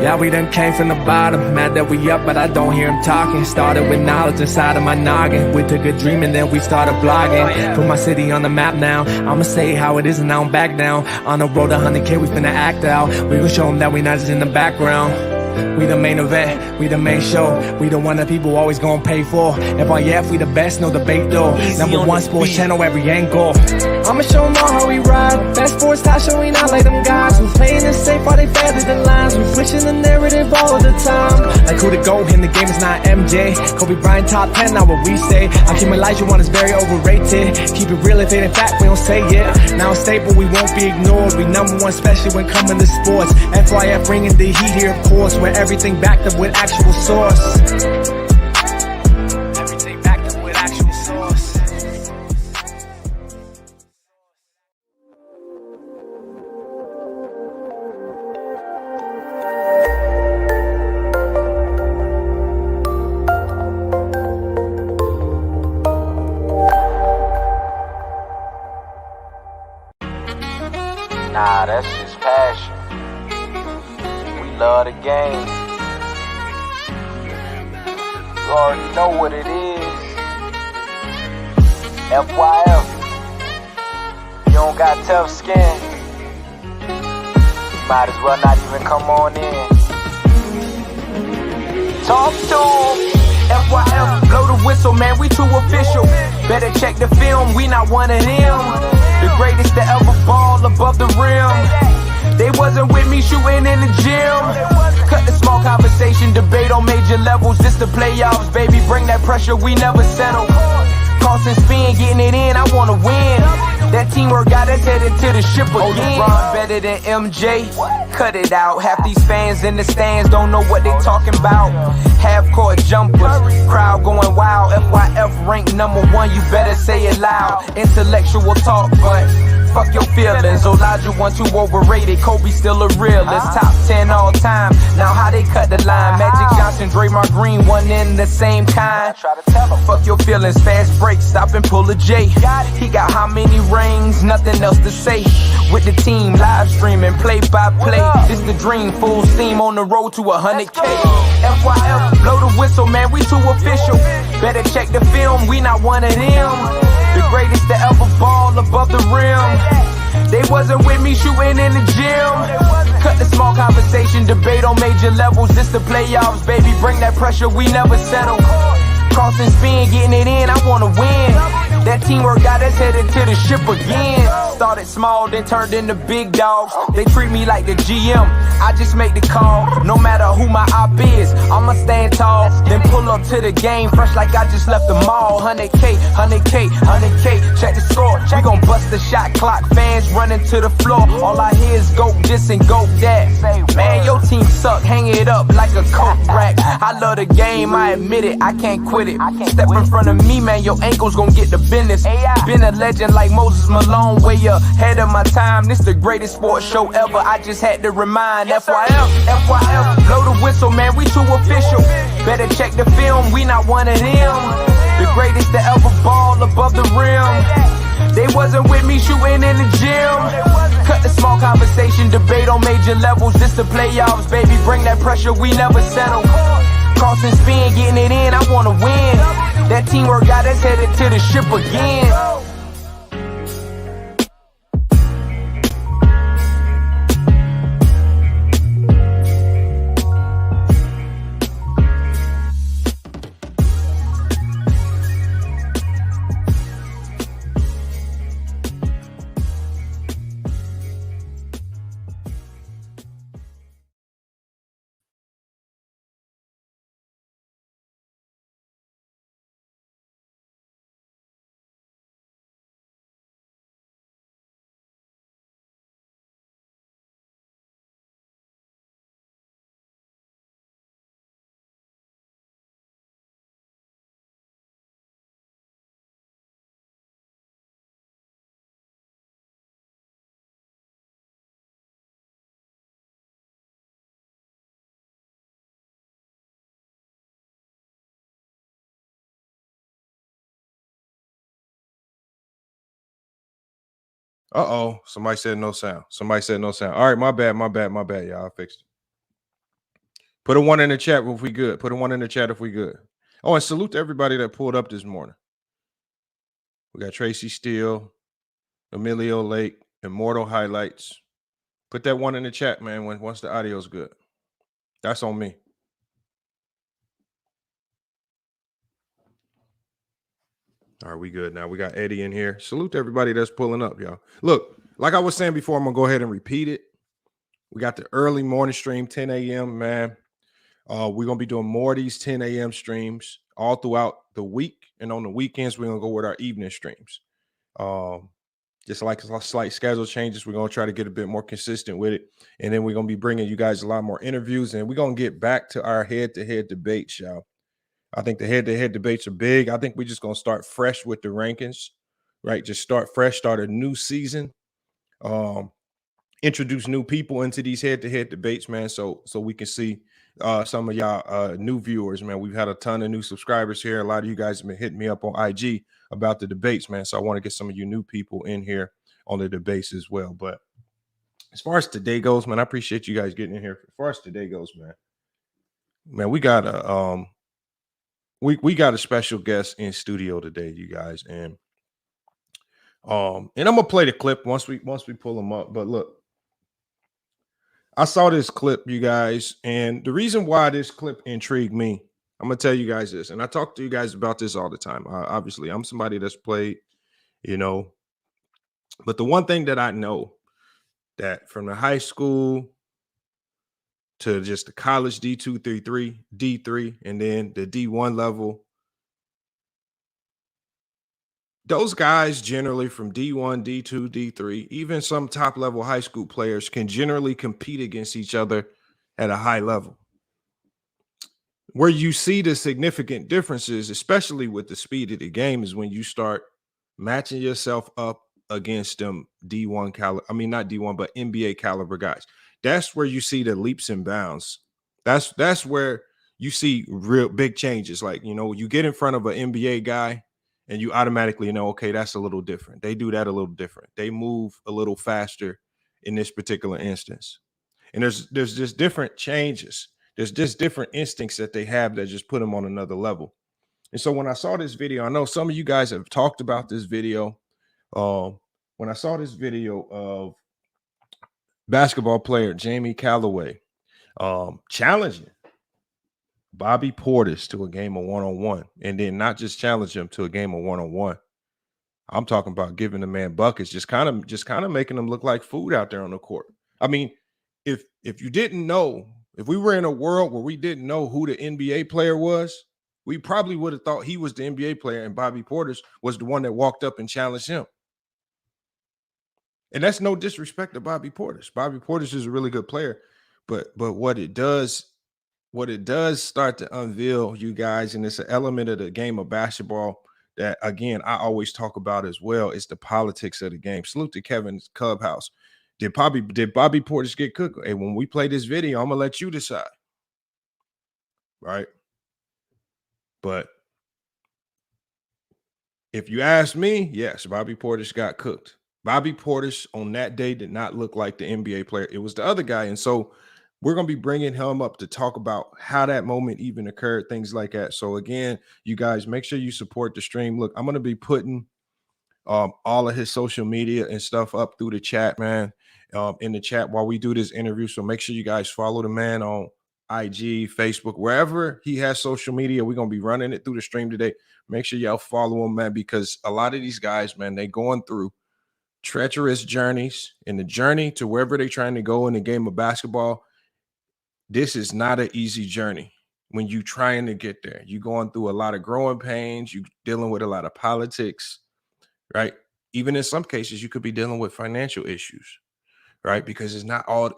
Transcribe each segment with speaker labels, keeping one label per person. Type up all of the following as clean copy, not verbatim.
Speaker 1: Now we done came from the bottom, mad that we up, but I don't hear him talking. Started with knowledge inside of my noggin. We took a dream and then we started blogging. Put my city on the map now. I'ma say how it is and I don't back down. On the road to 100K, we finna act out. We gon' show them that we not just in the background. We the main event, we the main show. We the one that people always gon' pay for. FIF, we the best, no debate though. Number one sports channel, every angle. I'ma show them all how we ride. Best sports talk show, we not like them guys who's playing it safe while they feather the lines. We switching the narrative all the time. Like who to go in the game is not MJ. Kobe Bryant top 10, not what we say. Hakeem Olajuwon is very overrated. Keep it real if it ain't fact, we don't say it. Now it's stable, we won't be ignored. We number one, especially when coming to sports. FIF bringing the heat here, of course, where everything backed up with actual source. Everything backed up with actual source.
Speaker 2: Nah, that's just passion. We love the game. You already know what it is. FYF. You don't got tough skin. Might as well not even come on in. Talk to 'em. FYF, blow the whistle, man, we too official. Better check the film, we not one of them. The greatest to ever fall above the rim. They wasn't with me shooting in the gym. Cut the small conversation, debate on major levels. This the playoffs, baby, bring that pressure, we never settle. Cross and spin, getting it in, I wanna win. That teamwork got us headed to the ship again. Oh, LeBron better than MJ, cut it out. Half these fans in the stands don't know what they talking about. Half-court jumpers, crowd going wild. FYF ranked number one, you better say it loud. Intellectual talk, but fuck your feelings. Olajuwon too overrated, Kobe still a realist. Top 10 all time, now how they cut the line. Magic Johnson, Draymond Green, one in the same kind. Fuck your feelings, fast break, stop and pull a J. He got how many rings, nothing else to say. With the team, live streaming, play by play. This the dream, full steam on the road to 100K. FYF, blow the whistle, man, we too official. Better check the film, we not one of them. The greatest to ever ball above the rim. They wasn't with me shooting in the gym. Cut the small conversation, debate on major levels. This the playoffs, baby, bring that pressure, we never settle. Cross and spin, getting it in, I wanna win. That teamwork got us headed to the ship again. Started small, then turned into big dogs. They treat me like the GM, I just make the call. No matter who my op is, I'ma stand tall. Then pull up to the game, fresh like I just left the mall. 100K, 100K, 100K, check the score. We gon' bust the shot clock, fans running to the floor. All I hear is go this and go that. Man, your team suck, hang it up like a coke rack. I love the game, I admit it, I can't quit it. Step in front of me, man, your ankles gon' get the business. Been a legend like Moses Malone, way ahead of my time. This the greatest sports show ever, I just had to remind. FYF, blow the whistle, man, we too official. Better check the film, we not one of them. The greatest to ever ball above the rim. They wasn't with me shooting in the gym. Cut the small conversation, debate on major levels. This the playoffs, baby, bring that pressure, we never settle. Cross and spin, getting it in, I wanna win. That teamwork got us headed to the ship again.
Speaker 3: Uh-oh. Somebody said no sound. Somebody said no sound. All right, my bad, y'all. I fixed it. Put a 1 in the chat if we good. Put a 1 in the chat if we good. Oh, and salute to everybody that pulled up this morning. We got Tracy Steele, Emilio Lake, Immortal Highlights. Put that 1 in the chat, man, once the audio's good. That's on me. All right, we good now. We got Eddie in here. Salute to everybody that's pulling up, y'all. Look, like I was saying before, I'm going to go ahead and repeat it. We got the early morning stream, 10 a.m., man. We're going to be doing more of these 10 a.m. streams all throughout the week. And on the weekends, we're going to go with our evening streams. Just like slight schedule changes, we're going to try to get a bit more consistent with it. And then we're going to be bringing you guys a lot more interviews. And we're going to get back to our head-to-head debates, y'all. I think the head-to-head debates are big. I think we're just going to start fresh with the rankings, right? Just start fresh, start a new season. Introduce new people into these head-to-head debates, man, so we can see some of y'all new viewers, man. We've had a ton of new subscribers here. A lot of you guys have been hitting me up on IG about the debates, man, so I want to get some of you new people in here on the debates as well. But as far as today goes, man, I appreciate you guys getting in here. As far as today goes, man, we got a we got a special guest in studio today, you guys, and I'm gonna play the clip once we pull them up. But look, I saw this clip, you guys, and the reason why this clip intrigued me, I'm gonna tell you guys this, and I talk to you guys about this all the time. Obviously, I'm somebody that's played, you know, but the one thing that I know that from the high school to just the college D2, D3, and then the D1 level, those guys generally from D1, D2, D3, even some top level high school players can generally compete against each other at a high level. Where you see the significant differences, especially with the speed of the game, is when you start matching yourself up against them D1 caliber. I mean, not D1, but NBA caliber guys. That's where you see the leaps and bounds. That's where you see real big changes. Like, you know, you get in front of an NBA guy and you automatically know, okay, that's a little different. They do that a little different. They move a little faster in this particular instance. And there's just different changes. There's just different instincts that they have that just put them on another level. And so when I saw this video, I know some of you guys have talked about this video. When I saw this video of basketball player Jamie Calloway challenging Bobby Portis to a game of one-on-one, and then not just challenge him to a game of one-on-one. I'm talking about giving the man buckets, just kind of making him look like food out there on the court. I mean, if you didn't know, if we were in a world where we didn't know who the NBA player was, we probably would have thought he was the NBA player and Bobby Portis was the one that walked up and challenged him. And that's no disrespect to Bobby Portis. Bobby Portis is a really good player, but what it does start to unveil, you guys, and it's an element of the game of basketball that, again, I always talk about as well, is the politics of the game. Salute to Kevin's Clubhouse. Did Bobby Portis get cooked? Hey, when we play this video, I'm gonna let you decide. Right? But if you ask me, yes, Bobby Portis got cooked. Bobby Portis on that day did not look like the NBA player. It was the other guy. And so we're going to be bringing him up to talk about how that moment even occurred, things like that. So again, you guys, make sure you support the stream. Look, I'm going to be putting all of his social media and stuff up through the chat, man, in the chat while we do this interview. So make sure you guys follow the man on IG, Facebook, wherever he has social media. We're going to be running it through the stream today. Make sure y'all follow him, man, because a lot of these guys, man, they going through treacherous journeys, in the journey to wherever they're trying to go in the game of basketball. This is not an easy journey when you're trying to get there. You're going through a lot of growing pains. You're dealing with a lot of politics, right? Even in some cases, you could be dealing with financial issues, right? Because it's not all the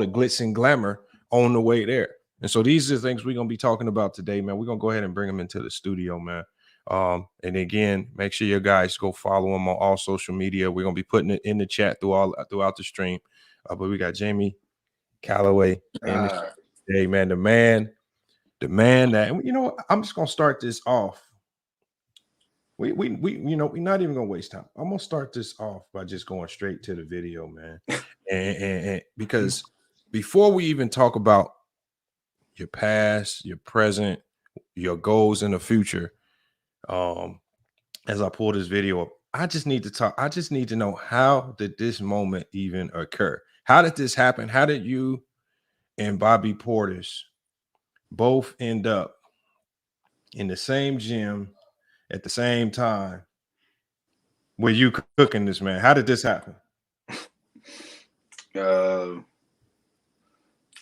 Speaker 3: glitz and glamour on the way there. And so these are the things we're going to be talking about today, man. We're going to go ahead and bring them into the studio, man. And again, make sure you guys go follow him on all social media. We're gonna be putting it in the chat throughout the stream. But we got Jamie Calloway today, man. The man that, you know, I'm just gonna start this off. We you know, we're not even gonna waste time. I'm gonna start this off by just going straight to the video, man. and because before we even talk about your past, your present, your goals in the future. As I pull this video up, I just need to talk. I just need to know, how did this moment even occur? How did this happen? How did you and Bobby Portis both end up in the same gym at the same time? Were you cooking this, man? How did this happen?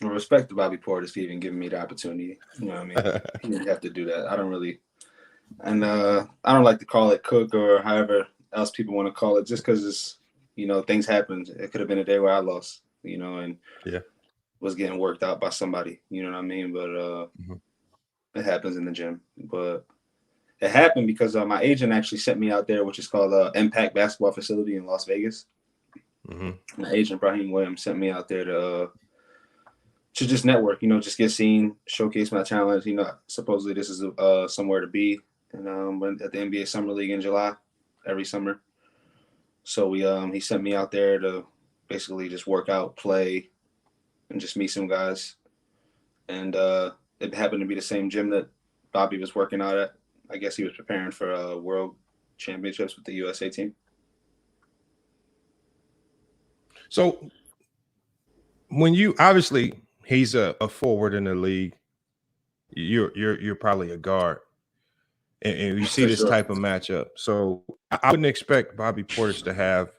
Speaker 4: Respect to Bobby Portis for even giving me the opportunity. You know what I mean? He didn't have to do that. I don't really, and I don't like to call it cook or however else people want to call it, just because it's, you know, things happen. It could have been a day where I lost, you know, and was getting worked out by somebody. You know what I mean? But it happens in the gym. But it happened because my agent actually sent me out there, which is called Impact Basketball Facility in Las Vegas. My agent Brahim Williams sent me out there to just network, you know, just get seen, showcase my talents. You know, supposedly this is somewhere to be, and at the NBA Summer League in July, every summer. So he sent me out there to basically just work out, play, and just meet some guys. And it happened to be the same gym that Bobby was working out at. I guess he was preparing for World Championships with the USA team.
Speaker 3: So when you, obviously he's a forward in the league, you're probably a guard, and you see this type of matchup. So I wouldn't expect Bobby Portis to have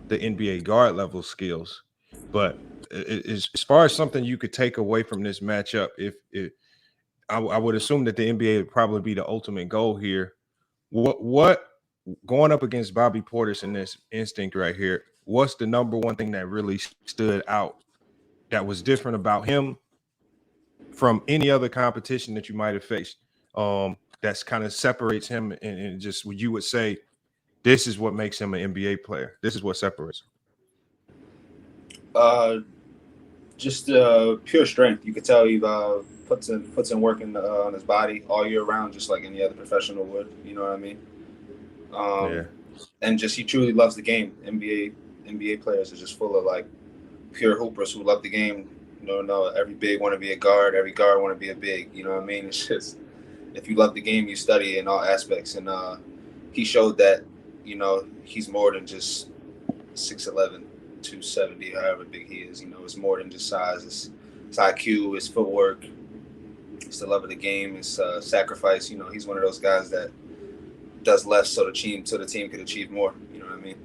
Speaker 3: the NBA guard level skills, but as far as something you could take away from this matchup, I would assume that the NBA would probably be the ultimate goal here. What going up against Bobby Portis in this instinct right here, what's the number one thing that really stood out that was different about him from any other competition that you might have faced, that's kind of separates him, and just what you would say, this is what makes him an NBA player, this is what separates
Speaker 4: him? Just pure strength. You could tell he puts in work on his body all year round, just like any other professional would. You know what I mean? And just he truly loves the game. NBA players are just full of like pure hoopers who love the game. You know, every big want to be a guard, every guard want to be a big. You know what I mean? It's just, if you love the game, you study in all aspects. And he showed that, you know, he's more than just 6'11", 270, however big he is. You know, it's more than just size. It's IQ, it's footwork, it's the love of the game, it's sacrifice. You know, he's one of those guys that does less so the team could achieve more. You know what I mean?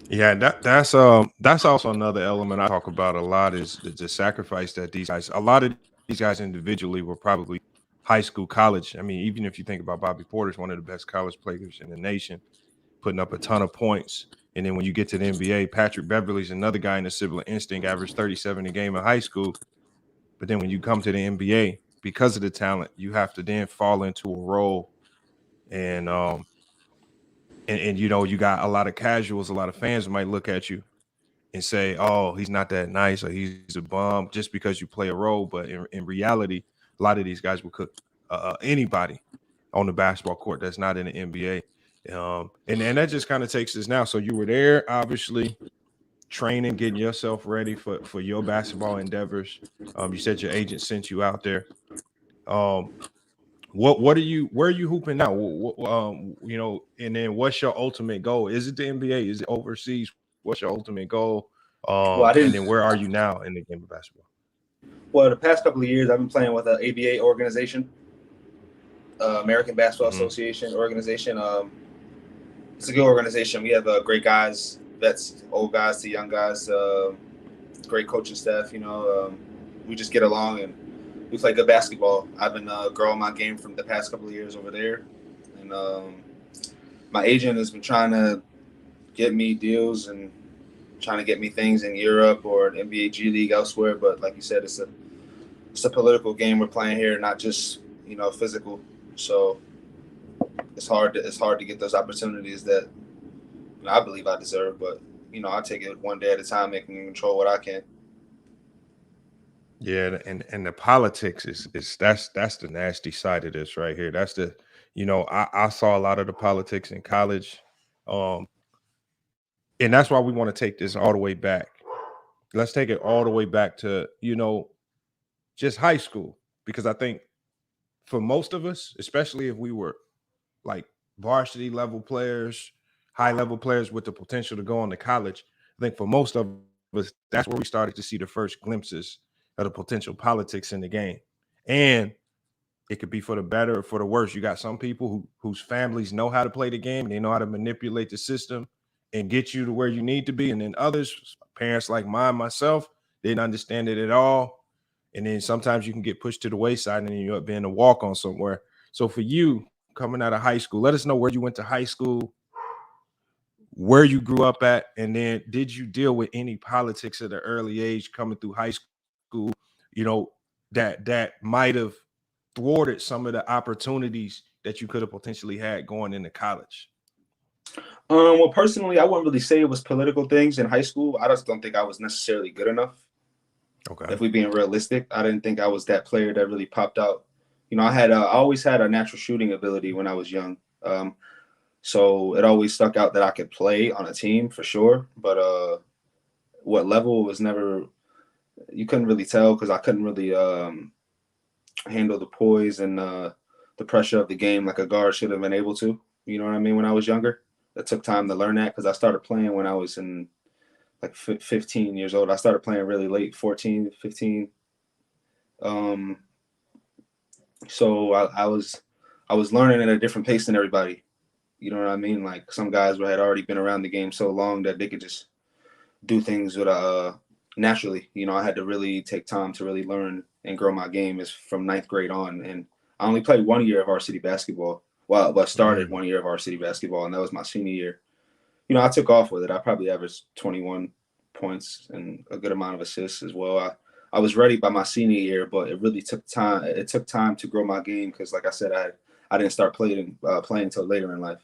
Speaker 3: Yeah, that's also another element I talk about a lot, is the sacrifice that a lot of these guys individually were probably high school, college. I mean, even if you think about Bobby Portis, one of the best college players in the nation, putting up a ton of points. And then when you get to the NBA, Patrick Beverly's another guy in the similar instinct, averaged 37 a game in high school. But then when you come to the NBA, because of the talent, you have to then fall into a role. And you know, you got a lot of casuals, a lot of fans might look at you and say, oh, he's not that nice, or he's a bum, just because you play a role. But in reality, a lot of these guys will cook anybody on the basketball court that's not in the NBA. And that just kind of takes us now. So you were there, obviously, training, getting yourself ready for your basketball endeavors. You said your agent sent you out there. Where are you hooping now? You know, and then what's your ultimate goal? Is it the NBA? Is it overseas? What's your ultimate goal? And then where are you now in the game of basketball?
Speaker 4: Well, the past couple of years, I've been playing with an ABA organization, American Basketball Association organization. It's a good organization. We have great guys, vets, old guys to young guys, great coaching staff. You know, we just get along and we play good basketball. I've been growing my game from the past couple of years over there. And my agent has been trying to get me deals and trying to get me things in Europe or the NBA G League elsewhere. But like you said, it's a political game we're playing here, not just, you know, physical. So it's hard to get those opportunities that, you know, I believe I deserve. But, you know, I take it one day at a time, and can control what I can.
Speaker 3: Yeah, and the politics is that's the nasty side of this right here. That's the, you know, I saw a lot of the politics in college, and that's why we want to take this all the way back let's take it all the way back to, just high school, because I think for most of us, especially if we were like varsity level players, high level players with the potential to go on to college, I think for most of us, that's where we started to see the first glimpses of the potential politics in the game. And it could be for the better or for the worse. You got some people whose families know how to play the game. They know how to manipulate the system and get you to where you need to be. And then others, parents like mine, myself, didn't understand it at all. And then sometimes you can get pushed to the wayside and then you end up being a walk-on somewhere. So for you, coming out of high school, let us know where you went to high school, where you grew up at, and then did you deal with any politics at an early age coming through high school, that might have thwarted some of the opportunities that you could have potentially had going into college?
Speaker 4: Well, personally, I wouldn't really say it was political things in high school. I just don't think I was necessarily good enough.
Speaker 3: Okay.
Speaker 4: If we're being realistic, I didn't think I was that player that really popped out. I always had a natural shooting ability when I was young. So it always stuck out that I could play on a team for sure. But what level was never, you couldn't really tell because I couldn't really handle the poise and the pressure of the game like a guard should have been able to. You know what I mean? When I was younger, it took time to learn that because I started playing when I was in like 15 years old. I started playing really late, 14, 15. So I was learning at a different pace than everybody. You know what I mean? Like some guys had already been around the game so long that they could just do things with naturally. I had to really take time to really learn and grow my game is from ninth grade on. And I only played 1 year of varsity basketball. Well, I started 1 year of varsity basketball, and that was my senior year. I took off with it. I probably averaged 21 points and a good amount of assists as well. I was ready by my senior year, but it really took time. It took time to grow my game because, like I said, I didn't start playing until later in life.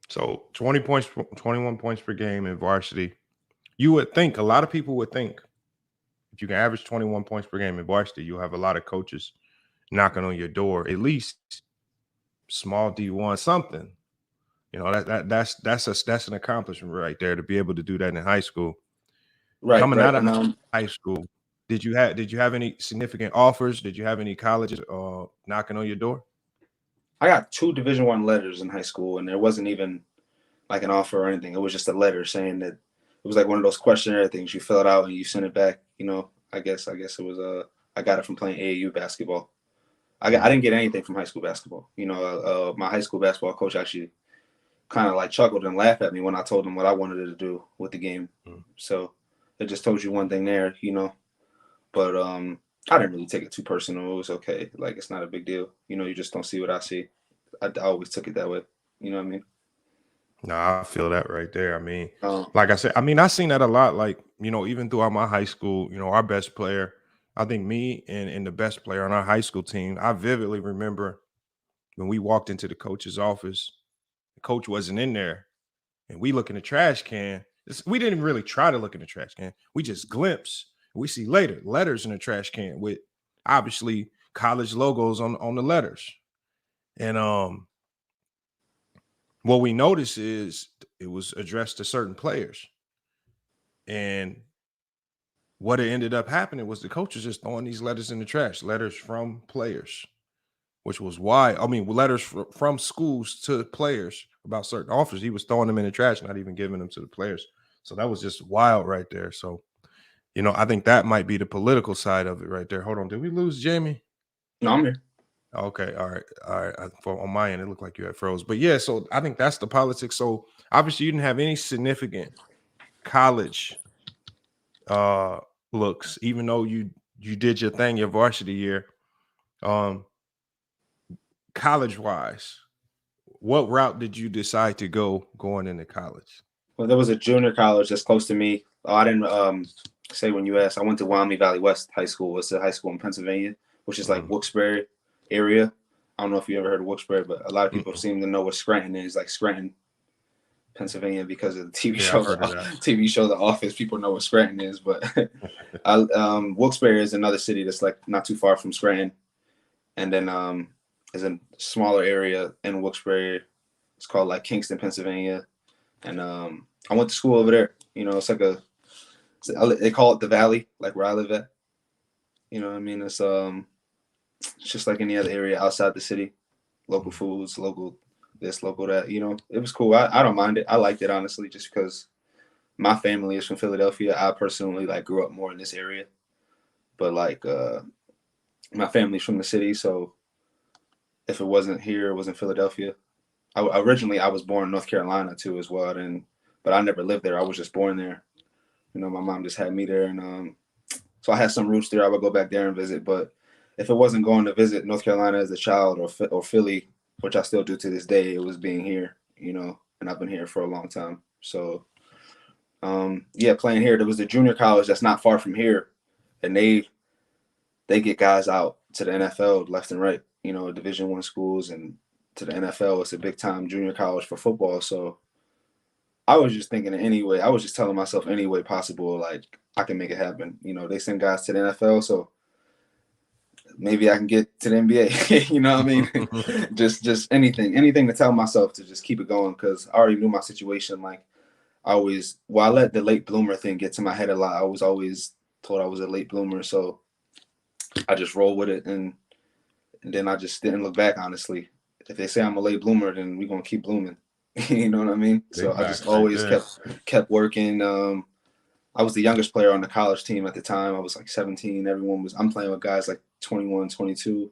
Speaker 3: So 21 points per game in varsity. You would think, a lot of people would think, if you can average 21 points per game in varsity, you'll have a lot of coaches knocking on your door, at least small D1, something. That's an accomplishment right there to be able to do that in high school.
Speaker 4: Right.
Speaker 3: Coming
Speaker 4: right.
Speaker 3: out of high school, did you have any significant offers? Did you have any colleges knocking on your door?
Speaker 4: I got 2 Division I letters in high school, and there wasn't even like an offer or anything. It was just a letter saying that it was like one of those questionnaire things. You fill it out and you send it back. I guess it was I got it from playing AAU basketball. I didn't get anything from high school basketball. My high school basketball coach actually kind of like chuckled and laughed at me when I told him what I wanted to do with the game. So it just told you one thing there, But I didn't really take it too personal. It was okay. Like, it's not a big deal. You just don't see what I see. I always took it that way. You know what I mean?
Speaker 3: No, I feel that right there. I mean, like I said, I seen that a lot. Like, even throughout my high school, our best player, I think me and the best player on our high school team, I vividly remember when we walked into the coach's office, the coach wasn't in there, and we look in the trash can. We didn't really try to look in the trash can. We just glimpse. We see letters in the trash can with obviously college logos on the letters. And what we noticed is it was addressed to certain players. And what it ended up happening was the coach was just throwing these letters in the trash, letters from players, which was why, letters from schools to players about certain offers. He was throwing them in the trash, not even giving them to the players. So that was just wild right there. So, I think that might be the political side of it right there. Hold on. Did we lose Jamie?
Speaker 4: No, I'm here.
Speaker 3: Okay. All right. On my end, it looked like you had froze. But yeah, so I think that's the politics. So obviously you didn't have any significant college looks, even though you did your thing your varsity year. College wise, what route did you decide to go going into college?
Speaker 4: Well, there was a junior college that's close to me. I didn't say when you asked. I went to Wyoming Valley West High School. It's a high school in Pennsylvania, which is like Wilkes-Barre area. I don't know if you ever heard of Wilkes-Barre, but a lot of people seem to know what Scranton is, like Scranton, Pennsylvania, because of the TV show. TV show The Office. People know what Scranton is, but Wilkes-Barre is another city that's like not too far from Scranton, and then is a smaller area in Wilkes-Barre. It's called like Kingston, Pennsylvania, and I went to school over there. It's like So they call it the Valley, like where I live at. You know what I mean? It's just like any other area outside the city. Local foods, local this, local that. You know, it was cool. I don't mind it. I liked it honestly, just because my family is from Philadelphia. I personally like grew up more in this area, but like my family's from the city, so if it wasn't here, it was in Philadelphia. Originally I was born in North Carolina too as well, but I never lived there. I was just born there. You know, my mom just had me there, and so I had some roots there. I would go back there and visit, but if it wasn't going to visit North Carolina as a child or Philly, which I still do to this day, it was being here, you know, and I've been here for a long time. So, yeah, playing here, there was a junior college that's not far from here, and they get guys out to the NFL left and right, you know, Division I schools and to the NFL. It's a big time junior college for football. So I was just thinking I was just telling myself any way possible, like I can make it happen. You know, they send guys to the NFL, so maybe I can get to the NBA. You know what I mean? just anything to tell myself to just keep it going, because I already knew my situation. Like I let the late bloomer thing get to my head a lot. I was always told I was a late bloomer, so I just roll with it, and then I just didn't look back. Honestly, if they say I'm a late bloomer, then we're gonna keep blooming. You know what I mean? So I just always kept working. I was the youngest player on the college team at the time. I was like 17. I'm playing with guys like 21, 22.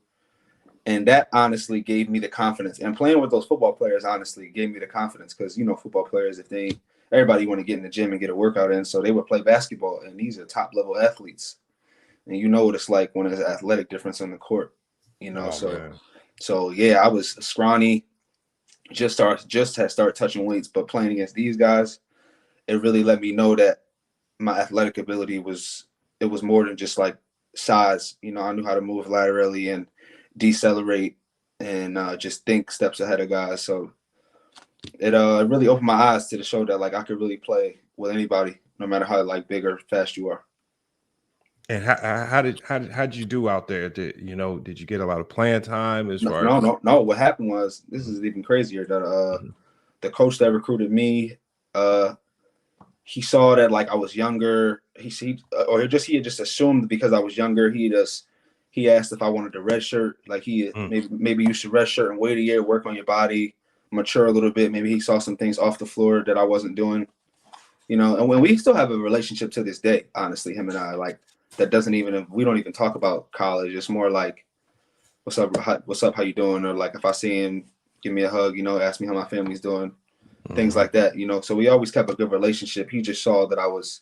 Speaker 4: And that honestly gave me the confidence. And playing with those football players honestly gave me the confidence, because, you know, football players, everybody want to get in the gym and get a workout in. So they would play basketball, and these are top level athletes. And you know what it's like when there's an athletic difference on the court, you know? So yeah, I was scrawny, just had started touching weights, but playing against these guys, it really let me know that my athletic ability was more than just like size. You know, I knew how to move laterally and decelerate and just think steps ahead of guys. So it really opened my eyes to the show that like I could really play with anybody, no matter how like big or fast you are.
Speaker 3: And how did you do out there? Did you get a lot of playing time as far
Speaker 4: as? No. What happened was, this is even crazier, that the coach that recruited me, he saw that like I was younger. He had just assumed because I was younger. He asked if I wanted to redshirt. Like maybe you should redshirt and wait a year, work on your body, mature a little bit. Maybe he saw some things off the floor that I wasn't doing, you know. And when we still have a relationship to this day, honestly, him and I, like we don't even talk about college. It's more like, what's up? How you doing? Or like if I see him, give me a hug, you know, ask me how my family's doing. Things like that, you know. So we always kept a good relationship. He just saw that I was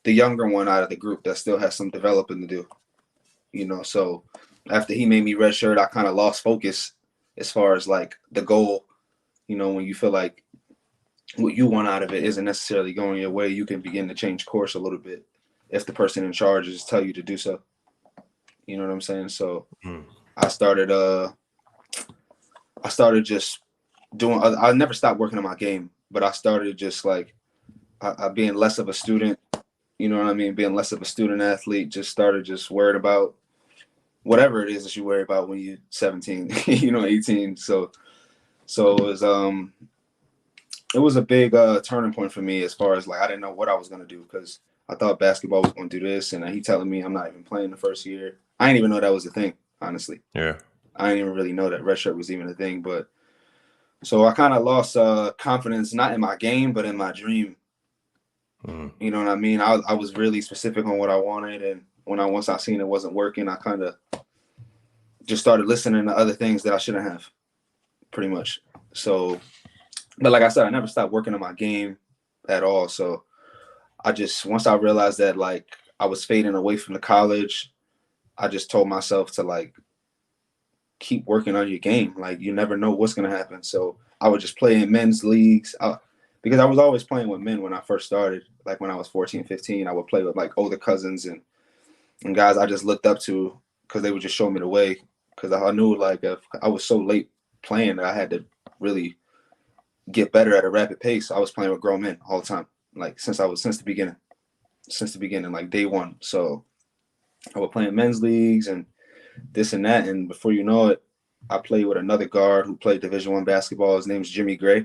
Speaker 4: the younger one out of the group that still has some developing to do, you know. So after he made me redshirt, I kind of lost focus as far as like the goal. You know, when you feel like what you want out of it isn't necessarily going your way, you can begin to change course a little bit if the person in charge is tell you to do so. You know what I'm saying? So I started just doing. I never stopped working on my game, but I started just like I being less of a student. You know what I mean? Being less of a student athlete. Just started just worried about whatever it is that you worry about when you're 17, you know, 18. So it was a big turning point for me, as far as like I didn't know what I was gonna do, because I thought basketball was gonna do this, and he telling me I'm not even playing the first year. I didn't even know that was a thing, honestly.
Speaker 3: Yeah. I
Speaker 4: didn't even really know that redshirt was even a thing, but. So I kind of lost confidence, not in my game, but in my dream. You know what I mean? I was really specific on what I wanted, and once I seen it wasn't working, I kind of just started listening to other things that I shouldn't have, pretty much. So, but like I said, I never stopped working on my game at all. So once I realized that like I was fading away from the college, I just told myself to like, keep working on your game. Like you never know what's going to happen. So I would just play in men's leagues because I was always playing with men when I first started. Like when I was 14, 15, I would play with like older cousins and guys I just looked up to, because they would just show me the way. Because I knew like if I was so late playing that I had to really get better at a rapid pace. I was playing with grown men all the time, like since the beginning, like day one. So I would play in men's leagues and this and that, and before you know it, I played with another guard who played Division I basketball. His name's Jimmy Gray.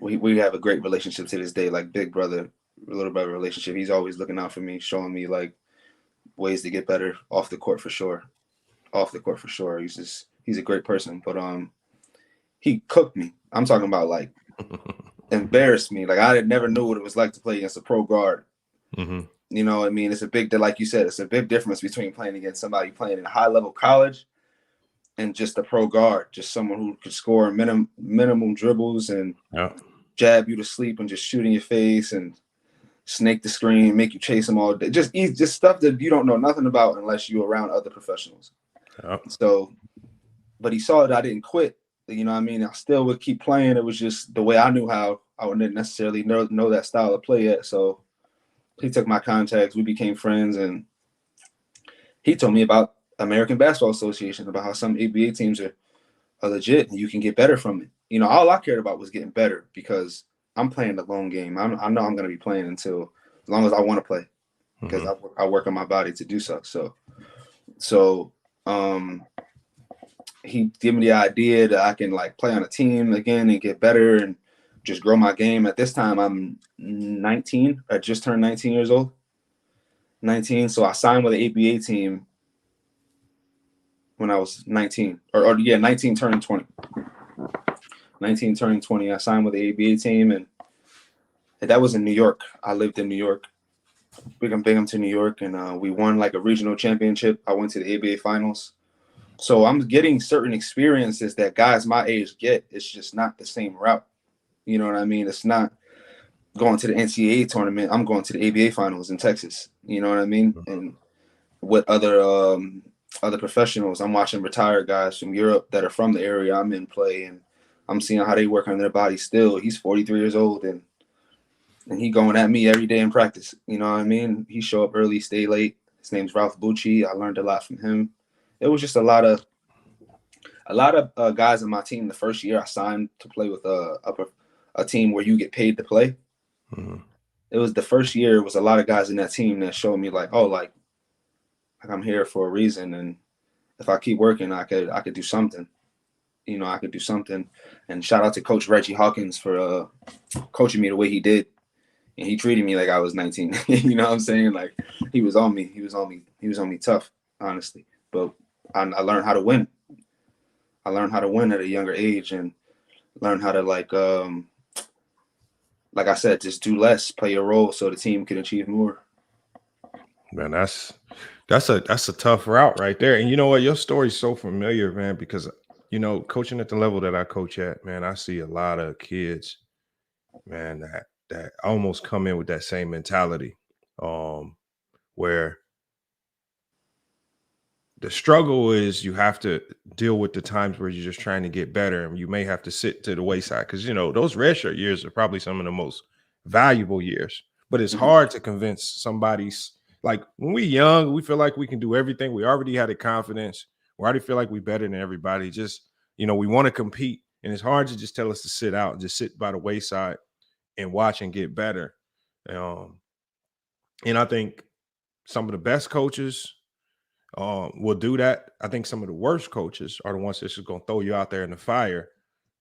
Speaker 4: we have a great relationship to this day, like big brother, little brother relationship. He's always looking out for me, showing me like ways to get better off the court for sure. Off the court for sure. He's a great person, but he cooked me. I'm talking about like embarrassed me. Like I never knew what it was like to play against a pro guard.
Speaker 3: Mm-hmm.
Speaker 4: You know what I mean? It's a big, like you said, it's a big difference between playing against somebody playing in a high level college and just a pro guard, just someone who could score minimum dribbles and jab you to sleep and just shoot in your face and snake the screen, make you chase them all day. Just stuff that you don't know nothing about unless you're around other professionals. So, but he saw that I didn't quit. You know what I mean? I still would keep playing. It was just the way I knew how. I wouldn't necessarily know that style of play yet. So he took my contacts. We became friends, and he told me about American Basketball Association, about how some ABA teams are legit and you can get better from it. You know, all I cared about was getting better because I'm playing the long game. I know I'm going to be playing until as long as I want to play because I work on my body to do so. So he gave me the idea that I can like play on a team again and get better and just grow my game. At this time, I'm 19. I just turned 19 years old. 19. So I signed with the ABA team when I was 19. 19 turning 20. 19 turning 20. I signed with the ABA team, and that was in New York. I lived in New York. Big to New York, and we won like a regional championship. I went to the ABA finals. So I'm getting certain experiences that guys my age get. It's just not the same route. You know what I mean? It's not going to the NCAA tournament. I'm going to the ABA finals in Texas. You know what I mean? And with other professionals, I'm watching retired guys from Europe that are from the area I'm in play, and I'm seeing how they work on their body still. He's 43 years old, and he going at me every day in practice. You know what I mean? He show up early, stay late. His name's Ralph Bucci. I learned a lot from him. It was just a lot of guys in my team. The first year I signed to play with a team where you get paid to play. It was the first year. It was a lot of guys in that team that showed me like, oh, like I'm here for a reason, and if I keep working, I could do something. You know, I could do something. And shout out to Coach Reggie Hawkins for coaching me the way he did, and he treated me like I was 19. You know what I'm saying? Like he was on me. He was on me tough, honestly. But I learned how to win. I learned how to win at a younger age, and learn how to like I said, just do less, play your role so the team can achieve more.
Speaker 3: Man, that's a tough route right there. And you know what? Your story's so familiar, man, because you know, coaching at the level that I coach at, man, I see a lot of kids, man, that almost come in with that same mentality, where the struggle is you have to deal with the times where you're just trying to get better, and you may have to sit to the wayside because, you know, those redshirt years are probably some of the most valuable years. But it's hard to convince somebody's like when we're young, we feel like we can do everything. We already had the confidence. We already feel like we're better than everybody. Just, you know, we want to compete, and it's hard to just tell us to sit out and just sit by the wayside and watch and get better. And I think some of the best coaches will do that. I think some of the worst coaches are the ones that's just going to throw you out there in the fire,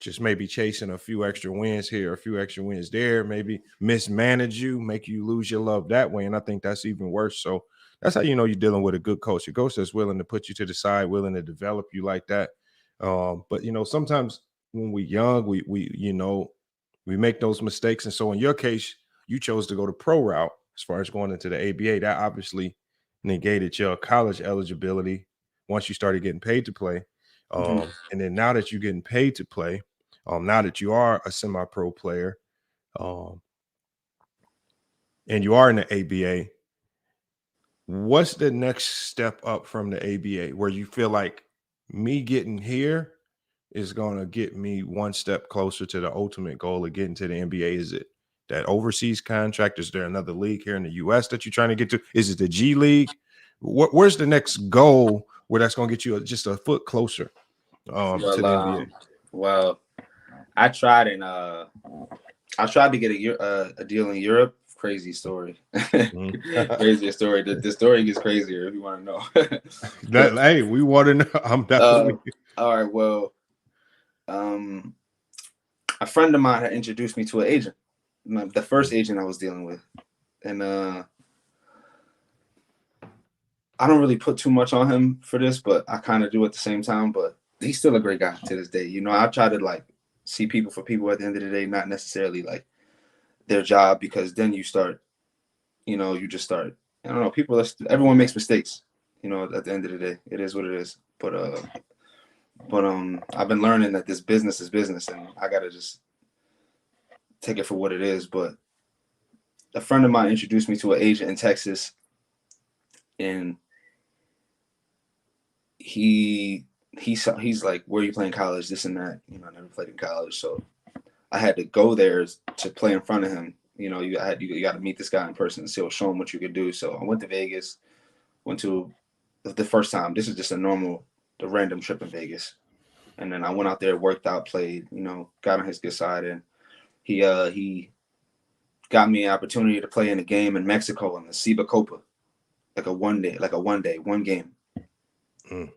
Speaker 3: just maybe chasing a few extra wins here, a few extra wins there, maybe mismanage you, make you lose your love that way. And I think that's even worse. So that's how you know you're dealing with a good coach, a coach that's willing to put you to the side, willing to develop you like that. But, you know, sometimes when we're young, we make those mistakes. And so in your case, you chose to go the pro route as far as going into the ABA. That obviously negated your college eligibility once you started getting paid to play. And then now that you're getting paid to play, now that you are a semi-pro player, and you are in the ABA, what's the next step up from the ABA where you feel like me getting here is going to get me one step closer to the ultimate goal of getting to the NBA? Is it that overseas contract? Is there another league here in the U.S. that you're trying to get to? Is it the G League? Where's the next goal where that's going to get you just a foot closer to the NBA?
Speaker 4: Well, I tried to get a deal in Europe. Crazy story. Crazier story. The story gets crazier if you want to know.
Speaker 3: Hey, we want to know. I'm definitely.
Speaker 4: All right. Well, a friend of mine had introduced me to an agent, the first agent I was dealing with. And I don't really put too much on him for this, but I kind of do at the same time. But he's still a great guy to this day. You know, I try to like see people for people at the end of the day, not necessarily like their job, because then you start, you know, you just start, I don't know, everyone makes mistakes, you know, at the end of the day. It is what it is. But I've been learning that this business is business, and I gotta just take it for what it is. But a friend of mine introduced me to an agent in Texas, and he's like, where are you playing college? This and that. You know, I never played in college, so I had to go there to play in front of him. You know, you got to meet this guy in person and show him what you could do. So I went to Vegas, went to the first time. This is just the random trip in Vegas. And then I went out there, worked out, played, you know, got on his good side. And he got me an opportunity to play in a game in Mexico in the FIBA Copa, like a one game to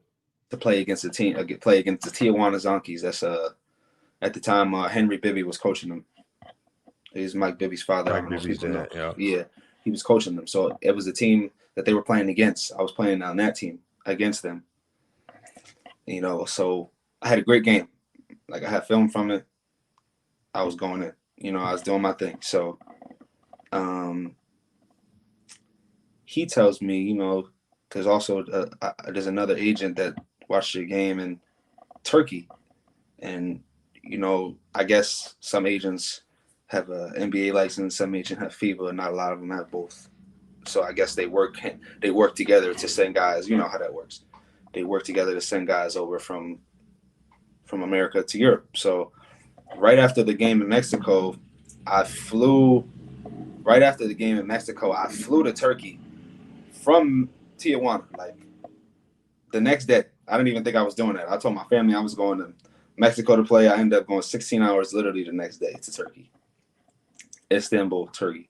Speaker 4: play against the Tijuana Zonkies. That's at the time Henry Bibby was coaching them. He's Mike Bibby's father.
Speaker 3: Mike Bibby's dad,
Speaker 4: yeah, he was coaching them. So it was the team that they were playing against. I was playing on that team against them. You know, so I had a great game. Like, I had film from it. I was going in. You know, I was doing my thing. So he tells me, you know, there's also there's another agent that watched the game in Turkey. And, you know, I guess some agents have a NBA license, some agents have FIBA, and not a lot of them have both. So I guess they work together to send guys. You know how that works. They work together to send guys over from America to Europe. So right after the game in Mexico, I flew to Turkey from Tijuana. Like, the next day, I didn't even think I was doing that. I told my family I was going to Mexico to play. I ended up going 16 hours literally the next day to Turkey. Istanbul, Turkey.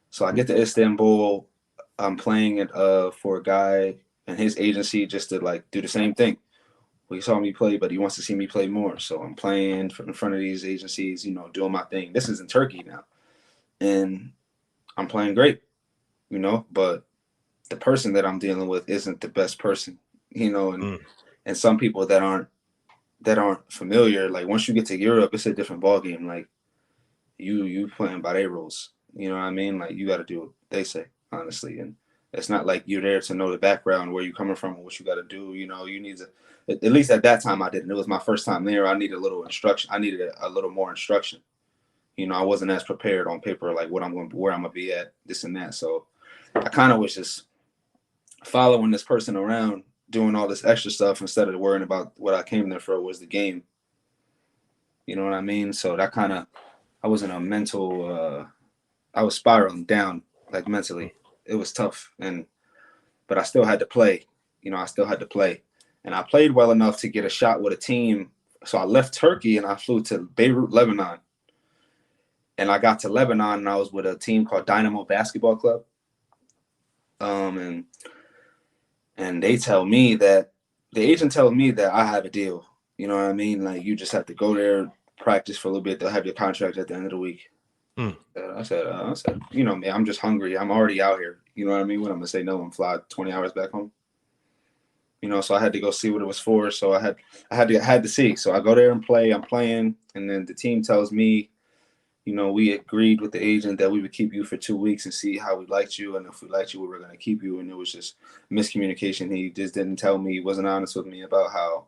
Speaker 4: So I get to Istanbul. I'm playing it for a guy and his agency just to like do the same thing. Well, he saw me play, but he wants to see me play more. So I'm playing in front of these agencies, you know, doing my thing. This is in Turkey now. And I'm playing great, you know, but the person that I'm dealing with isn't the best person, you know, and some people that aren't familiar, like, once you get to Europe, it's a different ballgame. Like, you playing by their rules, you know what I mean? Like, you got to do what they say, honestly. And it's not like you're there to know the background, where you're coming from, and what you got to do. You know, you need to, at least at that time I didn't. It was my first time there. I needed a little instruction. I needed a little more instruction. You know, I wasn't as prepared on paper, like where I'm going to be at, this and that. So I kind of was just following this person around, doing all this extra stuff instead of worrying about what I came there for, was the game. You know what I mean? So that kind of, I was in a mental, I was spiraling down, like, mentally. It was tough. But I still had to play. You know, I still had to play. And I played well enough to get a shot with a team. So I left Turkey and I flew to Beirut, Lebanon. And I got to Lebanon and I was with a team called Dynamo Basketball Club. And they tell me that, the agent tells me that I have a deal. You know what I mean? Like, you just have to go there, practice for a little bit. They'll have your contract at the end of the week. I said, you know, man, I'm just hungry. I'm already out here. You know what I mean? What I'm going to say no and fly 20 hours back home? You know, so I had to go see what it was for. So I had to see. So I go there and play. I'm playing. And then the team tells me, you know, we agreed with the agent that we would keep you for 2 weeks and see how we liked you. And if we liked you, we were going to keep you. And it was just miscommunication. He just didn't tell me, he wasn't honest with me about how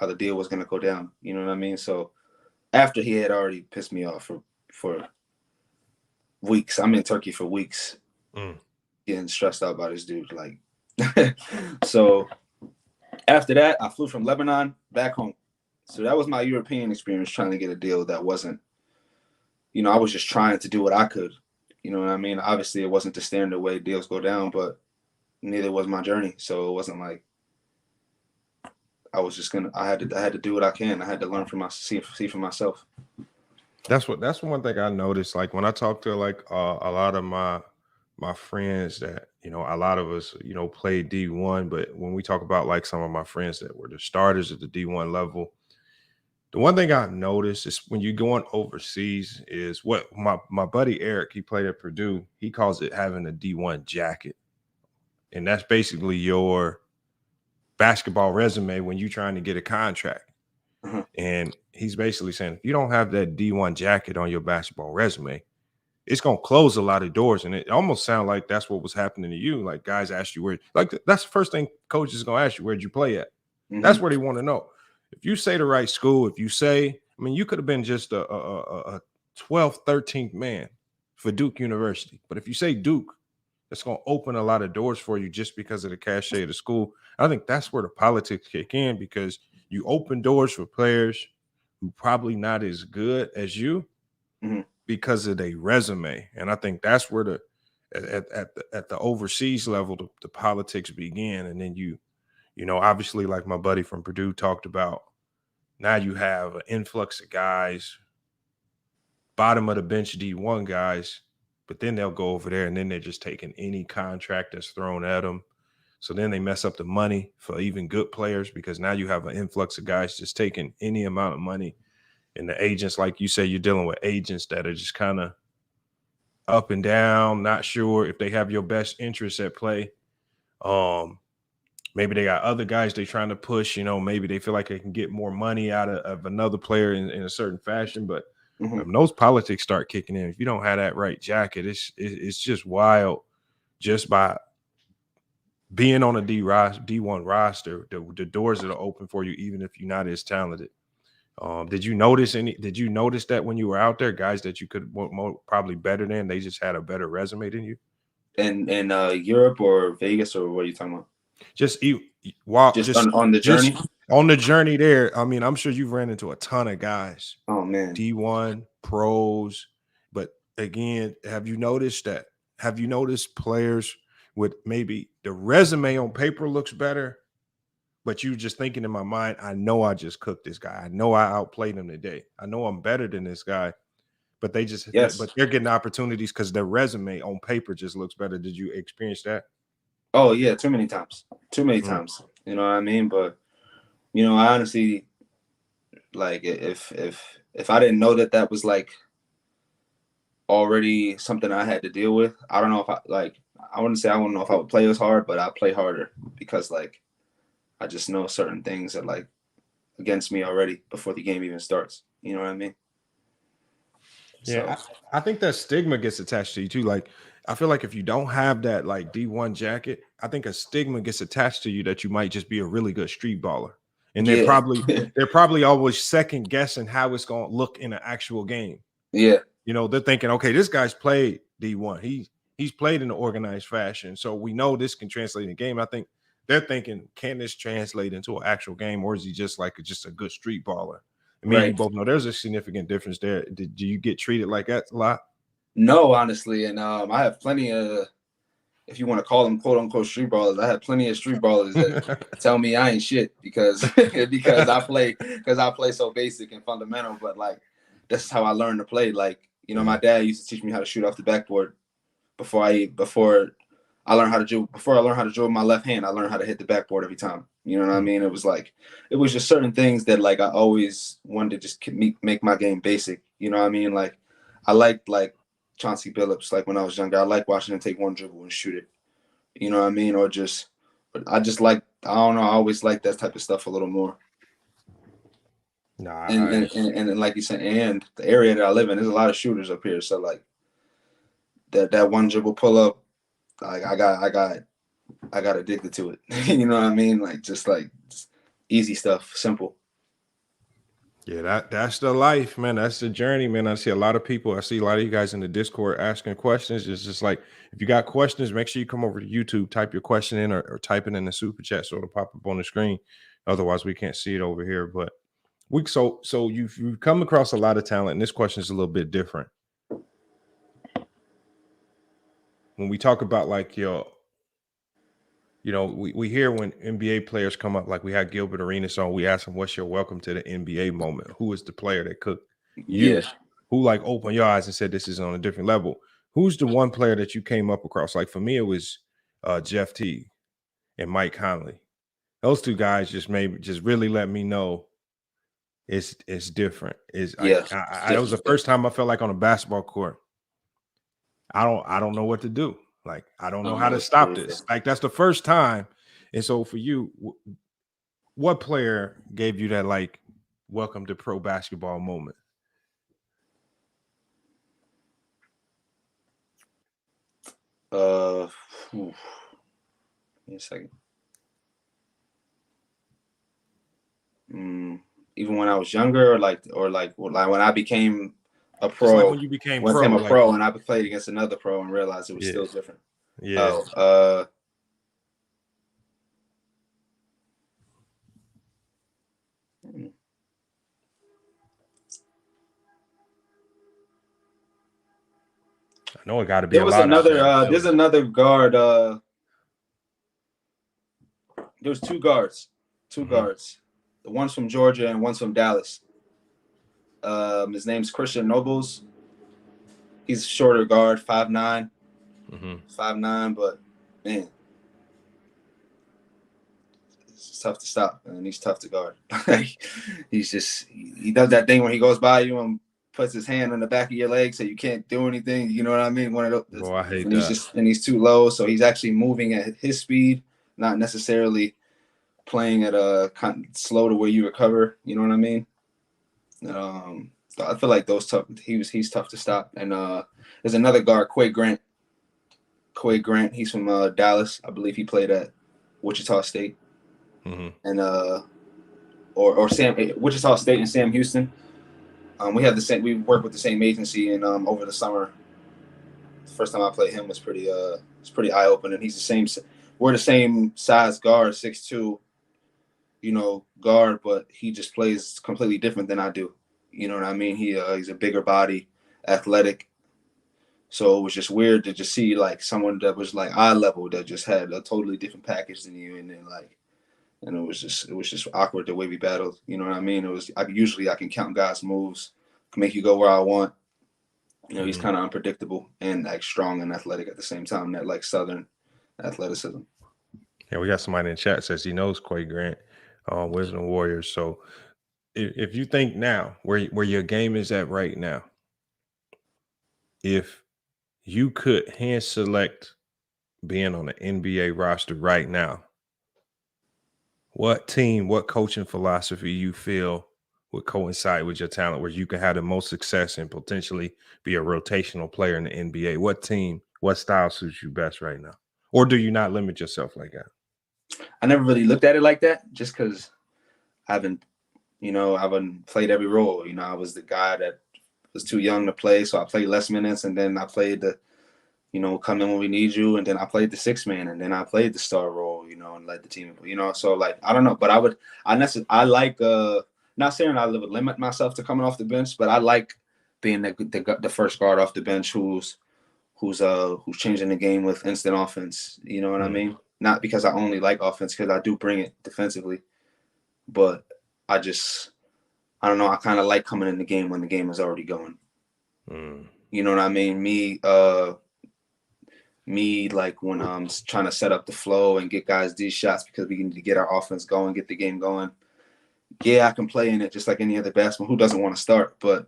Speaker 4: the deal was going to go down. You know what I mean? So after he had already pissed me off for weeks, I'm in Turkey for weeks, getting stressed out by this dude. Like, so after that, I flew from Lebanon back home. So that was my European experience, trying to get a deal that wasn't, you know, I was just trying to do what I could. You know what I mean? Obviously, it wasn't the standard way deals go down, but neither was my journey. So it wasn't like I was just I had to do what I can. I had to learn from see for myself.
Speaker 3: That's one thing I noticed. Like, when I talk to like a lot of my friends that, you know, a lot of us, you know, played D1, but when we talk about like some of my friends that were the starters at the D1 level, The one thing I've noticed is when you're going overseas is what my buddy Eric, he played at Purdue. He calls it having a D1 jacket. And that's basically your basketball resume when you're trying to get a contract. And he's basically saying, if you don't have that D1 jacket on your basketball resume, it's going to close a lot of doors. And it almost sounds like that's what was happening to you. Like guys ask you where, like that's the first thing coaches is going to ask you, where'd you play at? That's what they want to know. If you say the right school, if you say, I mean, you could have been just a 12th, 13th man for Duke University. But if you say Duke, it's going to open a lot of doors for you just because of the cachet of the school. I think that's where the politics kick in, because you open doors for players who probably not as good as you because of their resume. And I think that's where at the overseas level, the politics begin. And then you know, obviously, like my buddy from Purdue talked about, now you have an influx of guys, bottom of the bench D1 guys, but then they'll go over there and then they're just taking any contract that's thrown at them. So then they mess up the money for even good players, because now you have an influx of guys just taking any amount of money. And the agents, like you say, you're dealing with agents that are just kind of up and down, not sure if they have your best interests at play. Maybe they got other guys they're trying to push, you know, maybe they feel like they can get more money out of another player in a certain fashion. But when those politics start kicking in, if you don't have that right jacket, it's just wild just by being on a D1 roster, the doors that are open for you, even if you're not as talented. Did you notice that when you were out there, guys that you could probably better than, they just had a better resume than you?
Speaker 4: In Europe or Vegas, or what are you talking about?
Speaker 3: Just
Speaker 4: on the journey?
Speaker 3: Just on the journey there. I mean, I'm sure you've ran into a ton of guys.
Speaker 4: Oh man.
Speaker 3: D1 pros. But again, have you noticed players with maybe the resume on paper looks better, but you just thinking in my mind, I know I just cooked this guy. I know I outplayed him today. I know I'm better than this guy. But but they're getting opportunities because their resume on paper just looks better. Did you experience that?
Speaker 4: Oh yeah, too many times. You know what I mean? But you know, I honestly, like, if I didn't know that was like already something I had to deal with, I don't know if I wouldn't know if I would play as hard, but I play harder, because like I just know certain things that like against me already before the game even starts. You know what I mean?
Speaker 3: Yeah, so I think that stigma gets attached to you too. Like, I feel like if you don't have that like D1 jacket, I think a stigma gets attached to you that you might just be a really good street baller. And they're probably always second guessing how it's going to look in an actual game.
Speaker 4: Yeah.
Speaker 3: You know, they're thinking, okay, this guy's played D1. He's played in an organized fashion, so we know this can translate in a game. I think they're thinking, can this translate into an actual game, or is he just a good street baller? I mean, you both know there's a significant difference there. Do you get treated like that a lot?
Speaker 4: No, honestly, and I have plenty of, if you want to call them quote unquote street ballers, I have plenty of street ballers that tell me I ain't shit because I play so basic and fundamental. But like, that's how I learned to play. Like, you know, my dad used to teach me how to shoot off the backboard before I learned how to dribble. Before I learned how to dribble my left hand, I learned how to hit the backboard every time. You know what I mean? It was just certain things that like I always wanted to just make my game basic. You know what I mean? Like, I liked like Chauncey Billups, like when I was younger. I like watching him take one dribble and shoot it. You know what I mean? I always like that type of stuff a little more.
Speaker 3: Nah,
Speaker 4: and like you said, and the area that I live in, there's a lot of shooters up here. So like that one dribble pull up, like I got addicted to it. You know what I mean? Like just easy stuff, simple.
Speaker 3: Yeah, that's the life, man. That's the journey, man. I see a lot of you guys in the Discord asking questions. It's just like, if you got questions, make sure you come over to YouTube, type your question in, or type it in the super chat so it'll pop up on the screen. Otherwise, we can't see it over here. But so you've come across a lot of talent, and this question is a little bit different. When we talk about like we hear when NBA players come up, like we had Gilbert Arenas on, we asked him, what's your welcome to the NBA moment? Who is the player that cooked you?
Speaker 4: Yeah.
Speaker 3: Who like opened your eyes and said, this is on a different level? Who's the one player that you came up across? Like for me, it was Jeff Teague and Mike Conley. Those two guys just really let me know it's different. It's
Speaker 4: Yeah,
Speaker 3: that was the first time I felt like on a basketball court. I don't know what to do. Like, I don't know how to stop this. Like, that's the first time. And so for you, what player gave you that, like, welcome to pro basketball moment?
Speaker 4: Give me a second. Even when I was younger, or when I became a pro,
Speaker 3: just like when you became
Speaker 4: pro, and I played against another pro and realized it was still different.
Speaker 3: Yeah. I know it got to be a lot out there.
Speaker 4: There's another guard. There's two guards. The one's from Georgia and one's from Dallas. His name's Christian Nobles. He's a shorter guard, 5'9". 5'9", but man, it's tough to stop, and he's tough to guard. He does that thing when he goes by you and puts his hand on the back of your leg so you can't do anything. You know what I mean? One of those.
Speaker 3: I hate that.
Speaker 4: He's too low, so he's actually moving at his speed, not necessarily playing at a kind of slow to where you recover. You know what I mean? I feel like those tough. He's tough to stop. And there's another guard, Quay Grant. He's from Dallas. I believe he played at Wichita State. And or Wichita State and Sam Houston. We work with the same agency, and over the summer, the first time I played him was pretty eye opening. We're the same size guard, 6'2", guard, but he just plays completely different than I do. You know what I mean? He's a bigger body, athletic. So it was just weird to just see like someone that was like eye level that just had a totally different package than you, and then and it was just awkward the way we battled. You know what I mean? I can count guys' moves, can make you go where I want. He's kind of unpredictable and like strong and athletic at the same time. That like Southern athleticism.
Speaker 3: Yeah, we got somebody in chat says he knows Quay Grant, Wisdom Warriors. So if you think now where your game is at right now, if you could hand select being on the NBA roster right now, what team, what coaching philosophy you feel would coincide with your talent where you can have the most success and potentially be a rotational player in the NBA? What team, what style suits you best right now? Or do you not limit yourself like that?
Speaker 4: I never really looked at it like that just because I haven't played every role. I was the guy that was too young to play, so I played less minutes, and then I played the, come in when we need you, and then I played the sixth man, and then I played the star role, and led the team, so like, I don't know, but I like, not saying I would limit myself to coming off the bench, but I like being the first guard off the bench who's changing the game with instant offense. You know what I mean? Not because I only like offense, because I do bring it defensively, but I don't know. I kind of like coming in the game when the game is already going. You know what I mean? Me, like when I'm trying to set up the flow and get guys these shots because we need to get our offense going, get the game going. Yeah, I can play in it just like any other basketball. Who doesn't want to start? But,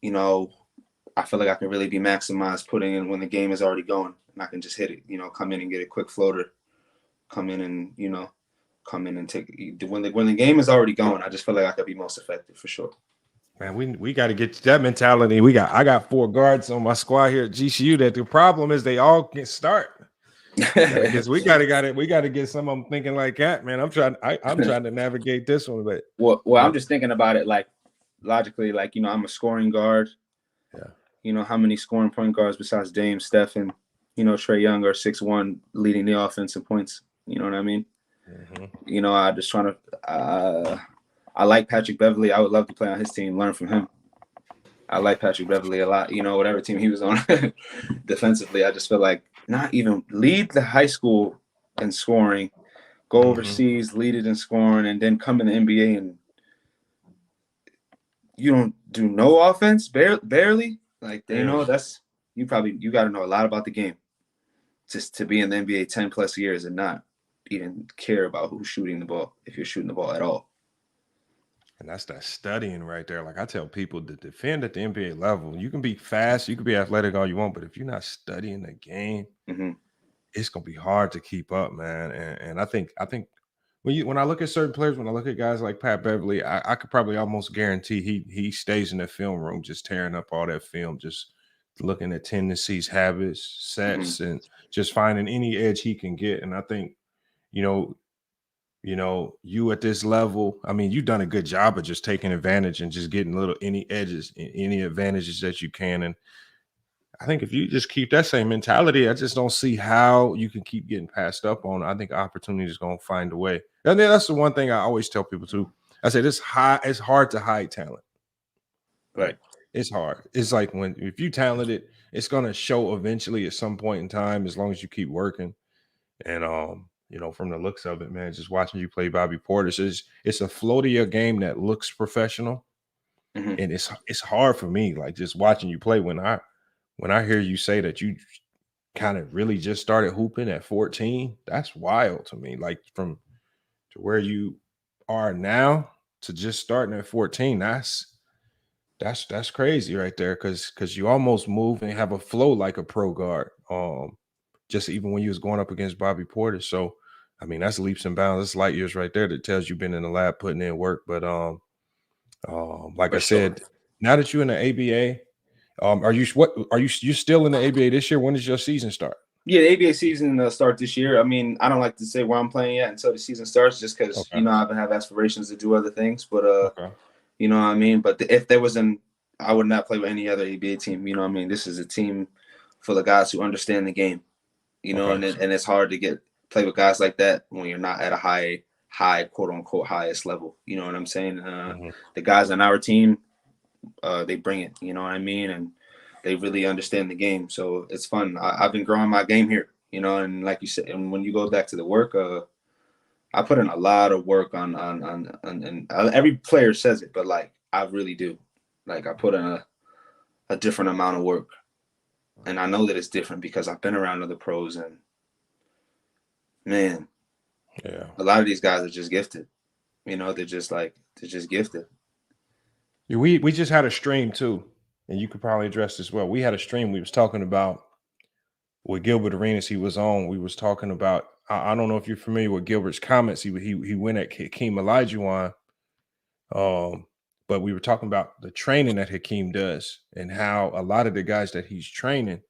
Speaker 4: I feel like I can really be maximized putting in when the game is already going, and I can just hit it, come in and get a quick floater, come in and take it. When the game is already going, I just feel like I could be most effective for sure.
Speaker 3: Man, we got to get that mentality. I got 4 guards on my squad here at GCU. That the problem is they all can start. Because we got to get some of them thinking like that, man. I'm trying to navigate this one, but
Speaker 4: I'm just thinking about it like logically, like I'm a scoring guard. Yeah. How many scoring point guards besides Dame, Steph, and Trae Young are 6'1", leading the offense in points. You know what I mean? I just trying to. I like Patrick Beverly. I would love to play on his team, learn from him. I like Patrick Beverly a lot. Whatever team he was on defensively, I just feel like not even lead the high school in scoring, go overseas, lead it in scoring, and then come in the NBA and you don't do no offense, barely. Like that's you got to know a lot about the game just to be in the NBA 10 plus years and not even care about who's shooting the ball if you're shooting the ball at all.
Speaker 3: And that's that studying right there. Like I tell people to defend at the NBA level, you can be fast, you can be athletic all you want, but if you're not studying the game,
Speaker 4: Mm-hmm.
Speaker 3: it's gonna be hard to keep up, man. And I think when I look at certain players, when I look at guys like Pat Beverly, I could probably almost guarantee he stays in the film room just tearing up all that film, just looking at tendencies, habits, sets, and just finding any edge he can get. And I think, you know, you at this level, I mean, you've done a good job of just taking advantage and just getting any edges, any advantages that you can. And I think if you just keep that same mentality, I just don't see how you can keep getting passed up on. I think opportunity is going to find a way. And then that's the one thing I always tell people too. I say it's hard to hide talent.
Speaker 4: Right.
Speaker 3: It's hard. It's like if you talented, it's going to show eventually at some point in time, as long as you keep working. And from the looks of it, man, just watching you play Bobby Portis, it's a flow to your game that looks professional.
Speaker 4: Mm-hmm.
Speaker 3: And it's hard for me, like just watching you play when I hear you say that you kind of really just started hooping at 14, that's wild to me. Like to where you are now to just starting at 14, that's crazy right there. Cause you almost move and have a flow like a pro guard. Just even when you was going up against Bobby Portis. So I mean, that's leaps and bounds. That's light years right there that tells you've been in the lab putting in work. But like I said, now that you're in the ABA, you still in the ABA this year? When does your season start?
Speaker 4: Yeah, the ABA season start this year. I mean, I don't like to say where I'm playing yet until the season starts, just because I have aspirations to do other things. But you know what I mean. But if there was I would not play with any other ABA team. You know what I mean. This is a team full of guys who understand the game. You know, and it's hard to play with guys like that when you're not at a high quote unquote highest level. You know what I'm saying? The guys on our team, they bring it. You know what I mean, and they really understand the game, so it's fun. I've been growing my game here, you know, and like you said, and when you go back to the work, I put in a lot of work on and every player says it, but like I really do. Like I put in a different amount of work, and I know that it's different because I've been around other pros, and man, a lot of these guys are just gifted. You know, they're just gifted.
Speaker 3: We just had a stream too. And you could probably address this well. We had a stream we was talking about with Gilbert Arenas. He was on. We was talking about. I don't know if you're familiar with Gilbert's comments. He went at Hakeem Olajuwon, but we were talking about the training that Hakeem does and how a lot of the guys that he's training,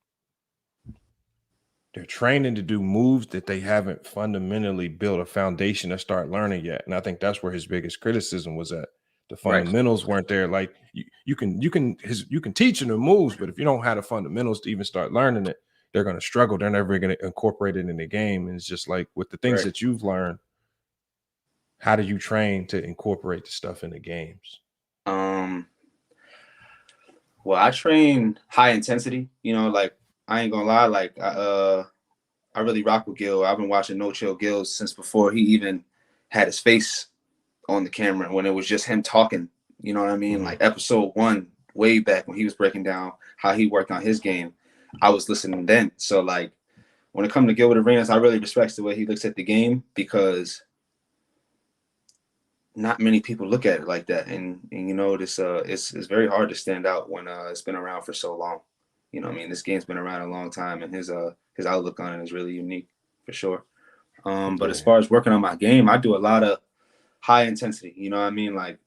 Speaker 3: they're training to do moves that they haven't fundamentally built a foundation to start learning yet. And I think that's where his biggest criticism was at. The fundamentals weren't there. Like you can teach them the moves, but if you don't have the fundamentals to even start learning it, they're going to struggle. They're never going to incorporate it in the game. And it's just like with the things that you've learned, how do you train to incorporate the stuff in the games?
Speaker 4: Well, I train high intensity. You know, like I ain't gonna lie, like I really rock with Gil. I've been watching No Chill Gil since before he even had his face on the camera, when it was just him talking, you know what I mean? Like episode 1, way back when he was breaking down how he worked on his game, I was listening then. So like when it comes to Gilbert Arenas, I really respect the way he looks at the game, because not many people look at it like that. And you know, this it's very hard to stand out when it's been around for so long. You know what I mean? This game's been around a long time, and his outlook on it is really unique for sure. But as far as working on my game, I do a lot of high intensity, you know what I mean? Like,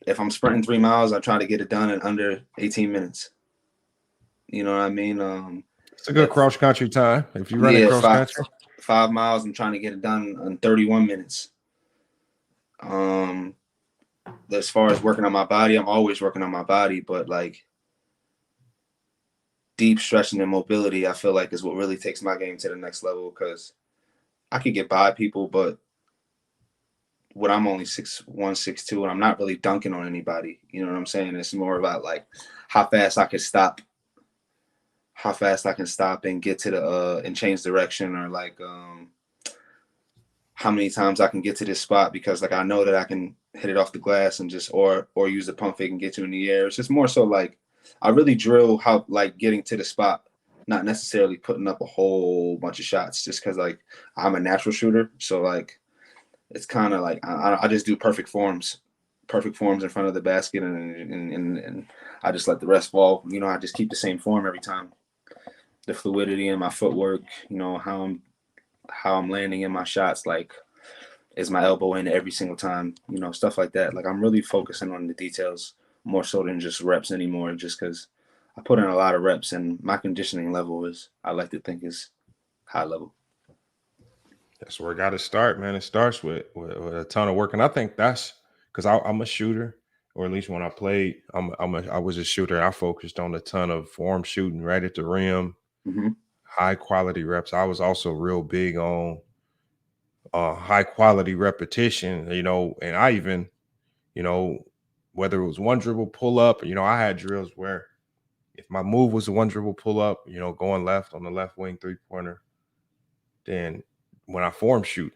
Speaker 4: if I'm sprinting 3 miles, I try to get it done in under 18 minutes. You know what I mean?
Speaker 3: It's a good cross country time. If you run cross country,
Speaker 4: 5 miles, I'm trying to get it done in 31 minutes. As far as working on my body, I'm always working on my body, but like deep stretching and mobility, I feel like is what really takes my game to the next level, because I could get by people, but when I'm only 6'1", 6'2", and I'm not really dunking on anybody, you know what I'm saying? It's more about like how fast I can stop and get to the and change direction, or like how many times I can get to this spot, because like I know that I can hit it off the glass and just or use the pump fake and get you in the air. It's just more so like I really drill how like getting to the spot, not necessarily putting up a whole bunch of shots, just because like I'm a natural shooter. So like it's kind of like I just do perfect forms in front of the basket, and I just let the rest fall. You know, I just keep the same form every time. The fluidity in my footwork, you know, how I'm landing in my shots, like, is my elbow in every single time, you know, stuff like that. Like, I'm really focusing on the details more so than just reps anymore, just because I put in a lot of reps and my conditioning level is, I like to think, is high level.
Speaker 3: That's where it got to start, man. It starts with a ton of work, and I think that's because I'm a shooter, or at least when I played, I was a shooter. I focused on a ton of form shooting right at the rim, high quality reps. I was also real big on high quality repetition, you know, and I even, you know, whether it was one dribble pull up, you know, I had drills where if my move was a one dribble pull up, you know, going left on the left wing 3-pointer, then when I form shoot,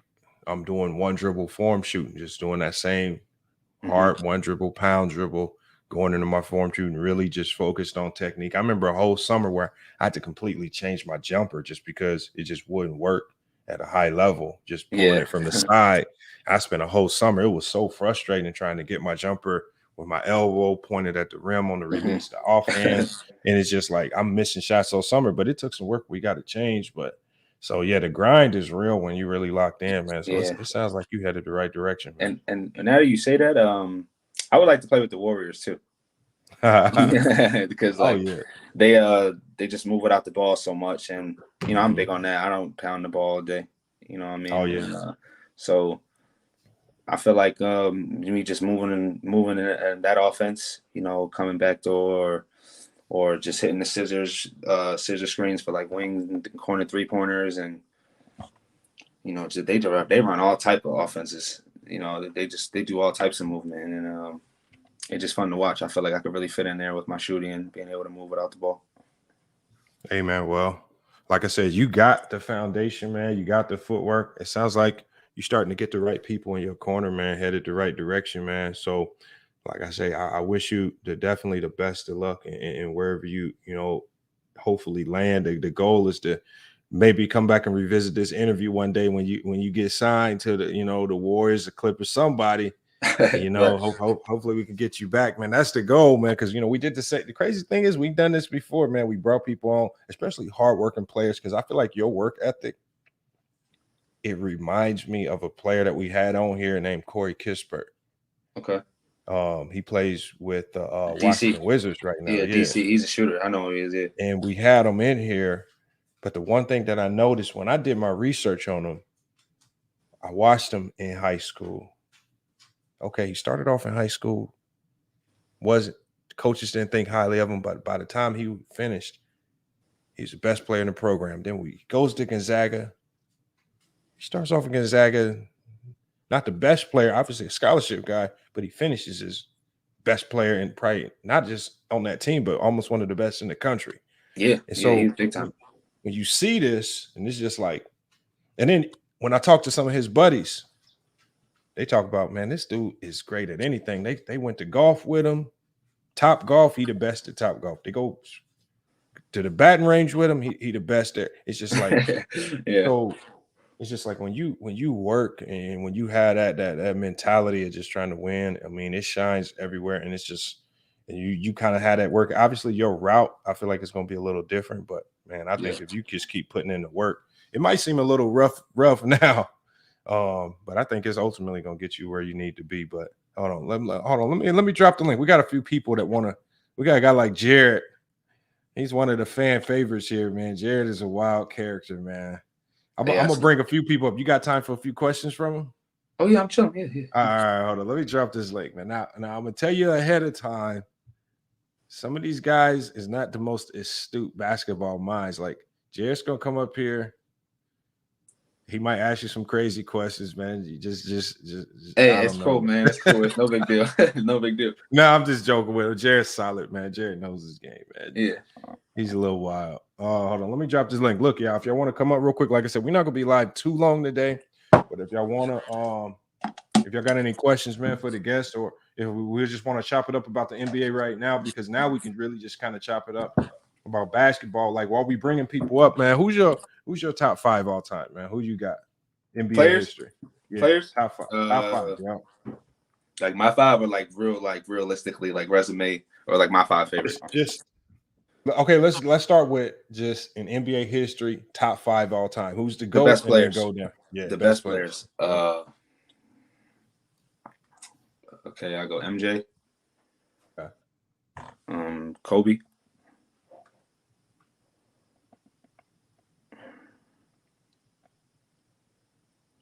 Speaker 3: I'm doing one dribble form shooting, just doing that same hard one dribble, pound dribble, going into my form shooting, really just focused on technique. I remember a whole summer where I had to completely change my jumper just because it just wouldn't work at a high level, just pulling it from the side. I spent a whole summer. It was so frustrating trying to get my jumper with my elbow pointed at the rim on the release, the offhand. And it's just like I'm missing shots all summer, but it took some work. We got to change. But so, yeah, the grind is real when you really locked in, man. So it sounds like you headed the right direction, man.
Speaker 4: And now that you say that, I would like to play with the Warriors too. Because they just move without the ball so much, and you know, I'm big on that. I don't pound the ball all day, you know what I mean?
Speaker 3: Oh yeah.
Speaker 4: And, so I feel like me just moving in that offense, you know, coming back door or just hitting the scissor screens for like wings and corner 3-pointers, and you know, they run all type of offenses. You know, they do all types of movement, and it's just fun to watch. I feel like I could really fit in there with my shooting and being able to move without the ball.
Speaker 3: Hey, man, well, like I said, you got the foundation, man. You got the footwork. It sounds like you're starting to get the right people in your corner, man, headed the right direction, man. So, like I say, I wish you definitely the best of luck in wherever you know, hopefully land. The goal is to maybe come back and revisit this interview one day when you get signed to the, you know, the Warriors, the Clippers, somebody. You know, hopefully we can get you back, man. That's the goal, man. Because, you know, we did the crazy thing is we've done this before, man. We brought people on, especially hardworking players, because I feel like your work ethic, it reminds me of a player that we had on here named Corey Kispert.
Speaker 4: Okay.
Speaker 3: He plays with the
Speaker 4: DC.
Speaker 3: Washington Wizards right now.
Speaker 4: Yeah, DC. He's a shooter. I know who he is. Yeah.
Speaker 3: And we had him in here, but the one thing that I noticed when I did my research on him, I watched him in high school. Okay, he started off in high school. Coaches didn't think highly of him, but by the time he finished, he's the best player in the program. Then he goes to Gonzaga. He starts off at Gonzaga, not the best player, obviously a scholarship guy, but he finishes as best player and probably not just on that team, but almost one of the best in the country.
Speaker 4: Yeah,
Speaker 3: and so
Speaker 4: he's big time.
Speaker 3: When you see this, and it's just like, and then when I talk to some of his buddies, they talk about, man, this dude is great at anything. They went to golf with him. Top golf, he the best at top golf. They go to the batting range with him, he the best there. It's just like, So it's just like when you work and when you have that mentality of just trying to win, I mean, it shines everywhere, and it's just, and you kind of had that work. Obviously, your route, I feel like it's going to be a little different, but man, I think if you just keep putting in the work, it might seem a little rough now. But I think it's ultimately gonna get you where you need to be. But hold on, let me drop the link. We got a few people that want to. We got a guy like Jared. He's one of the fan favorites here, man. Jared is a wild character, man. I'm gonna bring a few people up. You got time for a few questions from him?
Speaker 4: Oh yeah, I'm chilling. Yeah.
Speaker 3: All right, hold on. Let me drop this link, man. Now I'm gonna tell you ahead of time. Some of these guys is not the most astute basketball minds. Like Jared's gonna come up here. He might ask you some crazy questions, man. You just
Speaker 4: hey, it's cool, man. It's cool. It's no big deal. No big deal.
Speaker 3: No, I'm just joking with him. Jared's solid, man. Jared knows his game, man.
Speaker 4: Yeah.
Speaker 3: He's a little wild. Hold on. Let me drop this link. Look, y'all, if y'all want to come up real quick, like I said, we're not gonna be live too long today. But if y'all wanna if y'all got any questions, man, for the guests, or if we just want to chop it up about the NBA right now, because now we can really just kind of chop it up about basketball. Like while we bringing people up, man, who's your top 5 all time, man? Who you got? NBA
Speaker 4: players?
Speaker 3: History.
Speaker 4: players.
Speaker 3: Top five. Yeah.
Speaker 4: Like my five are like realistically like resume or like my five favorites.
Speaker 3: Just okay. Let's start with just in NBA history, top five all time. Who's the GOAT?
Speaker 4: Best players.
Speaker 3: Go down. Yeah,
Speaker 4: the best players. Okay, I go MJ.
Speaker 3: Okay.
Speaker 4: Kobe.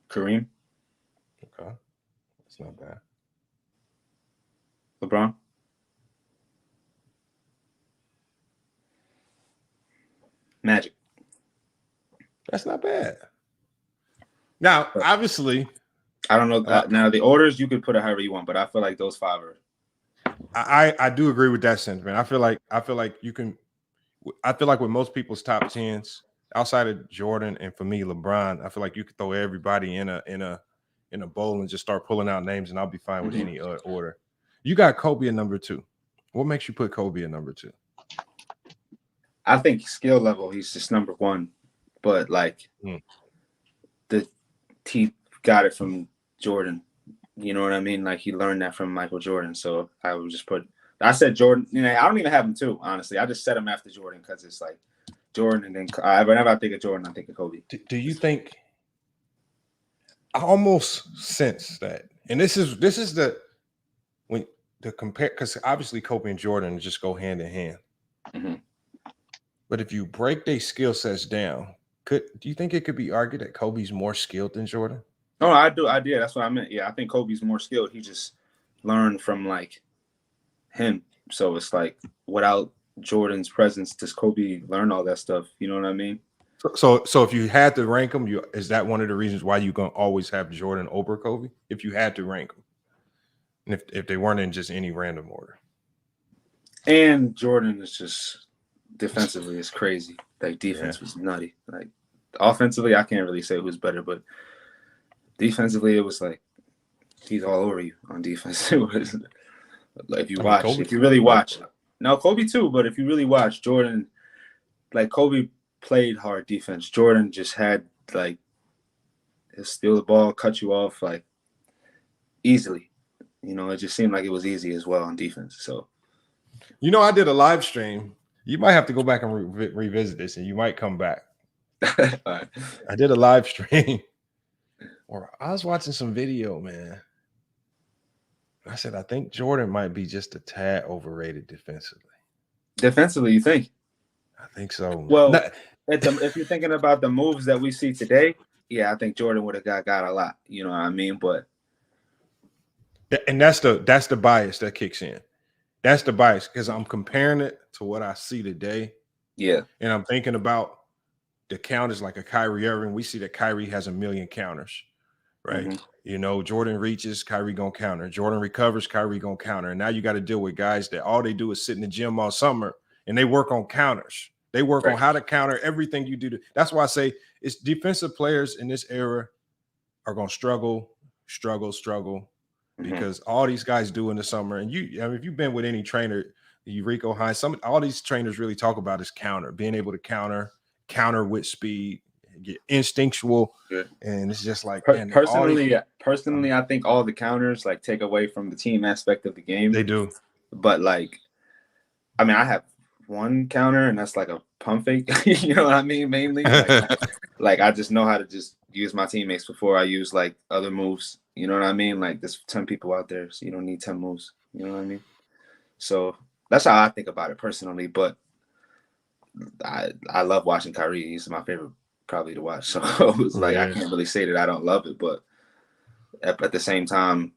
Speaker 4: Kareem.
Speaker 3: Okay, that's not bad.
Speaker 4: LeBron. Magic.
Speaker 3: That's not bad. Now, obviously,
Speaker 4: I don't know. Now the orders you could put it however you want, but I feel like those five are.
Speaker 3: I do agree with that sentiment. I feel like you can. I feel like with most people's top tens, outside of Jordan and for me LeBron, I feel like you could throw everybody in a bowl and just start pulling out names, and I'll be fine with any order. You got Kobe at number 2. What makes you put Kobe at number 2?
Speaker 4: I think skill level, he's just number 1, but like he got it from Jordan. You know what I mean? Like he learned that from Michael Jordan. So I would just I said Jordan. You know, I don't even have him 2, honestly. I just set him after Jordan because it's like Jordan, and then whenever I think of Jordan, I think of Kobe.
Speaker 3: Do you think? I almost sense that, and this is when the compare, because obviously Kobe and Jordan just go hand in hand.
Speaker 4: Mm-hmm.
Speaker 3: But if you break their skill sets down, do you think it could be argued that Kobe's more skilled than Jordan?
Speaker 4: No, I do. That's what I meant. Yeah, I think Kobe's more skilled. He just learned from like him. So it's like without Jordan's presence, does Kobe learn all that stuff? You know what I mean?
Speaker 3: So if you had to rank them, is that one of the reasons why you're gonna always have Jordan over Kobe? If you had to rank them, and if they weren't in just any random order.
Speaker 4: And Jordan is just defensively is crazy. Like defense was nutty. Like offensively, I can't really say who's better, but defensively, it was like he's all over you on defense. It was like if you really watch. Now Kobe too, but if you really watch Jordan, like Kobe played hard defense. Jordan just had like he'll steal the ball, cut you off like easily. You know, it just seemed like it was easy as well on defense. So,
Speaker 3: you know, I did a live stream. You might have to go back and revisit this, and you might come back.
Speaker 4: Right.
Speaker 3: I did a live stream, or I was watching some video, man. I said, I think Jordan might be just a tad overrated defensively.
Speaker 4: Defensively, you think?
Speaker 3: I think so.
Speaker 4: Well, if you're thinking about the moves that we see today, yeah, I think Jordan would have got a lot. You know what I mean? But
Speaker 3: and that's the bias that kicks in. That's the bias because I'm comparing it to what I see today.
Speaker 4: Yeah,
Speaker 3: and I'm thinking about the counters like a Kyrie Irving. We see that Kyrie has 1 million counters, right? Mm-hmm. You know, Jordan reaches, Kyrie gonna counter. Jordan recovers, Kyrie gonna counter. And now you got to deal with guys that all they do is sit in the gym all summer and they work on counters. They work on how to counter everything you do. That's why I say it's defensive players in this era are gonna struggle, because all these guys do in the summer. And if you've been with any trainer, Rico Hines, all these trainers really talk about is counter, being able to counter with speed, get instinctual.
Speaker 4: Good.
Speaker 3: And it's just like
Speaker 4: personally, I think all the counters like take away from the team aspect of the game.
Speaker 3: They do.
Speaker 4: But like, I mean, I have one counter and that's like a pump fake. You know what I mean? Mainly like I just know how to just use my teammates before I use like other moves. You know what I mean? Like there's 10 people out there, so you don't need 10 moves. You know what I mean? So that's how I think about it personally. But I love watching Kyrie. He's my favorite probably to watch. So it's like I can't really say that I don't love it, but at the same time,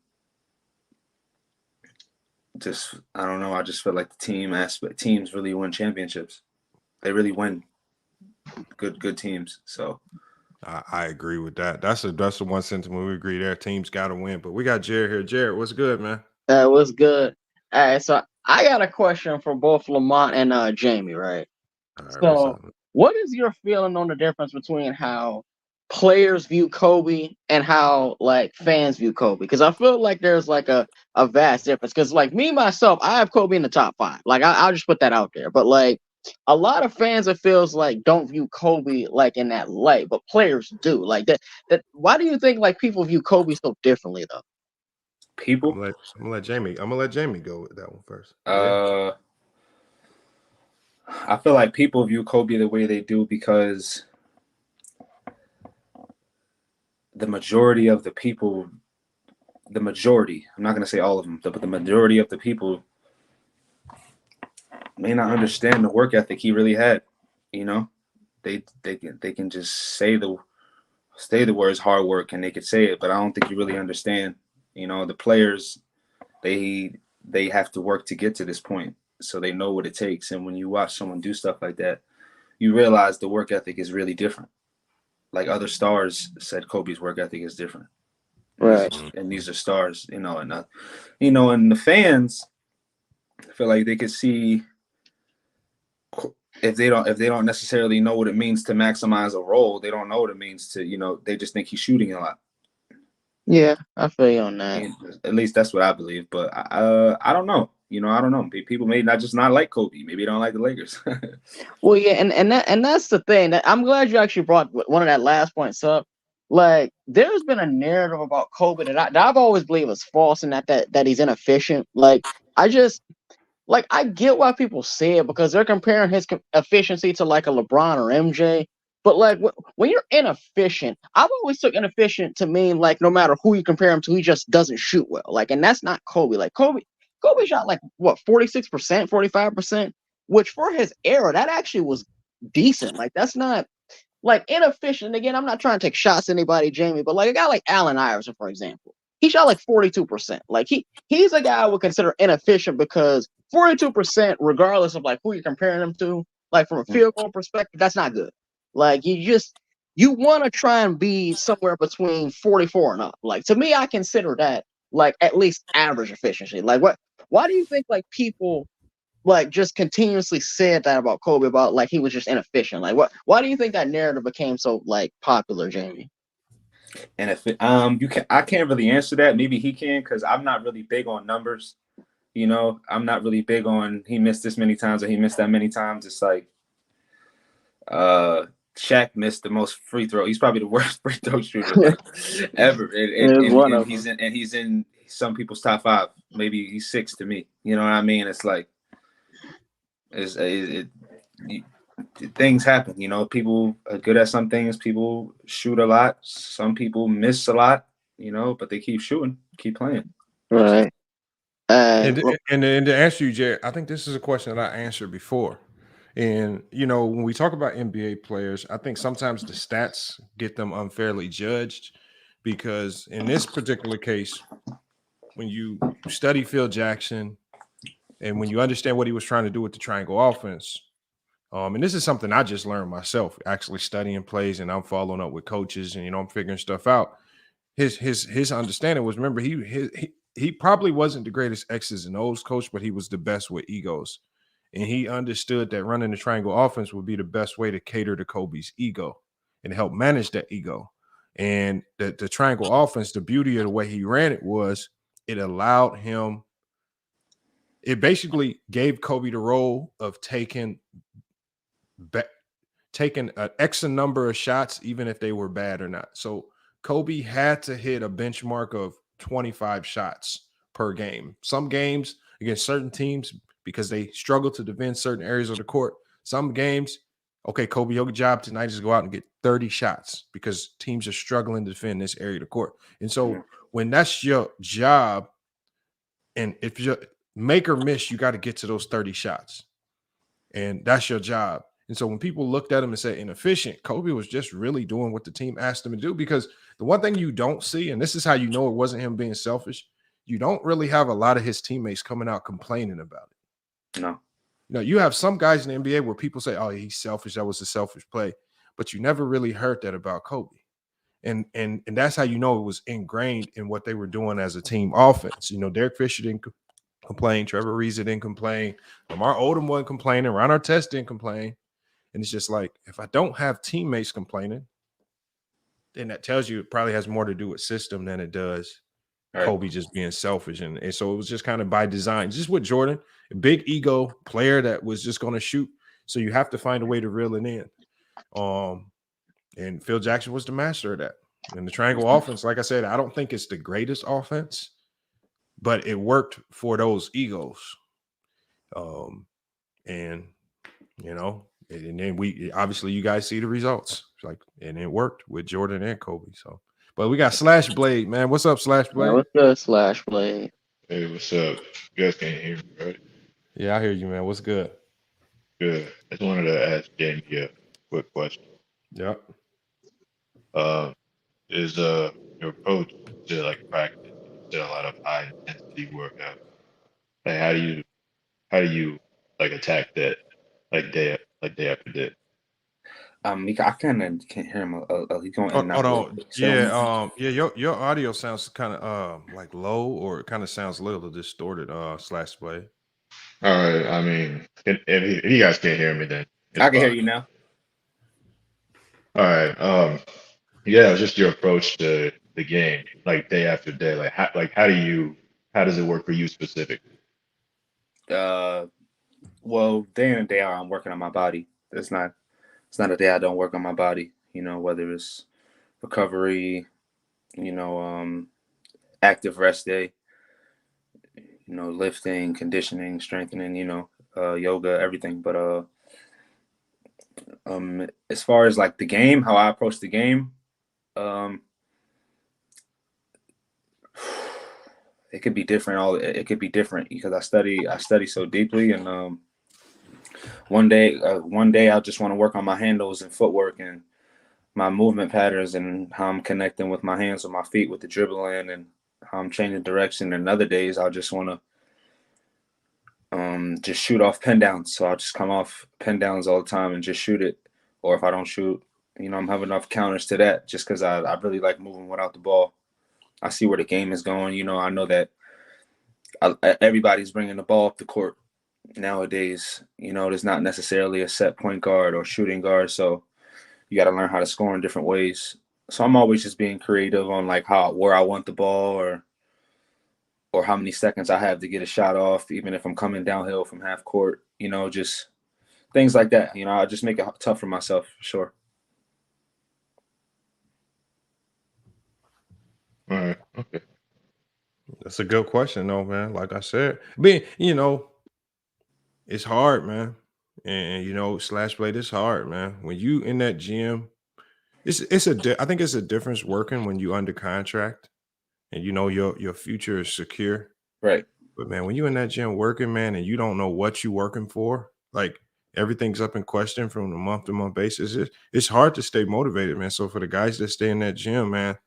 Speaker 4: just I don't know. I just feel like the teams really win championships. They really win. Good teams. So
Speaker 3: I agree with that. That's the one sentiment we agree there. Teams got to win. But we got Jared here. Jared, what's good, man?
Speaker 5: What's good? All right, so I got a question for both Lamont and Jamie, right? So what is your feeling on the difference between how players view Kobe and how like fans view Kobe? Because I feel like there's like a vast difference. Because like me myself, I have Kobe in the top 5. Like I'll just put that out there. But like a lot of fans, it feels like, don't view Kobe like in that light, but players do. Like that why do you think like people view Kobe so differently though?
Speaker 4: People,
Speaker 3: I'm gonna let Jamie go with that one first.
Speaker 4: I feel like people view Kobe the way they do because the majority of the people, I'm not going to say all of them, but the majority of the people may not understand the work ethic he really had. You know, they can just say the words hard work and they could say it, but I don't think you really understand. You know, the players, they have to work to get to this point, so they know what it takes. And when you watch someone do stuff like that, you realize the work ethic is really different. Like other stars said, Kobe's work ethic is different.
Speaker 5: Right.
Speaker 4: And these are stars, you know, and the fans feel like they could see if they don't necessarily know what it means to maximize a role, they don't know what it means to, you know, they just think he's shooting a lot.
Speaker 5: Yeah, I feel you on that.
Speaker 4: At least that's what I believe, but I don't know. You know, I don't know. People may not like Kobe. Maybe they don't like the Lakers.
Speaker 5: Well, yeah, and that's the thing. That I'm glad you actually brought one of that last points up. Like, there's been a narrative about Kobe that I've always believed was false, and that he's inefficient. Like, I get why people say it because they're comparing his efficiency to like a LeBron or MJ. But like when you're inefficient, I've always took inefficient to mean like no matter who you compare him to, he just doesn't shoot well. Like, and that's not Kobe. Like Kobe shot like what 46%, 45%, which for his era that actually was decent. Like that's not like inefficient. Again, I'm not trying to take shots at anybody, Jamie, but like a guy like Allen Iverson, for example, he shot like 42%. Like he's a guy I would consider inefficient because 42%, regardless of like who you're comparing him to, like from a field goal perspective, that's not good. Like you want to try and be somewhere between 44 and up. Like to me, I consider that like at least average efficiency. Like why do you think like people like just continuously said that about Kobe about like he was just inefficient? Like why do you think that narrative became so like popular, Jamie?
Speaker 4: And if I can't really answer that. Maybe he can, because I'm not really big on numbers. You know, I'm not really big on he missed this many times or he missed that many times. It's like Shaq missed the most free throw. He's probably the worst free throw shooter ever. And he's in some people's top 5. Maybe he's 6 to me. You know what I mean? It's like things happen. You know, people are good at some things. People shoot a lot. Some people miss a lot. You know, but they keep shooting, keep playing.
Speaker 5: Right.
Speaker 3: And to answer you, Jared, I think this is a question that I answered before. And, you know, when we talk about NBA players, I think sometimes the stats get them unfairly judged because in this particular case, when you study Phil Jackson and when you understand what he was trying to do with the triangle offense, and this is something I just learned myself, actually studying plays, and I'm following up with coaches and, you know, I'm figuring stuff out. His understanding was, remember, he probably wasn't the greatest X's and O's coach, but he was the best with egos. And he understood that running the triangle offense would be the best way to cater to Kobe's ego and help manage that ego. And the triangle offense, the beauty of the way he ran it was it allowed him, it basically gave Kobe the role of taking an X number of shots, even if they were bad or not. So Kobe had to hit a benchmark of 25 shots per game. Some games against certain teams, because they struggle to defend certain areas of the court. Some games, okay, Kobe, your job tonight is to go out and get 30 shots because teams are struggling to defend this area of the court. And so when that's your job, and if you make or miss, you got to get to those 30 shots. And that's your job. And so when people looked at him and said inefficient, Kobe was just really doing what the team asked him to do, because the one thing you don't see, and this is how you know it wasn't him being selfish, you don't really have a lot of his teammates coming out complaining about it.
Speaker 4: No.
Speaker 3: You know, you have some guys in the NBA where people say, oh, he's selfish. That was a selfish play. But you never really heard that about Kobe. And that's how you know it was ingrained in what they were doing as a team offense. You know, Derek Fisher didn't complain. Trevor Ariza didn't complain. Lamar Odom wasn't complaining. Ron Artest didn't complain. And it's just like, if I don't have teammates complaining, then that tells you it probably has more to do with system than it does Kobe just being selfish. And so it was just kind of by design. Just with Jordan, a big ego player that was just going to shoot So you have to find a way to reel it in. And Phil Jackson was the master of that. And the triangle offense, like I said, I don't think it's the greatest offense, but it worked for those egos. And then we obviously you guys see the results. And it worked with Jordan and Kobe. So, but we got Slash Blade, man. What's up, Slash Blade?
Speaker 5: What's good, Slash Blade?
Speaker 6: Hey, what's up? You guys can't hear me, right?
Speaker 3: Yeah, I hear you, man. What's good?
Speaker 6: Good. I just wanted to ask Jamie a quick question.
Speaker 3: Yep.
Speaker 6: Is your approach to like practice to a lot of high intensity workout? Like how do you like attack that like day after day?
Speaker 4: I kind of can't hear him. He's going in and out.
Speaker 3: Hold on. Yeah, your audio sounds kind of like low, or it kind of sounds a little distorted, Slash Blade.
Speaker 6: All right. I mean, if you guys can't hear me, then
Speaker 4: I can hear you now.
Speaker 6: All right. Yeah, it's just your approach to the game, like day after day. Like how does it work for you specifically?
Speaker 4: Well, day in and day out, I'm working on my body. It's not a day I don't work on my body. Whether it's recovery, active rest day, lifting, conditioning, strengthening, yoga, everything. But as far as like the game, how I approach the game, it could be different. It could be different because I study so deeply, and one day I just want to work on my handles and footwork and my movement patterns and how I'm connecting with my hands, with my feet, with the dribbling, and how I'm changing direction. And other days I'll just want to just shoot off pin downs. So I'll just come off pin downs all the time and just shoot it. Or if I don't shoot, I'm having enough counters to that just because I really like moving without the ball. I see where the game is going. I know that everybody's bringing the ball up the court nowadays. There's not necessarily a set point guard or shooting guard. So you got to learn how to score in different ways. So I'm always just being creative on like where I want the ball or how many seconds I have to get a shot off, even if I'm coming downhill from half court, just things like that. I just make it tough for myself, for sure.
Speaker 6: All right. Okay.
Speaker 3: That's a good question, though, man. Like I said, it's hard, man. And Slash Blade, it's hard, man. When you in that gym, I think it's a difference working when you under contract and your future is secure.
Speaker 4: Right.
Speaker 3: But man, when you in that gym working, man, and you don't know what you working for, like everything's up in question from a month to month basis, it's hard to stay motivated, man. So for the guys that stay in that gym, man,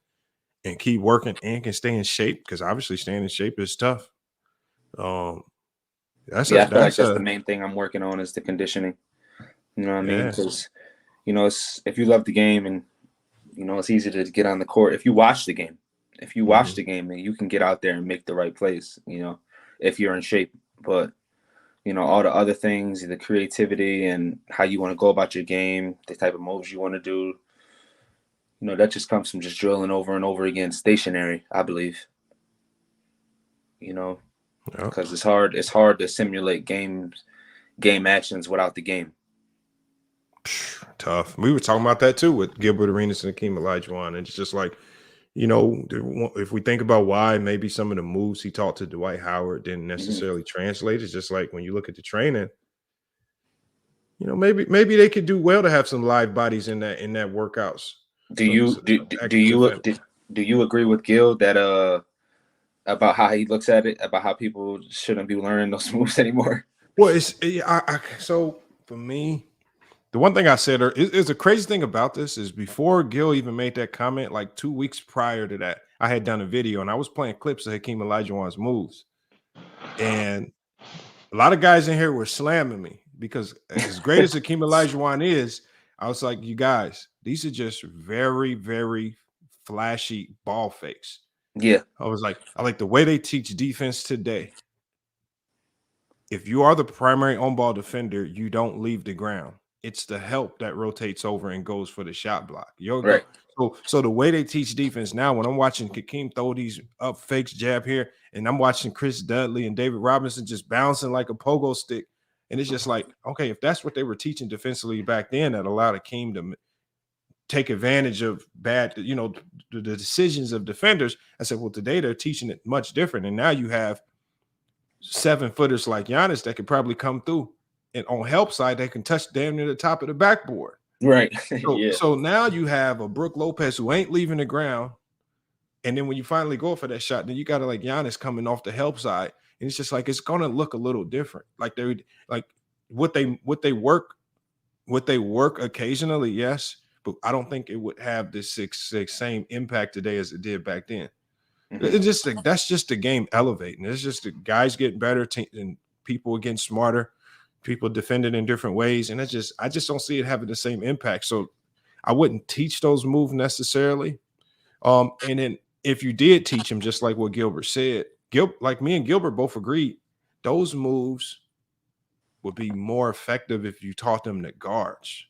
Speaker 3: and keep working and can stay in shape, because obviously staying in shape is tough. I feel like
Speaker 4: that's the main thing I'm working on is the conditioning. You know what I mean? Because if you love the game and it's easy to get on the court. If you watch the game, then you can get out there and make the right plays. If you're in shape. But all the other things, the creativity and how you want to go about your game, the type of moves you want to do, that just comes from just drilling over and over again, stationary, I believe. Because it's hard to simulate game actions without the game.
Speaker 3: Tough. We were talking about that too with Gilbert Arenas and Hakeem Olajuwon. And it's just like, if we think about why maybe some of the moves he taught to Dwight Howard didn't necessarily translate, it's just like when you look at the training, maybe they could do well to have some live bodies in that workouts.
Speaker 4: Do you agree with Gil that about how he looks at it, about how people shouldn't be learning those moves anymore?
Speaker 3: Well, so for me, the one thing I said is the crazy thing about this is before Gil even made that comment, like 2 weeks prior to that, I had done a video and I was playing clips of Hakeem Olajuwon's moves, and a lot of guys in here were slamming me because as great as Hakeem Olajuwon is, I was like, you guys, these are just very, very flashy ball fakes.
Speaker 4: Yeah.
Speaker 3: I like the way they teach defense today. If you are the primary on-ball defender, you don't leave the ground. It's the help that rotates over and goes for the shot block.
Speaker 4: Right.
Speaker 3: So the way they teach defense now, when I'm watching Hakeem throw these up fakes, jab here, and I'm watching Chris Dudley and David Robinson just bouncing like a pogo stick, And it's just like, okay, if that's what they were teaching defensively back then, that allowed Hakeem to take advantage of bad, the decisions of defenders. I said, well, today they're teaching it much different. And now you have 7-footers like Giannis that could probably come through, and on help side, they can touch damn near the top of the backboard.
Speaker 4: Right.
Speaker 3: So now you have a Brook Lopez who ain't leaving the ground. And then when you finally go for that shot, then you got to like Giannis coming off the help side. And it's just like, it's going to look a little different. Like what they work occasionally. Yes. But I don't think it would have this same impact today as it did back then. Mm-hmm. It's just like, that's just the game elevating. It's just the guys getting better and people getting smarter, people defending in different ways. And I just don't see it having the same impact. So I wouldn't teach those moves necessarily. And then if you did teach them, just like what Gilbert said, like me and Gilbert both agreed, those moves would be more effective if you taught them the guards.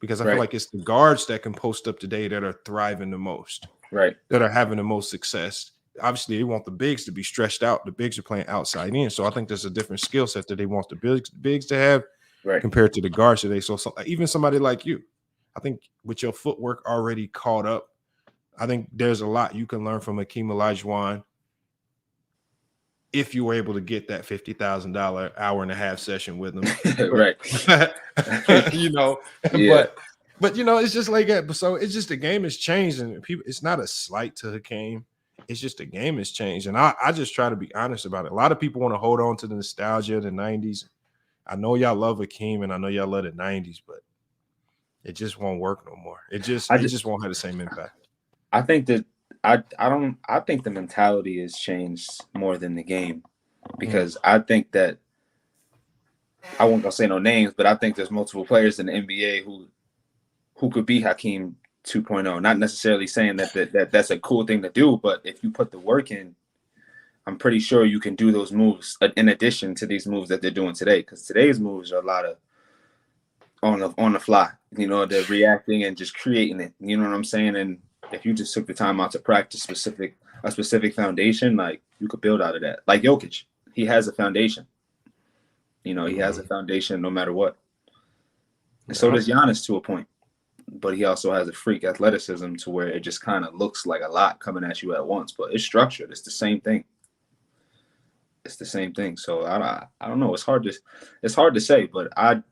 Speaker 3: Because I feel like it's the guards that can post up today that are thriving the most,
Speaker 4: right? That
Speaker 3: are having the most success. Obviously, they want the bigs to be stretched out. The bigs are playing outside in. So I think there's a different skill set that they want the bigs to have compared to the guards today. So even somebody like you, I think with your footwork already caught up, I think there's a lot you can learn from Hakeem Olajuwon if you were able to get that $50,000 hour and a half session with them.
Speaker 4: Right.
Speaker 3: Yeah. But it's just like that. So it's just the game has changed, and people, it's not a slight to Hakeem. It's just the game has changed. And I just try to be honest about it. A lot of people want to hold on to the nostalgia of the 90s. I know y'all love Hakeem and I know y'all love the 90s, but it just won't work no more. It just won't have the same impact.
Speaker 4: I think that I think the mentality has changed more than the game, because I think that I won't say no names, but I think there's multiple players in the NBA who could be Hakeem 2.0. Not necessarily saying that that's a cool thing to do, but if you put the work in, I'm pretty sure you can do those moves in addition to these moves that they're doing today. Because today's moves are a lot of on the fly. They're reacting and just creating it. You know what I'm saying? And if you just took the time out to practice a specific foundation, like, you could build out of that. Like Jokic, he has a foundation. He has a foundation no matter what. And so does Giannis to a point. But he also has a freak athleticism to where it just kind of looks like a lot coming at you at once. But it's structured. It's the same thing. So I don't know. It's hard to say, but I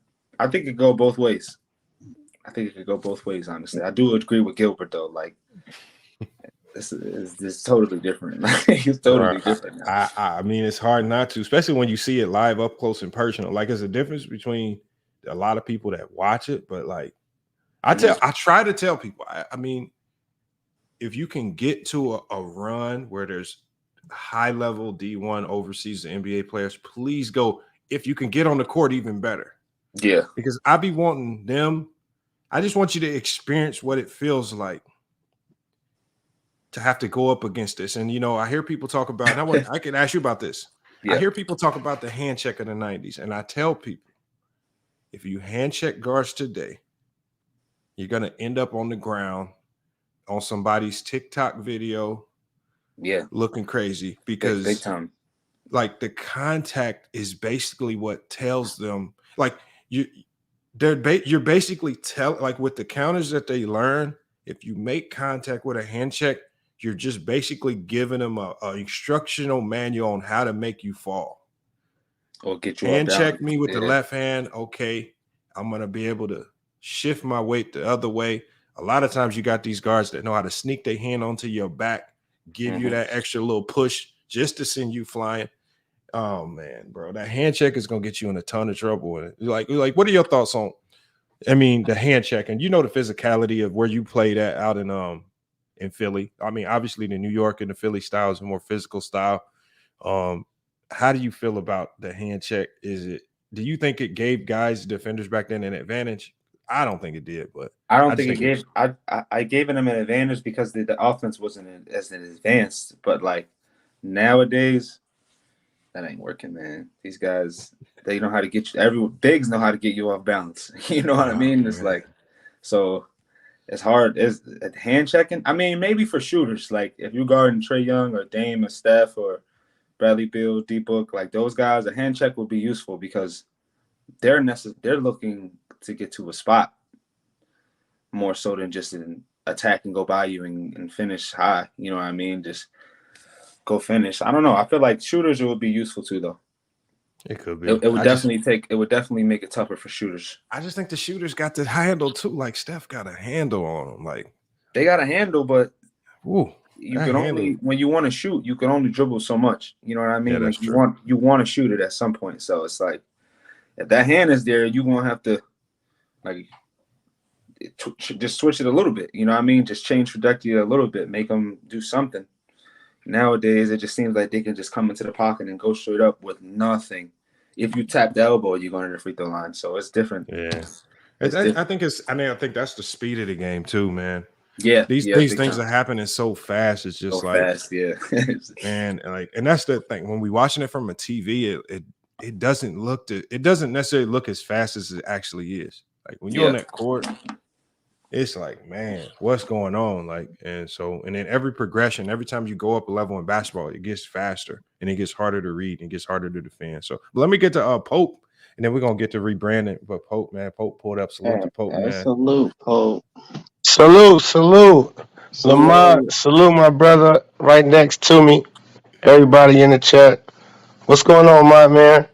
Speaker 4: think it could go both ways. Honestly. I do agree with Gilbert, though. Like, this is totally different. It's totally different now.
Speaker 3: I mean, it's hard not to, especially when you see it live up close and personal. Like, there's a difference between a lot of people that watch it, but like, I try to tell people, I mean, if you can get to a run where there's high level D1 overseas NBA players, please go. If you can get on the court, even better.
Speaker 4: Yeah. Because
Speaker 3: I be wanting them. I just want you to experience what it feels like to have to go up against this. And, I hear people talk about, and I can ask you about this. Yeah. I hear people talk about the hand check of the 90s. And I tell people, if you hand check guards today, you're going to end up on the ground on somebody's TikTok video.
Speaker 4: Yeah.
Speaker 3: Looking crazy, because
Speaker 4: big time.
Speaker 3: Like, the contact is basically what tells them, like, you're basically like, with the counters that they learn, if you make contact with a hand check, you're just basically giving them a instructional manual on how to make you fall.
Speaker 4: Or get you
Speaker 3: hand check me with the left hand. Okay, I'm gonna be able to shift my weight the other way. A lot of times you got these guards that know how to sneak their hand onto your back, give you that extra little push just to send you flying. Oh man, bro, that hand check is gonna get you in a ton of trouble. And like, what are your thoughts on? I mean, the hand check, and the physicality of where you played at out in Philly. I mean, obviously the New York and the Philly style is a more physical style. How do you feel about the hand check? Do you think it gave guys, defenders back then, an advantage? I don't think it did, but
Speaker 4: I don't think it gave. I gave them an advantage because the offense wasn't as advanced. But like nowadays, that ain't working, man. These guys, they know how to get you. Bigs know how to get you off balance. You know what I mean? It's like, so it's hard. It's hand checking. I mean, maybe for shooters, like if you're guarding Trae Young or Dame or Steph or Bradley Beal, D-Book, like those guys, a hand check will be useful because they're looking to get to a spot more so than just an attack and go by you and finish high. You know what I mean? Just go finish. I don't know. I feel like shooters would be useful too, though.
Speaker 3: It could be.
Speaker 4: It would definitely make it tougher for shooters.
Speaker 3: I just think the shooters got the handle too. Like Steph got a handle on them. Like
Speaker 4: they got a handle, but
Speaker 3: ooh,
Speaker 4: you can only when you want to shoot, you can only dribble so much. You know what I mean?
Speaker 3: Yeah, that's
Speaker 4: like
Speaker 3: true.
Speaker 4: you want to shoot it at some point. So it's like if that hand is there, you're gonna have to like just switch it a little bit. You know what I mean? Just change trajectory a little bit, make them do something. Nowadays, it just seems like they can just come into the pocket and go straight up with nothing. If you tap the elbow, you're going to the free throw line. So it's different.
Speaker 3: Yeah,
Speaker 4: different.
Speaker 3: I think that's the speed of the game too, man.
Speaker 4: Yeah,
Speaker 3: these things are happening so fast. It's just
Speaker 4: so
Speaker 3: like
Speaker 4: fast, yeah.
Speaker 3: and that's the thing. When we watching it from a TV, it doesn't necessarily look as fast as it actually is. Like when you're on that court, it's like, man, what's going on? Like, and then every progression, every time you go up a level in basketball, it gets faster and it gets harder to read and it gets harder to defend. So let me get to Pope, and then we're gonna get to rebranding. But Pope, man, Pope pulled up. Salute to Pope, man.
Speaker 5: Salute, Pope.
Speaker 7: Salute. Lamont, salute my brother right next to me. Everybody in the chat. What's going on, my man?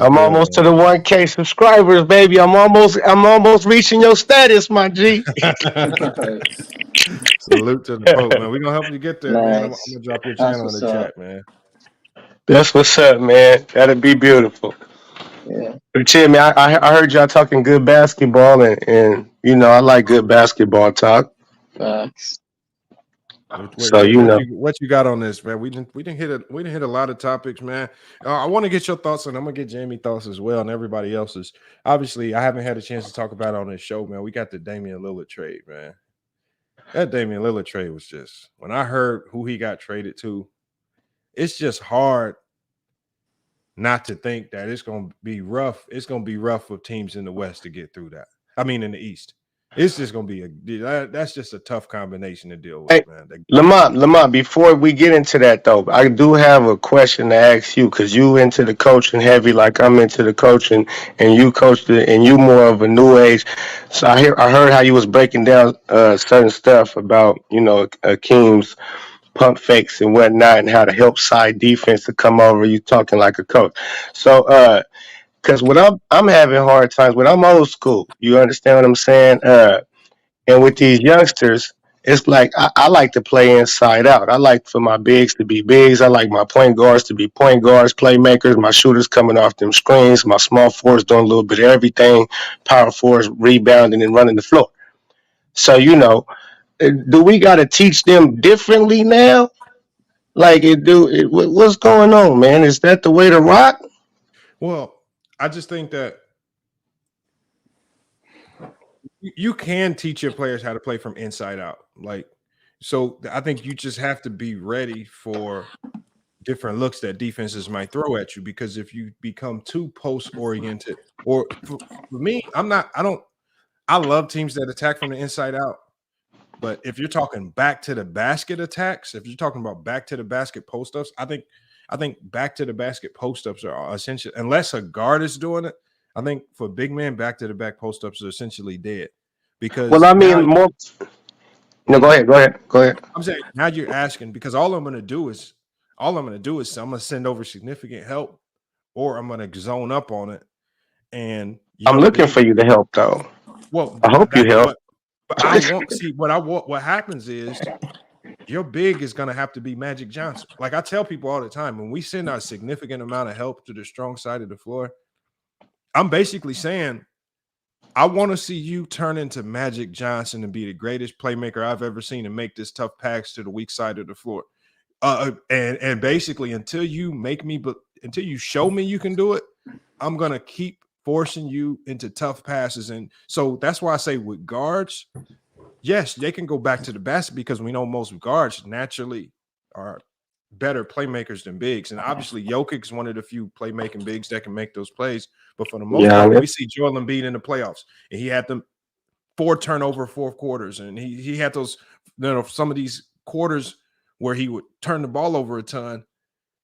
Speaker 7: I'm almost to the 1K subscribers, baby. I'm almost reaching your status, my G.
Speaker 3: Salute to the Pope, man. We're gonna help you get there, man. I'm gonna drop your channel in the chat, man.
Speaker 7: That's what's up, man. That'd be beautiful.
Speaker 5: Yeah.
Speaker 7: But Jimmy, I heard y'all talking good basketball, and you know I like good basketball talk.
Speaker 5: Facts.
Speaker 7: So
Speaker 3: what you got on this, man? We didn't hit a lot of topics, man. I want to get your thoughts, and I'm gonna get Jamie thoughts as well, and everybody else's. Obviously, I haven't had a chance to talk about it on this show, man. We got the Damian Lillard trade, man. That Damian Lillard trade was just, when I heard who he got traded to, it's just hard not to think that it's gonna be rough. It's gonna be rough for teams in the West to get through that. I mean, in the East. It's just gonna be that's just a tough combination to deal with, man.
Speaker 7: Lamont, before we get into that though, I do have a question to ask you because you into the coaching heavy, like I'm into the coaching, and you coached it, and you more of a new age. So I heard how you was breaking down certain stuff about Hakeem's pump fakes and whatnot, and how to help side defense to come over. You talking like a coach, so because when I'm having hard times when I'm old school, you understand what I'm saying? And with these youngsters, it's like I like to play inside out. I like for my bigs to be bigs. I like my point guards to be point guards, playmakers, my shooters coming off them screens, my small forwards doing a little bit of everything, power forwards rebounding and running the floor. So, do we got to teach them differently now? Like what's going on, man? Is that the way to rock?
Speaker 3: Well, I just think that you can teach your players how to play from inside out. So I think you just have to be ready for different looks that defenses might throw at you, because if you become too post oriented, or for me, I love teams that attack from the inside out. But if you're talking back to the basket attacks, if you're talking about back to the basket post ups, I think back to the basket post ups are essential, unless a guard is doing it. I think for big men, back to the back post ups are essentially dead. Because
Speaker 7: I mean more. No, go ahead.
Speaker 3: I'm saying now you're asking, because all I'm going to do is I'm going to send over significant help, or I'm going to zone up on it. And
Speaker 7: I'm looking for you to help, though.
Speaker 3: Well,
Speaker 7: I hope you help.
Speaker 3: But I won't see what happens is your big is going to have to be Magic Johnson. Like I tell people all the time, when we send a significant amount of help to the strong side of the floor, I'm basically saying, I want to see you turn into Magic Johnson and be the greatest playmaker I've ever seen and make this tough pass to the weak side of the floor. And basically until you show me you can do it, I'm going to keep forcing you into tough passes. And so that's why I say with guards, yes, they can go back to the basket, because we know most guards naturally are better playmakers than bigs. And obviously Jokic is one of the few playmaking bigs that can make those plays. But for the most part, we see Joel Embiid in the playoffs, and he had them 4 turnover fourth quarters. And he had those, some of these quarters where he would turn the ball over a ton.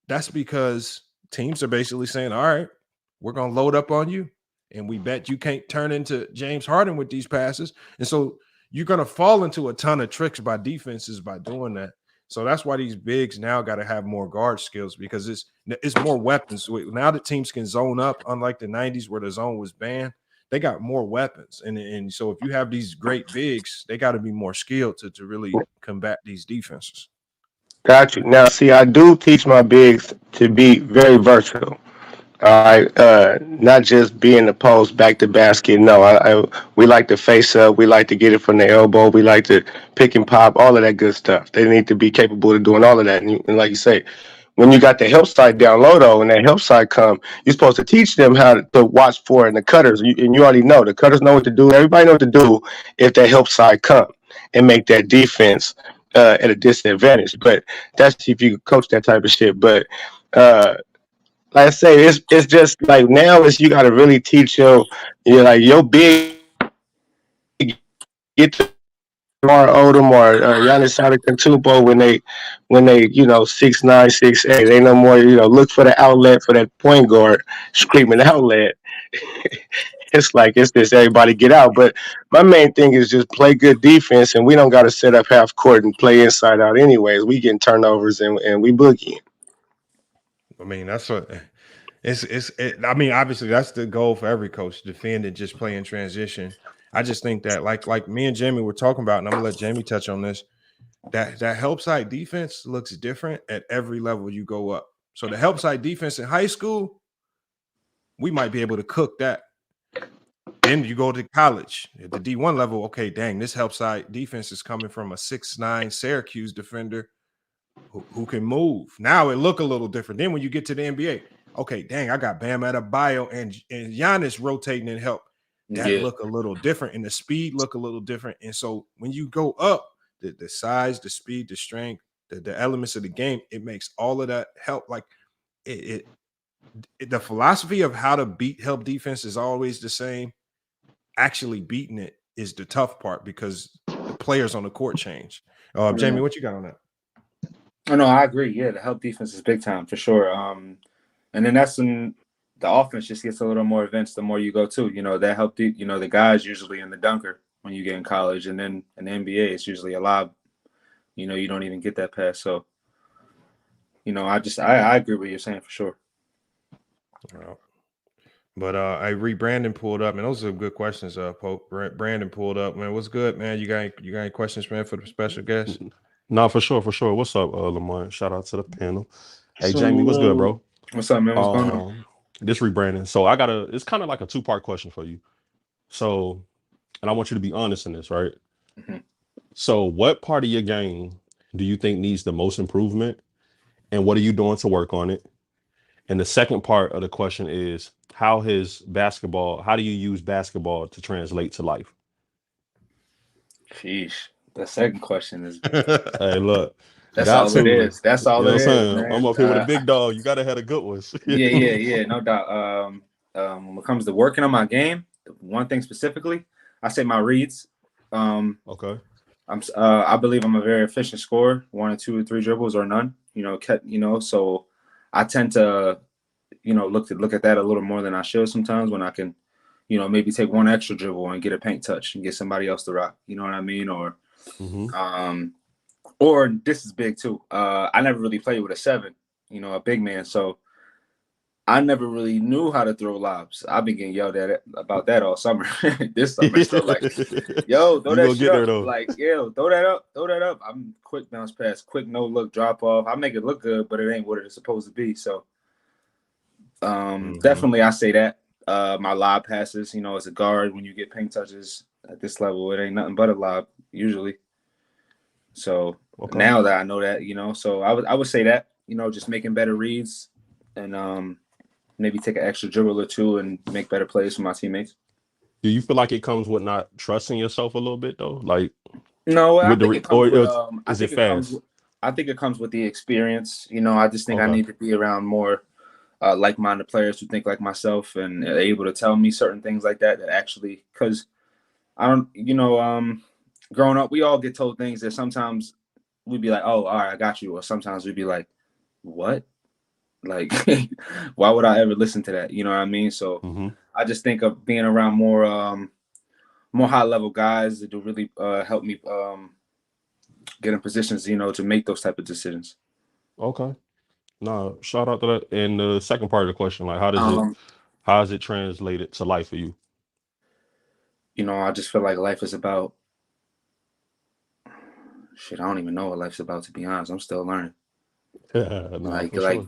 Speaker 3: That's because teams are basically saying, all right, we're going to load up on you, and we bet you can't turn into James Harden with these passes. And so you're going to fall into a ton of tricks by defenses by doing that. So that's why these bigs now got to have more guard skills, because it's more weapons. Now the teams can zone up, unlike the 90s where the zone was banned. They got more weapons. And so if you have these great bigs, they got to be more skilled to really combat these defenses.
Speaker 7: Got you. Now, see, I do teach my bigs to be very versatile. All right, not just be in the post, back to basket. No, we like to face up. We like to get it from the elbow. We like to pick and pop, all of that good stuff. They need to be capable of doing all of that. And like you say, when you got the help side down low, though, and that help side come, you're supposed to teach them how to watch for it. And the cutters, and you already know, the cutters know what to do. Everybody know what to do if that help side come and make that defense at a disadvantage. But that's if you coach that type of shit. But like I say, it's just like now is you got to really teach your big get to Mar Odom or Giannis Antetokounmpo when they 6'9", 6'8". They no more look for the outlet for that point guard screaming outlet. It's this everybody get out. But my main thing is just play good defense, and we don't got to set up half court and play inside out anyways. We getting turnovers and we boogieing.
Speaker 3: I mean, that's what I mean, obviously that's the goal for every coach, defend and just play in transition. I just think that like me and Jamie were talking about, and I'm gonna let Jamie touch on this, that help side defense looks different at every level you go up. So the help side defense in high school, we might be able to cook that. Then you go to college at the D1 level. Okay, dang, this help side defense is coming from a 6'9" Syracuse defender who can move. Now it look a little different. Then when you get to the NBA, okay, dang, I got Bam Adebayo and Giannis rotating and help. That look a little different, and the speed look a little different. And so when you go up, the size, the speed, the strength, the elements of the game, it makes all of that help. Like the philosophy of how to help defense is always the same. Actually beating it is the tough part because the players on the court change. Jamie, what you got on that?
Speaker 4: Oh, no, I agree. Yeah, the help defense is big time for sure. And then that's when the offense just gets a little more advanced the more you go too. That help the guys usually in the dunker when you get in college, and then in the NBA it's usually a lob. You don't even get that pass. So, I agree with what you're saying for sure.
Speaker 3: Well, but I read Brandon pulled up, and those are good questions. Pope Brandon pulled up, man. What's good, man? You got any questions, man, for the special guest?
Speaker 8: No, for sure. What's up, Lamont? Shout out to the panel. Hey, Jamie, what's good, bro?
Speaker 4: What's up, man? What's going on?
Speaker 8: This rebranding. So it's kind of like a two-part question for you. So, and I want you to be honest in this, right?
Speaker 4: Mm-hmm.
Speaker 8: So what part of your game do you think needs the most improvement, and what are you doing to work on it? And the second part of the question is, how do you use basketball to translate to life?
Speaker 4: Sheesh. The second question is
Speaker 8: hey, look.
Speaker 4: That's all it is. That's all it is.
Speaker 8: I'm up here with a big dog. You gotta have a good one.
Speaker 4: Yeah, no doubt. When it comes to working on my game, one thing specifically, I say my reads.
Speaker 8: Okay.
Speaker 4: I believe I'm a very efficient scorer. 1 or 2 or 3 dribbles or none. So I tend to, look at that a little more than I should sometimes when I can, maybe take one extra dribble and get a paint touch and get somebody else to rock. You know what I mean? Or or this is big too. I never really played with a 7, a big man. So I never really knew how to throw lobs. I've been getting yelled at about that all summer. This summer, so like, yo, throw that shit up. Like, yo, throw that up. I'm quick bounce pass, quick no look drop off. I make it look good, but it ain't what it's supposed to be. So, definitely, I say that. My lob passes, as a guard, when you get paint touches at this level, it ain't nothing but a lob usually. So now that I know that, so I would say that, just making better reads and maybe take an extra dribble or 2 and make better plays for my teammates.
Speaker 8: Do you feel like it comes with not trusting yourself a little bit though? Like,
Speaker 4: no, I think it comes with,
Speaker 8: is it fast?
Speaker 4: I think it comes with the experience. I just think I need to be around more like-minded players who think like myself and are able to tell me certain things like that actually, because I don't, growing up, we all get told things that sometimes we'd be like, oh, all right, I got you. Or sometimes we'd be like, what? Like, why would I ever listen to that? You know what I mean? So I just think of being around more high level guys that do really help me get in positions, you know, to make those type of decisions.
Speaker 8: Okay. No, shout out to that. And the second part of the question, like, how is it translated to life for you?
Speaker 4: You know, I just feel like life is about shit. I don't even know what life's about, to be honest. I'm still learning.
Speaker 8: Nah, for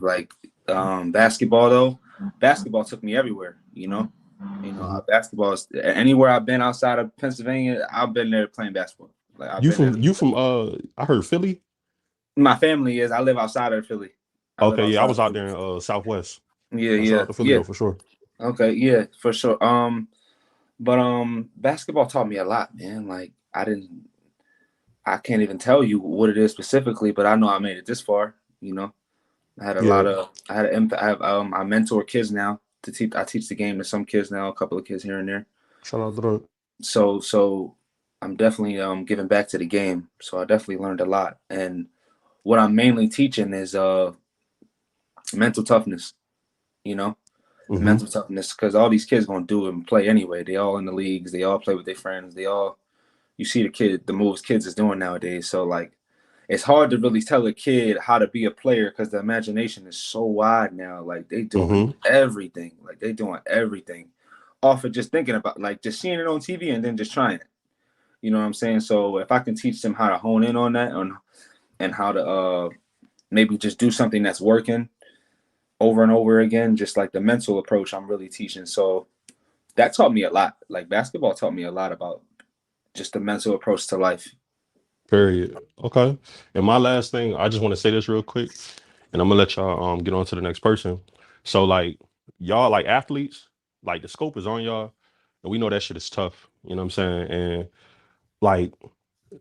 Speaker 8: sure.
Speaker 4: Basketball though. Basketball took me everywhere. You know, basketball is anywhere I've been outside of Pennsylvania. I've been there playing basketball. Like
Speaker 8: You from I heard Philly.
Speaker 4: My family is. I live outside of Philly.
Speaker 8: Okay, yeah, I was out there in Southwest.
Speaker 4: Yeah,
Speaker 8: Shout out to Philly though, for sure.
Speaker 4: Okay, yeah, for sure. But basketball taught me a lot, man. Like I can't even tell you what it is specifically, but I know I made it this far. You know, I had an impact. I mentor kids now to teach. I teach the game to some kids now, a couple of kids here and there.
Speaker 8: Shout out to that.
Speaker 4: So I'm definitely giving back to the game. So I definitely learned a lot. And what I'm mainly teaching is mental toughness. You know, mental toughness, because all these kids gonna do it and play anyway. They all in the leagues. They all play with their friends. You see the moves kids is doing nowadays. So like, it's hard to really tell a kid how to be a player because the imagination is so wide now. Like they doing everything. Like they doing everything off of just thinking about, like, just seeing it on TV and then just trying it. You know what I'm saying? So if I can teach them how to hone in on that and how to maybe just do something that's working over and over again, just like the mental approach I'm really teaching. So that taught me a lot. Like basketball taught me a lot about just the mental approach to life.
Speaker 8: Period. Okay. And my last thing, I just want to say this real quick, and I'm gonna let y'all get on to the next person. So like y'all, like athletes, like the scope is on y'all, and we know that shit is tough. You know what I'm saying? And like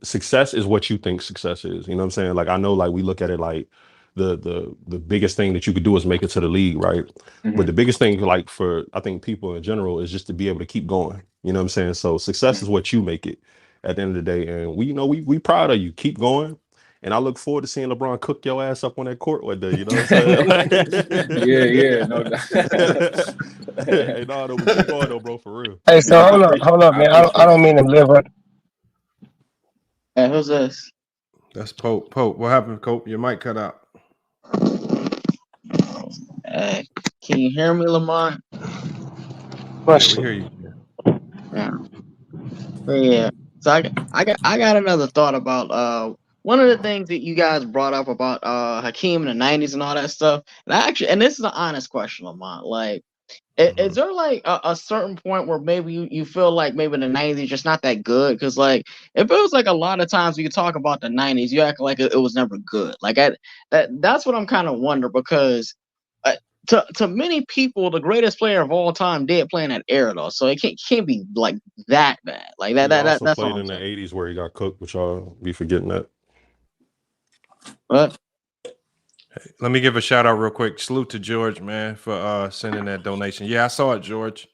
Speaker 8: success is what you think success is. You know what I'm saying? Like I know, like we look at it like the biggest thing that you could do is make it to the league, right? But the biggest thing, like for I think people in general, is just to be able to keep going. You know what I'm saying? So success is what you make it at the end of the day. And we proud of you. Keep going. And I look forward to seeing LeBron cook your ass up on that court one day. You know what I'm saying?
Speaker 4: Yeah, no doubt.
Speaker 8: Hey, no, we keep going though, bro, for real.
Speaker 7: Hey, so hold up, man. I don't mean to live up.
Speaker 5: Hey, who's this?
Speaker 3: That's Pope. Pope, what happened, Cope? Your mic cut out.
Speaker 5: Hey, can you hear me, Lamont?
Speaker 3: Yeah, we hear you.
Speaker 5: Yeah. So I got another thought about one of the things that you guys brought up about Hakeem in the 90s and all that stuff. And this is an honest question, Lamont. Like, is there like a certain point where maybe you feel like maybe in the 90s just not that good? Because like it feels like a lot of times when you talk about the 90s, you act like it was never good. Like that's what I'm kind of wondering, because to many people, the greatest player of all time did play in that era though, so it can't be like that bad. Like
Speaker 8: He also
Speaker 5: that's
Speaker 8: played
Speaker 5: all I'm
Speaker 8: in the
Speaker 5: saying.
Speaker 8: 80s where he got cooked, which y'all be forgetting that.
Speaker 5: But
Speaker 3: Let me give a shout out real quick. Salute to George, man, for sending that donation. Yeah, I saw it, George.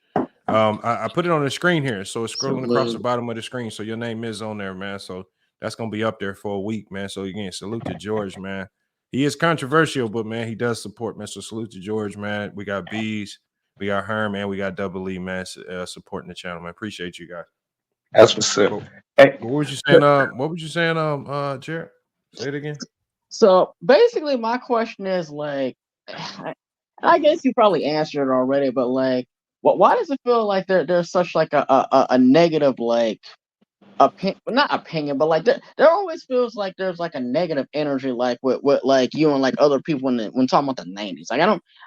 Speaker 3: I put it on the screen here, so it's scrolling across the bottom of the screen. So your name is on there, man. So that's gonna be up there for a week, man. So again, salute to George, man. He is controversial, but man, he does support, man. So salute to George, man. We got Bees, we got Herm, and we got Double E, man, supporting the channel, man. Appreciate you guys.
Speaker 7: That's what's up.
Speaker 3: Cool.
Speaker 7: Hey,
Speaker 3: What was you saying? What was you saying? Jared? Say it again.
Speaker 5: so basically, my question is like, I guess you probably answered it already, but like, why does it feel like there's such like a negative like not opinion, but like there always feels like there's like a negative energy like with like you and like other people when talking about the 90s. Like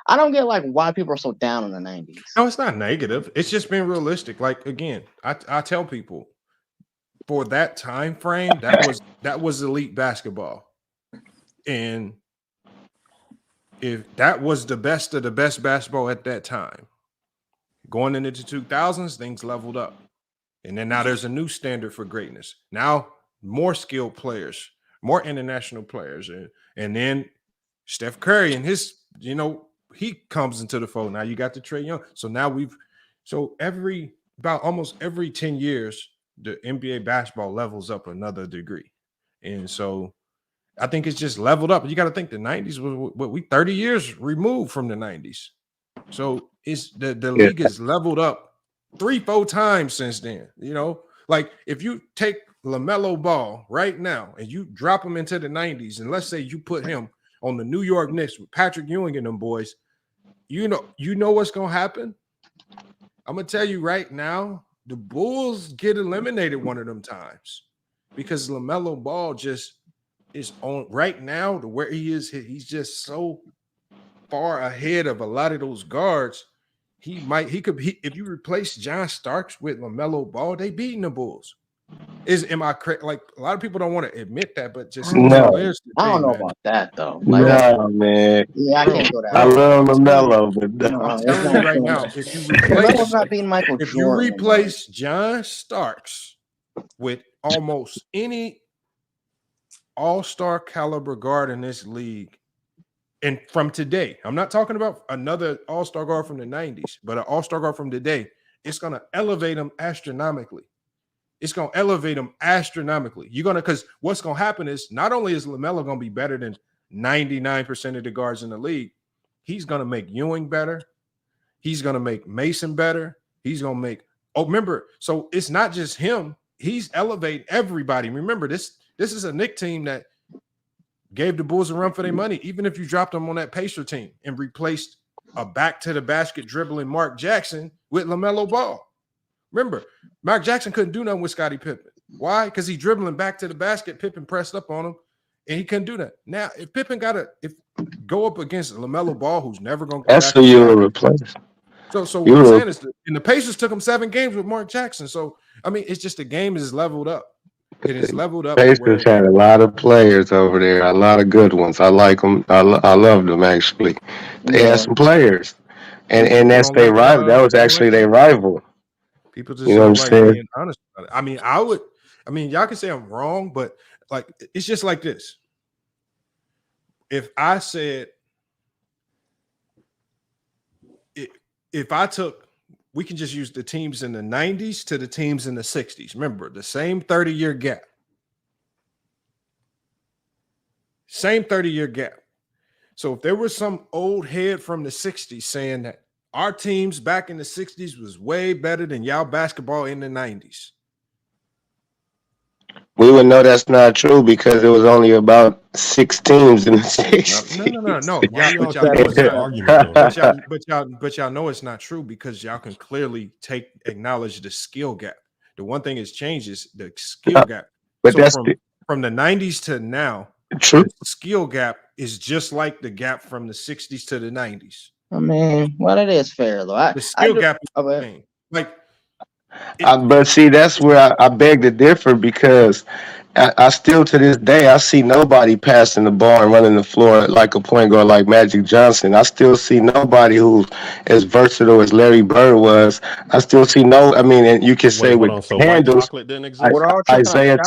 Speaker 5: I don't get like why people are so down in the 90s.
Speaker 3: No, it's not negative. It's just being realistic. Like again, I tell people for that time frame, that was elite basketball. And if that was the best of the best basketball at that time, going into the 2000s, things leveled up. And then now there's a new standard for greatness. Now more skilled players, more international players. And then Steph Curry and his, he comes into the fold. Now you got the Trae Young. So now about almost every 10 years, the NBA basketball levels up another degree. And so I think it's just leveled up. You got to think the 90s was what we 30 years removed from the 90s. So it's the league is leveled up 3-4 times since then. You know, like if you take LaMelo Ball right now and you drop him into the 90s, and let's say you put him on the New York Knicks with Patrick Ewing and them boys, you know what's gonna happen? I'm gonna tell you right now, the Bulls get eliminated one of them times because LaMelo Ball just is on right now to where he is. He's just so far ahead of a lot of those guards. If you replace John Starks with LaMelo Ball, they beating the Bulls. Am I correct? Like a lot of people don't want to admit that, but just
Speaker 7: No.
Speaker 5: I don't know about that though.
Speaker 7: Like, no, man.
Speaker 5: Yeah, I can't go that.
Speaker 7: I love LaMelo, but
Speaker 3: I'm telling you right now, if you replace John Starks with almost any all-star caliber guard in this league, and from today, I'm not talking about another all-star guard from the 90s, but an all-star guard from today, it's going to elevate them astronomically. It's going to elevate them astronomically. Because what's going to happen is not only is LaMelo going to be better than 99% of the guards in the league, he's going to make Ewing better. He's going to make Mason better. He's going to make, remember, so it's not just him. He's elevating everybody. Remember, this is a Knick team that gave the Bulls a run for their money, even if you dropped them on that Pacer team and replaced a back-to-the-basket dribbling Mark Jackson with LaMelo Ball. Remember, Mark Jackson couldn't do nothing with Scottie Pippen. Why? Because he dribbling back to the basket, Pippen pressed up on him, and he couldn't do that. Now, if Pippen go up against LaMelo Ball, who's never going to go
Speaker 7: that's
Speaker 3: back.
Speaker 7: who you will replace.
Speaker 3: So what I'm saying is, and the Pacers took him 7 games with Mark Jackson. So, I mean, it's just the game is leveled up. It is leveled up.
Speaker 7: Pacers had a lot of players over there, a lot of good ones. I like them. I loved them, actually. They had some players. And that's their rival. That was actually their rival.
Speaker 3: People just don't like being honest about it. I mean, y'all can say I'm wrong, but like it's just like this. If I said if I took, we can just use the teams in the 90s to the teams in the 60s. Remember, the same 30-year gap. Same 30-year gap. So if there was some old head from the 60s saying that our teams back in the 60s was way better than y'all basketball in the 90s,
Speaker 7: we would know that's not true because it was only about 6 teams in the 60s.
Speaker 3: No. But y'all know it's not true because y'all can clearly acknowledge the skill gap. The one thing that's changed is the skill gap.
Speaker 7: But
Speaker 3: so
Speaker 7: that's
Speaker 3: from the 90s to now,
Speaker 7: true.
Speaker 3: The skill gap is just like the gap from the 60s to the 90s.
Speaker 5: I mean, well, it is fair though.
Speaker 3: The skill gap is the same.
Speaker 7: But see, that's where I beg to differ because I still to this day I see nobody passing the ball and running the floor like a point guard like Magic Johnson. I still see nobody who's as versatile as Larry Bird was. I still see and you can say with handles.
Speaker 8: White chocolate didn't exist.
Speaker 7: Isaiah,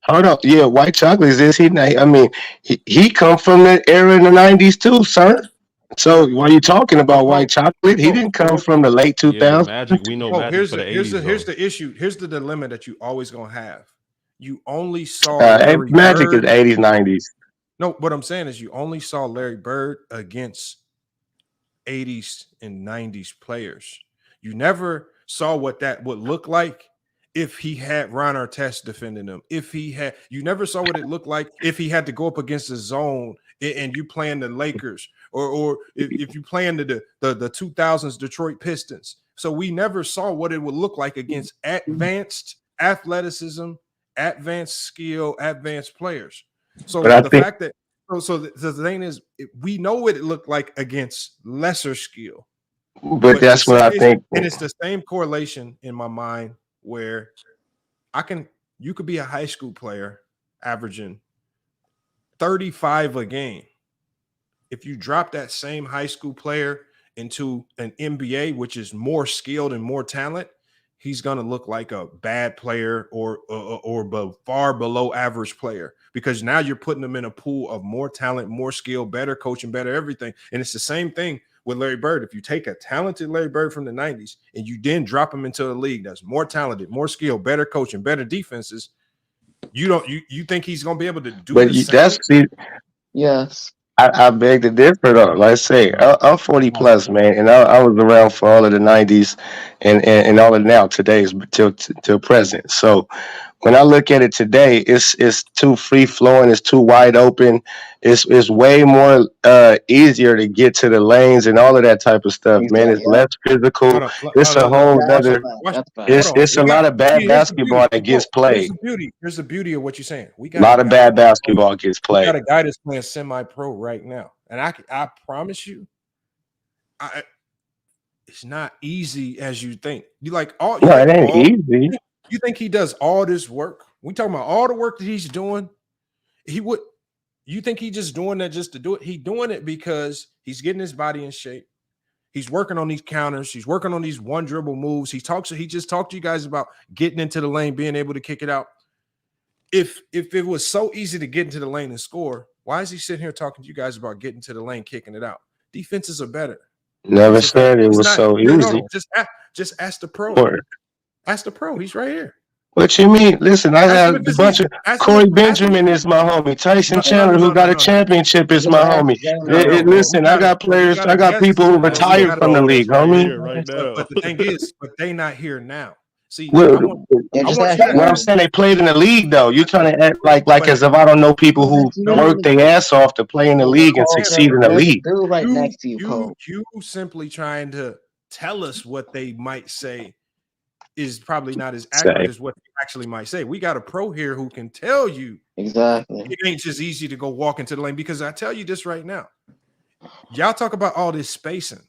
Speaker 7: hold on, yeah, White Chocolate is he? I mean, he come from the era in the 90s too, sir. So why are you talking about White Chocolate? He didn't come from the late 2000s.
Speaker 8: Magic, we know Magic for the 80s.
Speaker 3: Here's the issue. Here's the dilemma that you always gonna have. You only saw
Speaker 7: Magic is 80s, 90s.
Speaker 3: No, what I'm saying is you only saw Larry Bird against 80s and 90s players. You never saw what that would look like if he had Ron Artest defending him. You never saw what it looked like if he had to go up against the zone and you playing the Lakers or if you playing the 2000s Detroit Pistons. So we never saw what it would look like against advanced athleticism, advanced skill, advanced players. So the thing is, we know what it looked like against lesser skill.
Speaker 7: But that's what I think.
Speaker 3: And it's the same correlation in my mind where you could be a high school player averaging 35 a game. If you drop that same high school player into an NBA, which is more skilled and more talent, he's going to look like a bad player or far below average player because now you're putting them in a pool of more talent, more skill, better coaching, better everything. And it's the same thing with Larry Bird. If you take a talented Larry Bird from the 90s and you then drop him into a league that's more talented, more skill, better coaching, better defenses, You think he's gonna be able to do
Speaker 7: But
Speaker 3: the same?
Speaker 7: that's see,
Speaker 5: Yes.
Speaker 7: I beg to differ though. Like I say, I'm 40 plus, man, and I was around for all of the 90s and all of now today's till present. So when I look at it today, it's too free flowing, it's too wide open, it's way more easier to get to the lanes and all of that type of stuff, man.
Speaker 5: Exactly.
Speaker 7: It's less physical. It's a whole
Speaker 5: That's
Speaker 7: other.
Speaker 5: bad.
Speaker 3: Watch,
Speaker 5: That's bad.
Speaker 3: hold on.
Speaker 7: It's a lot of bad
Speaker 3: Here's the beauty.
Speaker 7: basketball that gets
Speaker 3: Here's
Speaker 7: played.
Speaker 3: the beauty. Here's the beauty of what you're saying. We
Speaker 7: A
Speaker 3: got
Speaker 7: lot
Speaker 3: a
Speaker 7: of
Speaker 3: guy.
Speaker 7: bad basketball gets
Speaker 3: We got
Speaker 7: played.
Speaker 3: a guy that's playing semi-pro right now, and I promise you, it's not easy as you think. You like all.
Speaker 7: No, it ain't easy.
Speaker 3: You think he does all this work? We talking about all the work that he's doing. He would. You think he just doing that just to do it? He doing it because he's getting his body in shape. He's working on these counters. He's working on these one dribble moves. He just talked to you guys about getting into the lane, being able to kick it out. If it was so easy to get into the lane and score, why is he sitting here talking to you guys about getting to the lane, kicking it out? Defenses are better.
Speaker 7: Never said it was so easy.
Speaker 3: Just ask the pro.
Speaker 7: Or,
Speaker 3: Ask the pro. He's right here.
Speaker 7: what you mean? Listen, I have a bunch of Corey Benjamin is my homie. Tyson Chandler, who got a championship, is my homie. Listen, I got players. I got people who retired from the league, homie.
Speaker 8: Right now.
Speaker 3: But the thing is, but they not here now. See,
Speaker 7: what I'm saying, they played in the league though. You trying to act like as if I don't know people who work their ass off to play in the league and succeed in the league.
Speaker 5: Dude, right next to you, Cole.
Speaker 3: You simply trying to tell us what they might say is probably not as accurate as what they actually might say. We got a pro here who can tell you
Speaker 5: exactly.
Speaker 3: It ain't just easy to go walk into the lane, because I tell you this right now. Y'all talk about all this spacing.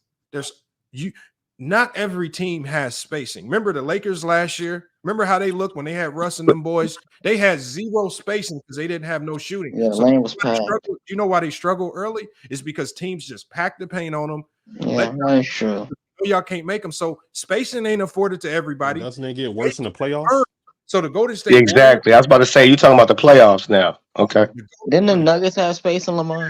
Speaker 3: Not every team has spacing. Remember the Lakers last year? Remember how they looked when they had Russ and them boys? They had zero spacing because they didn't have no shooting.
Speaker 5: Yeah, the lane was packed.
Speaker 3: You know why they struggle early? It's because teams just pack the paint on them.
Speaker 5: Yeah, that's true.
Speaker 3: Y'all can't make them. So spacing ain't afforded to everybody.
Speaker 8: Doesn't it get worse in the playoffs?
Speaker 3: So the Golden State
Speaker 7: exactly. I was about to say, you talking about the playoffs now. Okay.
Speaker 5: Didn't the Nuggets have space in Lamar?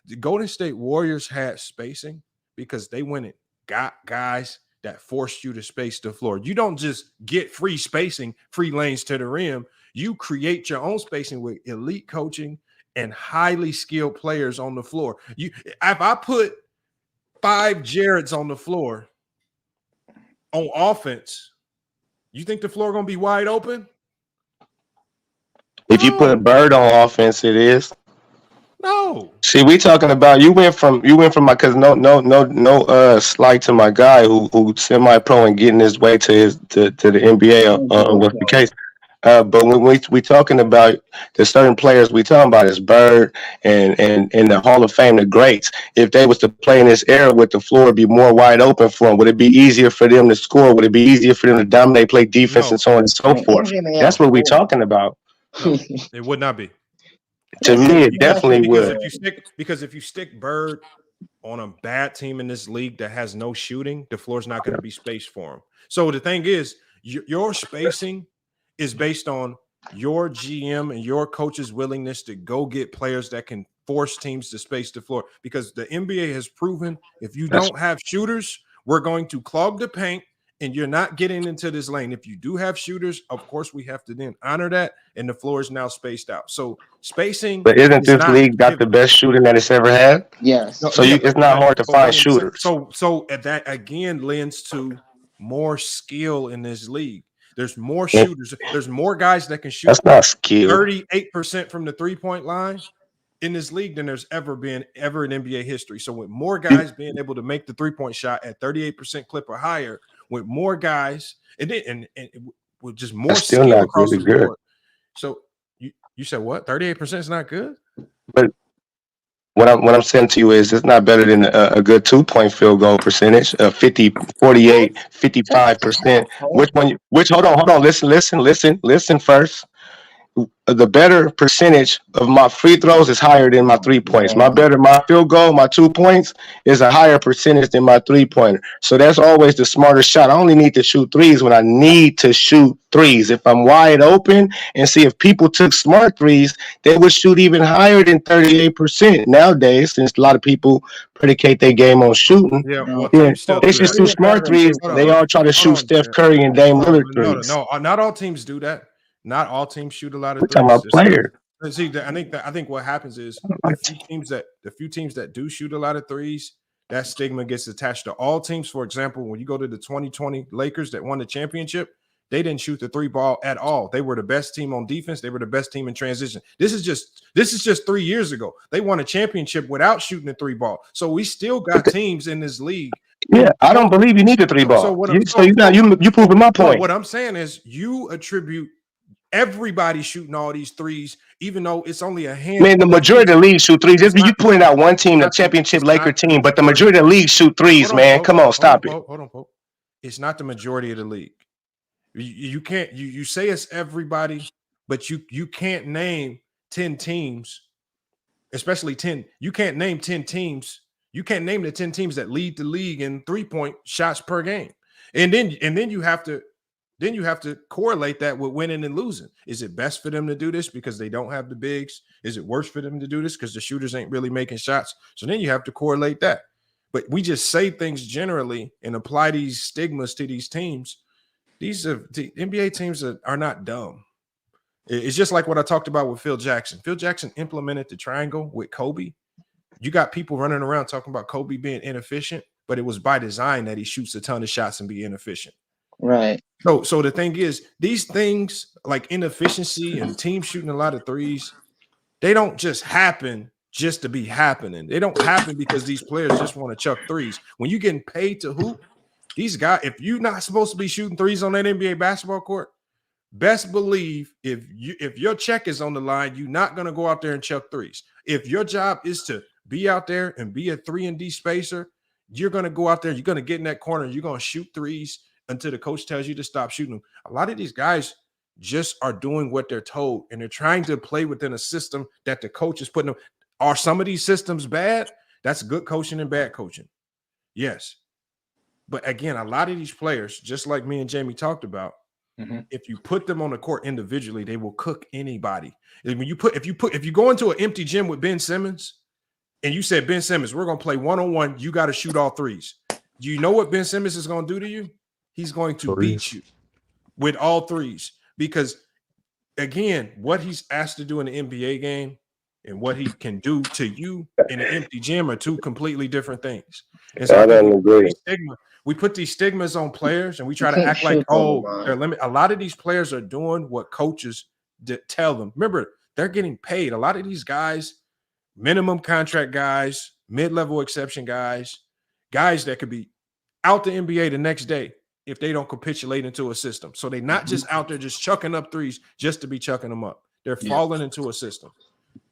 Speaker 3: The Golden State Warriors had spacing because they went and got guys that forced you to space the floor. You don't just get free spacing, free lanes to the rim. You create your own spacing with elite coaching and highly skilled players on the floor. If I put 5 Jareds on the floor on offense, you think the floor gonna be wide open?
Speaker 7: If you put Bird on offense, it is.
Speaker 3: No.
Speaker 7: See, we talking about you went from my, because no slight to my guy who semi-pro and getting his way to the NBA was the case. But when we talking about the certain players we talking about is Bird and the Hall of Fame, the greats. If they was to play in this era, would the floor be more wide open for them? Would it be easier for them to score? Would it be easier for them to dominate, play defense, and so on and so forth? That's what we talking about.
Speaker 3: No, it would not be.
Speaker 7: To me, it definitely would.
Speaker 3: If you stick Bird on a bad team in this league that has no shooting, the floor's not going to be spaced for him. So the thing is, your spacing is based on your GM and your coach's willingness to go get players that can force teams to space the floor. Because the NBA has proven if you don't have shooters, we're going to clog the paint and you're not getting into this lane. If you do have shooters, of course, we have to then honor that, and the floor is now spaced out. So spacing.
Speaker 7: But isn't this league got the best shooting that it's ever had?
Speaker 5: Yes.
Speaker 7: So it's not hard to find shooters.
Speaker 3: So that again lends to more skill in this league. There's more shooters. There's more guys that can shoot.
Speaker 7: That's not skill.
Speaker 3: 38% from the 3-point line in this league than there's ever been in NBA history. So with more guys being able to make the 3-point shot at 38% clip or higher, with more guys and with just more skill across the board. So you said what? 38% is not good?
Speaker 7: But what I'm saying to you is it's not better than a good 2-point field goal percentage, 50, 48, 55%. Hold on, listen first. The better percentage of my free throws is higher than my 3 points. My field goal, my 2 points is a higher percentage than my 3-pointer. So that's always the smarter shot. I only need to shoot threes when I need to shoot threes. If I'm wide open, and see, if people took smart threes, they would shoot even higher than 38% nowadays, since a lot of people predicate their game on shooting. They just do smart threes. They all try to shoot Steph Curry and Dame Lillard threes.
Speaker 3: No, not all teams do that. Not all teams shoot a lot of
Speaker 7: We're talking about
Speaker 3: threes.
Speaker 7: player.
Speaker 3: See, I think what happens is the few teams that do shoot a lot of threes, that stigma gets attached to all teams. For example, when you go to the 2020 Lakers that won the championship, they didn't shoot the three ball at all. They were the best team on defense. They were the best team in transition. This is just 3 years ago. They won a championship without shooting the three ball. So we still got teams in this league.
Speaker 7: Yeah, I don't believe you need a three ball. You proving my point.
Speaker 3: What I'm saying is you attribute everybody shooting all these threes, even though it's only a handful.
Speaker 7: Man, the majority of the league shoot threes. You pointed out one team, the championship Laker team, but the majority of the league shoot threes, man. Come on, stop it.
Speaker 3: Hold on, Pope. It's not the majority of the league. You can't you say it's everybody, but you can't name 10 teams, especially 10. You can't name 10 teams. You can't name the 10 teams that lead the league in 3-point shots per game. And then you have to correlate that with winning and losing. Is it best for them to do this because they don't have the bigs? Is it worse for them to do this because the shooters ain't really making shots? So then you have to correlate that. But we just say things generally and apply these stigmas to these teams. These are the NBA teams are not dumb. It's just like what I talked about with Phil Jackson. Phil Jackson implemented the triangle with Kobe. You got people running around talking about Kobe being inefficient, but it was by design that he shoots a ton of shots and be inefficient.
Speaker 5: Right.
Speaker 3: So the thing is, these things like inefficiency and teams shooting a lot of threes, they don't just happen just to be happening. They don't happen because these players just want to chuck threes. When you're getting paid to hoop, these guys, if you're not supposed to be shooting threes on that NBA basketball court, best believe if your check is on the line, you're not going to go out there and chuck threes. If your job is to be out there and be a 3-and-D spacer, you're going to go out there, you're going to get in that corner, and you're going to shoot threes until the coach tells you to stop shooting them. A lot of these guys just are doing what they're told, and they're trying to play within a system that the coach is putting them. Are some of these systems bad? That's good coaching and bad coaching. Yes. But again, a lot of these players, just like me and Jamie talked about, if you put them on the court individually, they will cook anybody. And when if you go into an empty gym with Ben Simmons and you said, Ben Simmons, we're going to play one-on-one, you got to shoot all threes. Do you know what Ben Simmons is going to do to you? He's going to beat you with all threes because, again, what he's asked to do in the NBA game and what he can do to you in an empty gym are two completely different things. And so
Speaker 7: I don't agree.
Speaker 3: We put these stigmas on players and we try to act like, they're limited. A lot of these players are doing what coaches tell them. Remember, they're getting paid. A lot of these guys, minimum contract guys, mid-level exception guys that could be out the NBA the next day if they don't capitulate into a system. So they're not just out there just chucking up threes just to be chucking them up. They're falling into a system.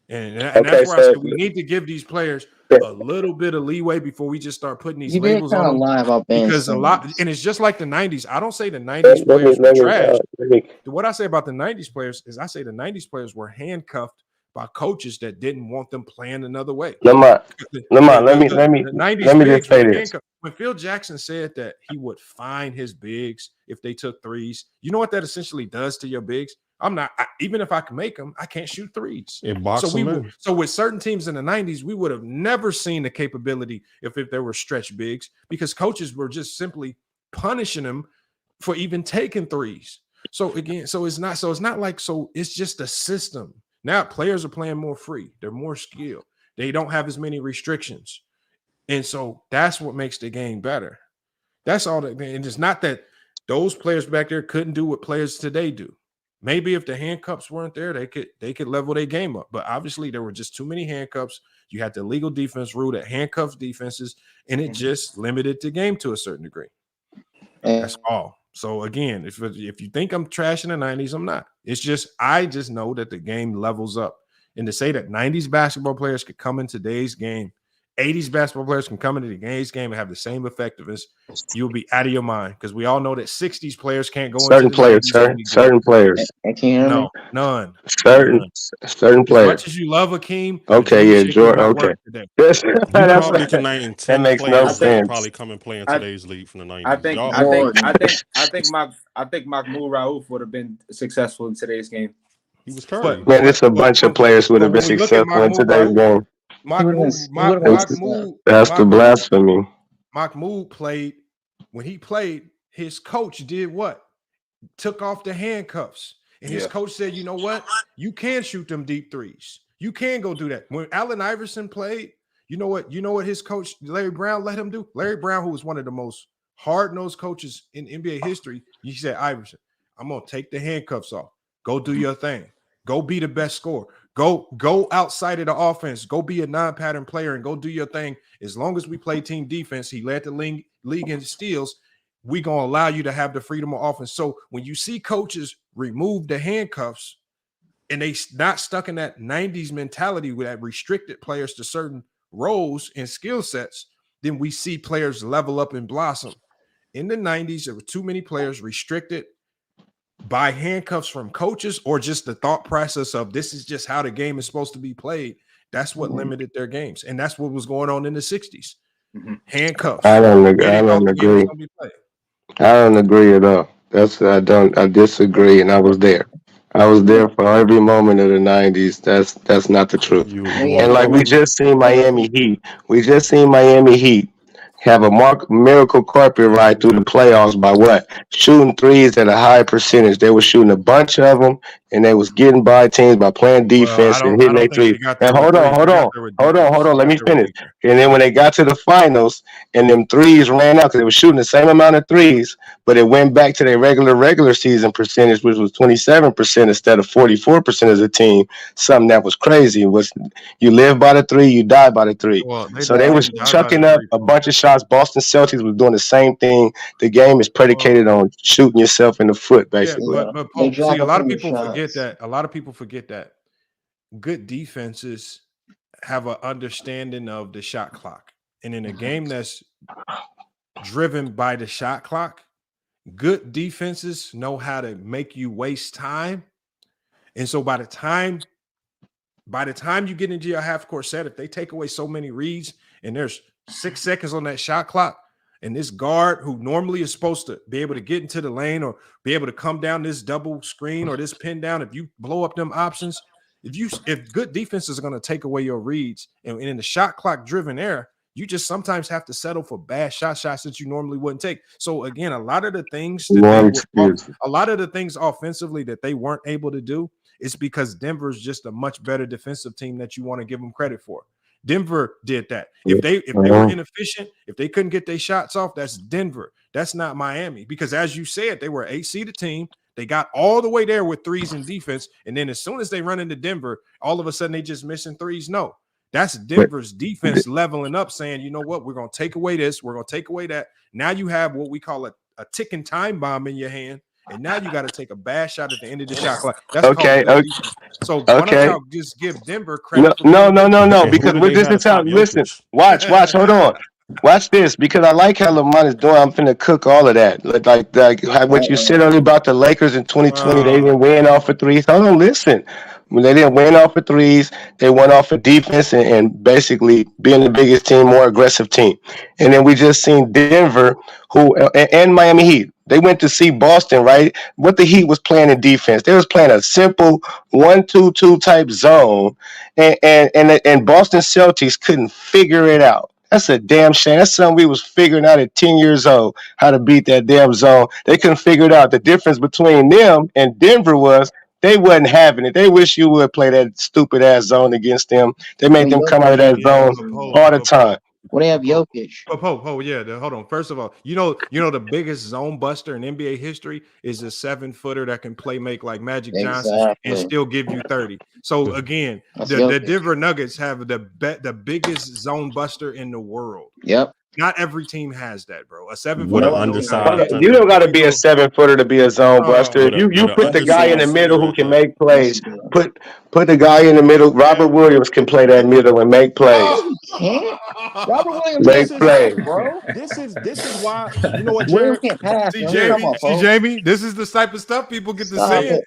Speaker 3: And that's why I said we need to give these players a little bit of leeway before we just start putting these labels on them. Because a lot, and it's just like the 90s. I don't say the 90s players were trash. What I say about the 90s players is I say the 90s players were handcuffed by coaches that didn't want them playing another way.
Speaker 7: Lamont, let me just say this.
Speaker 3: When Phil Jackson said that he would fine his bigs if they took threes, you know what that essentially does to your bigs? Even if I can make them, I can't shoot threes. So with certain teams in the 90s, we would have never seen the capability if there were stretch bigs because coaches were just simply punishing them for even taking threes. So again, it's just a system. Now players are playing more free. They're more skilled. They don't have as many restrictions. And so that's what makes the game better. That's all that. And it's not that those players back there couldn't do what players today do. Maybe if the handcuffs weren't there, they could level their game up. But obviously there were just too many handcuffs. You had the legal defense rule that handcuffs defenses, and it just limited the game to a certain degree. That's all. So again, if you think I'm trash in the 90s, I'm not. It's just I just know that the game levels up. And to say that 90s basketball players could come in today's game, 80s basketball players can come into the today's game and have the same effectiveness, you'll be out of your mind because we all know that 60s players can't go
Speaker 7: certain
Speaker 3: into
Speaker 7: players, sir. Certain players.
Speaker 3: No, none.
Speaker 7: Certain players.
Speaker 3: As much as you love Hakeem.
Speaker 7: Okay, yeah, Jordan. Okay.
Speaker 8: that
Speaker 7: makes no sense.
Speaker 8: Probably come and play in today's league from the 90s.
Speaker 4: I think Mahmoud Raouf would have been successful in today's game.
Speaker 8: He was Curry.
Speaker 7: Man, it's a bunch of players would have been successful in today's game. That's the blasphemy.
Speaker 3: Mahmoud played when he played. His coach did what? Took off the handcuffs. And his coach said, you know what? You can shoot them deep threes. You can go do that. When Allen Iverson played, you know what his coach, Larry Brown, let him do? Larry Brown, who was one of the most hard-nosed coaches in NBA history, he said, Iverson, I'm going to take the handcuffs off. Go do your thing. Go be the best scorer. Go outside of the offense. Go be a non-pattern player and go do your thing. As long as we play team defense, he led the league in steals. We're going to allow you to have the freedom of offense. So when you see coaches remove the handcuffs and they not stuck in that 90s mentality that restricted players to certain roles and skill sets, then we see players level up and blossom. In the 90s, there were too many players restricted by handcuffs from coaches or just the thought process of this is just how the game is supposed to be played. That's what limited their games. And that's what was going on in the 60s. Handcuffs.
Speaker 7: I don't agree. I don't agree at all. I disagree, and I was there. I was there for every moment of the 90s. That's not the truth. And like we just seen Miami Heat have a miracle carpet ride through the playoffs by what? Shooting threes at a high percentage. They were shooting a bunch of them, and they was getting by teams by playing defense and hitting their threes. And hold on. Let me finish. And then when they got to the finals, and them threes ran out because they were shooting the same amount of threes, but it went back to their regular season percentage, which was 27% instead of 44% as a team. Something that was crazy. It was you live by the three, you die by the three. So they was chucking up a bunch of shots. Boston Celtics was doing the same thing. The game is predicated on shooting yourself in the foot, basically.
Speaker 3: Yeah, but Pope, see, a lot of people forget that. A lot of people forget that good defenses have an understanding of the shot clock. And in a game that's driven by the shot clock, good defenses know how to make you waste time. And so by the time you get into your half court set, if they take away so many reads and there's 6 seconds on that shot clock, and this guard who normally is supposed to be able to get into the lane or be able to come down this double screen or this pin down, if you blow up them options, if good defenses are going to take away your reads and in the shot clock driven era, you just sometimes have to settle for bad shots that you normally wouldn't take. So again, a lot of the things offensively that they weren't able to do is because Denver's just a much better defensive team that you want to give them credit for. Denver did that. If they were inefficient, if they couldn't get their shots off, that's Denver. That's not Miami. Because as you said, they were an 8-seeded team. They got all the way there with threes in defense. And then as soon as they run into Denver, all of a sudden they just missing threes. No, that's Denver's defense leveling up, saying, you know what, we're going to take away this. We're going to take away that. Now you have what we call a ticking time bomb in your hand. And now you got to take a bad shot at the end of the shot clock. That's okay. So why don't y'all just give Denver credit?
Speaker 7: No. Because this is how. Listen, watch. Hold on. Watch this, because I like how Lamont is doing. I'm finna cook all of that. Like what you said earlier about the Lakers in 2020. They didn't win off for threes. Hold on, listen. When they didn't win off for threes, they went off for defense and basically being the biggest team, more aggressive team. And then we just seen Denver, and Miami Heat. They went to see Boston, right? What the Heat was playing in defense. They was playing a simple 1-2-2 type zone, and Boston Celtics couldn't figure it out. That's a damn shame. That's something we was figuring out at 10 years old, how to beat that damn zone. They couldn't figure it out. The difference between them and Denver was they wasn't having it. They wish you would play that stupid ass zone against them. They made them come out of that zone all the time.
Speaker 5: Well, they have Jokic.
Speaker 3: Hold on. First of all, you know the biggest zone buster in NBA history is a 7-footer that can make like Magic Johnson and still give you 30. So again, the Denver Nuggets have the biggest zone buster in the world.
Speaker 5: Yep.
Speaker 3: Not every team has that, bro. A 7-footer
Speaker 8: undersized.
Speaker 7: You don't got to be a 7-footer to be a zone buster. You put the guy in the middle who can make plays. Put the guy in the middle. Robert Williams can play that middle and make plays.
Speaker 5: Robert Williams
Speaker 7: make plays,
Speaker 8: bro. This is why, you know what,
Speaker 5: Williams can't pass.
Speaker 3: See, Jamie, this is the type of stuff people get to say.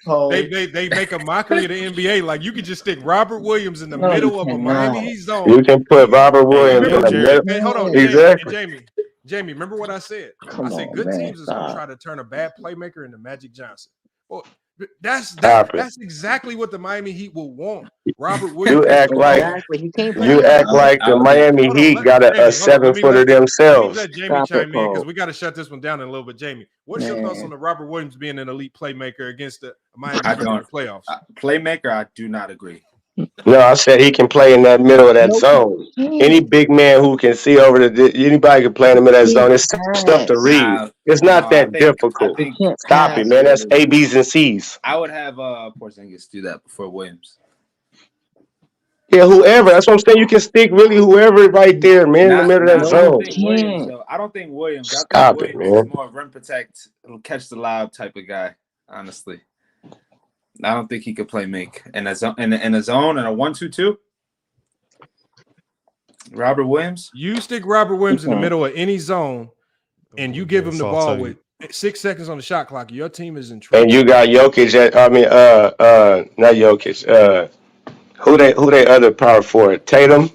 Speaker 3: They make a mockery of the NBA. Like you could just stick Robert Williams in the middle of a Miami Heat zone.
Speaker 7: You can put Robert Williams in the middle.
Speaker 3: Hey, hold on, exactly. Jamie, remember what I said? I said good teams is going to try to turn a bad playmaker into Magic Johnson. Well, That's exactly what the Miami Heat will want. Robert Williams.
Speaker 7: You act like
Speaker 5: Exactly. He can't play.
Speaker 7: you act like the Miami Heat got a
Speaker 3: Jamie, hold on.
Speaker 7: 7-footer
Speaker 3: Let me
Speaker 7: themselves.
Speaker 3: let Jamie
Speaker 5: Stop
Speaker 3: chime
Speaker 5: it,
Speaker 3: in because
Speaker 5: Cole.
Speaker 3: we got to shut this one down in a little bit. Jamie, what's your thoughts on the Robert Williams being an elite playmaker against the Miami Heat in the playoffs?
Speaker 4: Playmaker, I do not agree.
Speaker 7: No, I said he can play in that middle of that zone. Any big man who can see over anybody can play in the middle of that zone. It's stuff to read. It's not that difficult. Stop it, man. That's A, B's, and C's.
Speaker 4: I would have Porzingis do that before Williams.
Speaker 7: Yeah, whoever. That's what I'm saying. You can stick really whoever right there, man, in the middle of that zone.
Speaker 4: I don't think Williams.
Speaker 7: Stop it, man.
Speaker 4: Is more run protect, catch the lob type of guy. Honestly, I don't think he could play make in a zone in a zone and a 1-2-2. Robert Williams.
Speaker 3: You stick Robert Williams in the middle of any zone, and you give him the ball with 6 seconds on the shot clock. Your team is in trouble.
Speaker 7: And you got Jokic. Not Jokic. Who they other power forward? Tatum.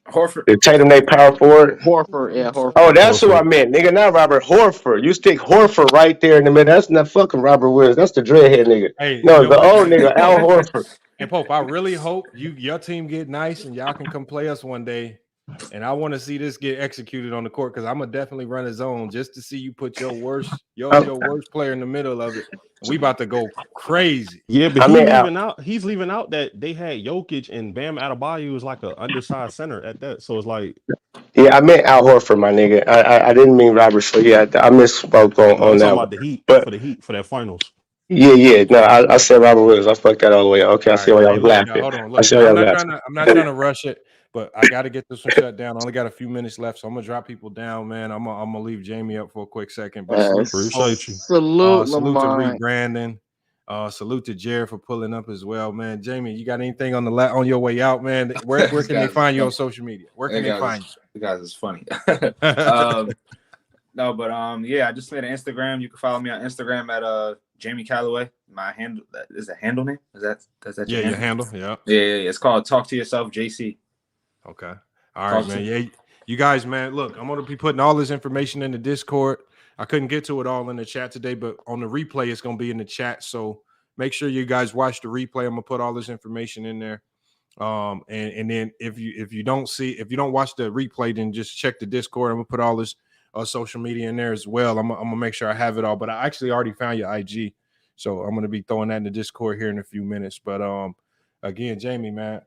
Speaker 4: Horford.
Speaker 7: Is Tatum they power forward?
Speaker 5: Horford, yeah, Horford.
Speaker 7: Oh, that's who I meant, nigga. Not Robert Horford. You stick Horford right there in the middle. That's not fucking Robert Williams. That's the dreadhead nigga.
Speaker 3: Hey,
Speaker 7: no, the old nigga, Al Horford.
Speaker 3: And Pope, I really hope your team get nice and y'all can come play us one day. And I want to see this get executed on the court because I'm gonna definitely run a zone just to see you put your worst player in the middle of it. We about to go crazy.
Speaker 8: Yeah, but he's leaving out that they had Jokic and Bam Adebayo was like an undersized center at that. So it's like,
Speaker 7: yeah, I meant Al Horford, my nigga. I didn't mean Robert. So yeah, I misspoke on that.
Speaker 8: About the Heat, but for the Heat for that finals.
Speaker 7: Yeah. No, I said Robert Williams. I fucked that all the way. Okay, I see why y'all laughing.
Speaker 3: Hold on, look, I'm not trying to rush it. But I got to get this one shut down. I only got a few minutes left, so I'm gonna drop people down, man. I'm gonna leave Jamie up for a quick second. But
Speaker 5: appreciate you. Salute
Speaker 3: to Reed Brandon. Salute to Jared for pulling up as well, man. Jamie, you got anything on your way out, man? Where can they find you on social media? Where can they find you?
Speaker 4: The guys is funny. No, but I just made an Instagram. You can follow me on Instagram at Jamie Calloway. My handle is a handle name. Does that
Speaker 3: your handle? Yeah.
Speaker 4: It's called Talk to Yourself JC.
Speaker 3: Okay. All right, man. Yeah, you guys, man. Look, I'm gonna be putting all this information in the Discord. I couldn't get to it all in the chat today, but on the replay, it's gonna be in the chat. So make sure you guys watch the replay. I'm gonna put all this information in there. And then if you don't watch the replay, then just check the Discord. I'm gonna put all this social media in there as well. I'm gonna make sure I have it all. But I actually already found your IG, so I'm gonna be throwing that in the Discord here in a few minutes. But again, Jamie, man.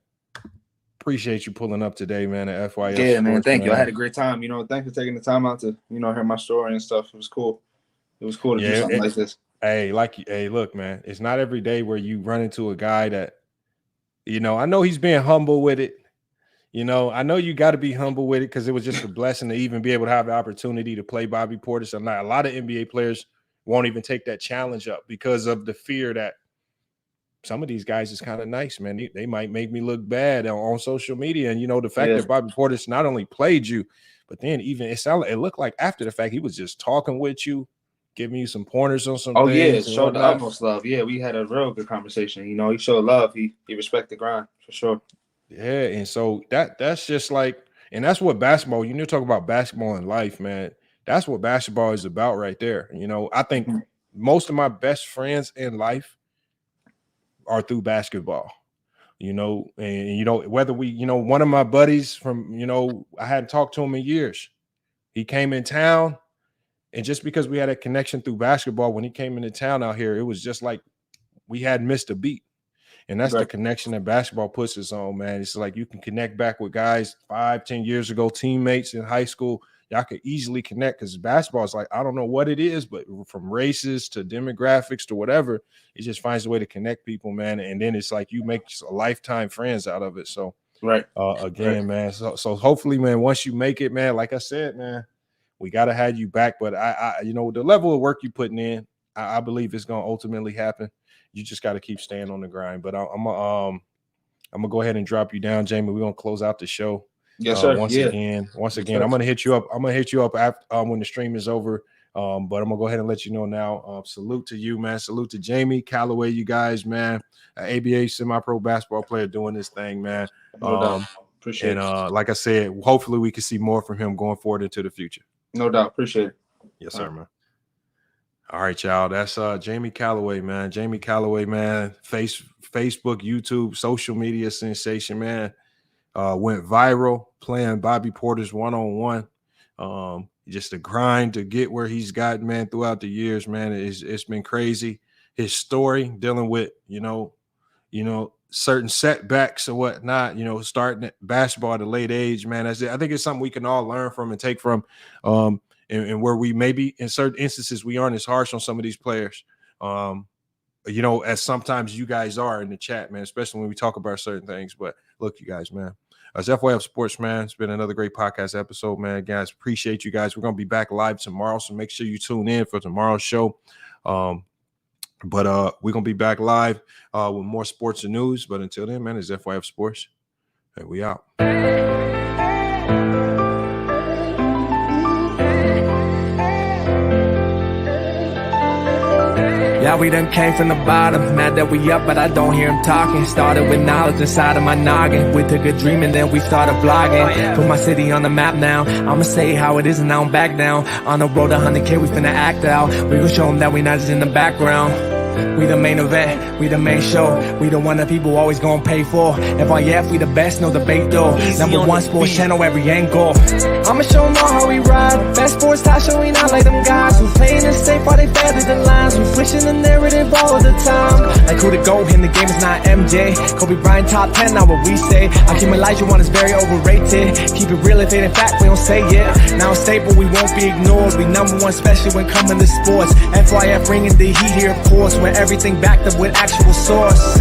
Speaker 3: Appreciate you pulling up today, man. At FYS.
Speaker 4: Yeah, man. Thank you. I had a great time. Thanks for taking the time out to, hear my story and stuff. It was cool. It was cool to do something like this.
Speaker 3: Hey, look, man. It's not every day where you run into a guy that, I know he's being humble with it. I know you got to be humble with it because it was just a blessing to even be able to have the opportunity to play Bobby Portis. And a lot of NBA players won't even take that challenge up because of the fear that some of these guys is kind of nice, man. They might make me look bad on social media. And, the fact that Bobby Portis not only played you, but then even it looked like after the fact, he was just talking with you, giving you some pointers on some things.
Speaker 4: Yeah, showed the utmost love. Yeah, we had a real good conversation. He showed love. He respected the grind for sure.
Speaker 3: Yeah, and so that's just like, and that's what basketball, you talk about basketball in life, man. That's what basketball is about right there. I think most of my best friends in life are through basketball, and whether we, one of my buddies from, I hadn't talked to him in years. He came in town, and just because we had a connection through basketball, when he came into town out here, it was just like we hadn't missed a beat. And that's the connection that basketball puts us on, man. It's like you can connect back with guys 5-10 years ago, teammates in high school. Y'all could easily connect because basketball is like, I don't know what it is, but from races to demographics to whatever, it just finds a way to connect people, man. And then it's like you make a lifetime friends out of it. So, man. So hopefully, man, once you make it, man, like I said, man, we got to have you back. But I the level of work you're putting in, I believe it's going to ultimately happen. You just got to keep staying on the grind. But I'm gonna go ahead and drop you down, Jamie. We're gonna close out the show.
Speaker 4: Yes, sir.
Speaker 3: Once again, I'm gonna hit you up. I'm gonna hit you up after when the stream is over. But I'm gonna go ahead and let you know now. Salute to you, man. Salute to Jamie Calloway, you guys, man. ABA semi-pro basketball player doing this thing, man.
Speaker 4: Appreciate it.
Speaker 3: Like I said, hopefully we can see more from him going forward into the future.
Speaker 4: No doubt. Appreciate it.
Speaker 3: Yes, sir, man. All right, y'all. That's Jamie Calloway, man. Jamie Calloway, man. Facebook, YouTube, social media sensation, man. Went viral playing Bobby Portis one-on-one. Just the grind to get where he's gotten, man, throughout the years, man. It's been crazy. His story dealing with, you know, certain setbacks or whatnot, starting at basketball at a late age, man. I think it's something we can all learn from and take from. And where we maybe in certain instances we aren't as harsh on some of these players, as sometimes you guys are in the chat, man, especially when we talk about certain things. But look, you guys, man, as FYF Sports, man, it's been another great podcast episode, man. Guys, appreciate you guys. We're going to be back live tomorrow, so make sure you tune in for tomorrow's show. But we're going to be back live with more sports and news. But until then, man, it's FYF Sports, and we out.
Speaker 1: Yeah, we done came from the bottom, mad that we up, but I don't hear him talking. Started with knowledge inside of my noggin. We took a dream and then we started vlogging. Put my city on the map now. I'ma say how it is and I don't back down. On the road to 100K, we finna act out. We gon' show them that we not just in the background. We the main event, we the main show. We the one that people always gonna pay for. FIF, we the best, no debate though. Number one sports channel, every angle. I'ma show them all how we ride. Best sports talk show, we not like them guys who playing it safe while they feather the lines. We pushing the narrative all the time. Like who to go in the game is not MJ. Kobe Bryant top 10, not what we say. Hakeem Olajuwon is very overrated. Keep it real if it ain't fact, we don't say it. Now it's stable, we won't be ignored. We number one, especially when coming to sports. FYF bringing the heat here, of course. When everything backed up with actual source.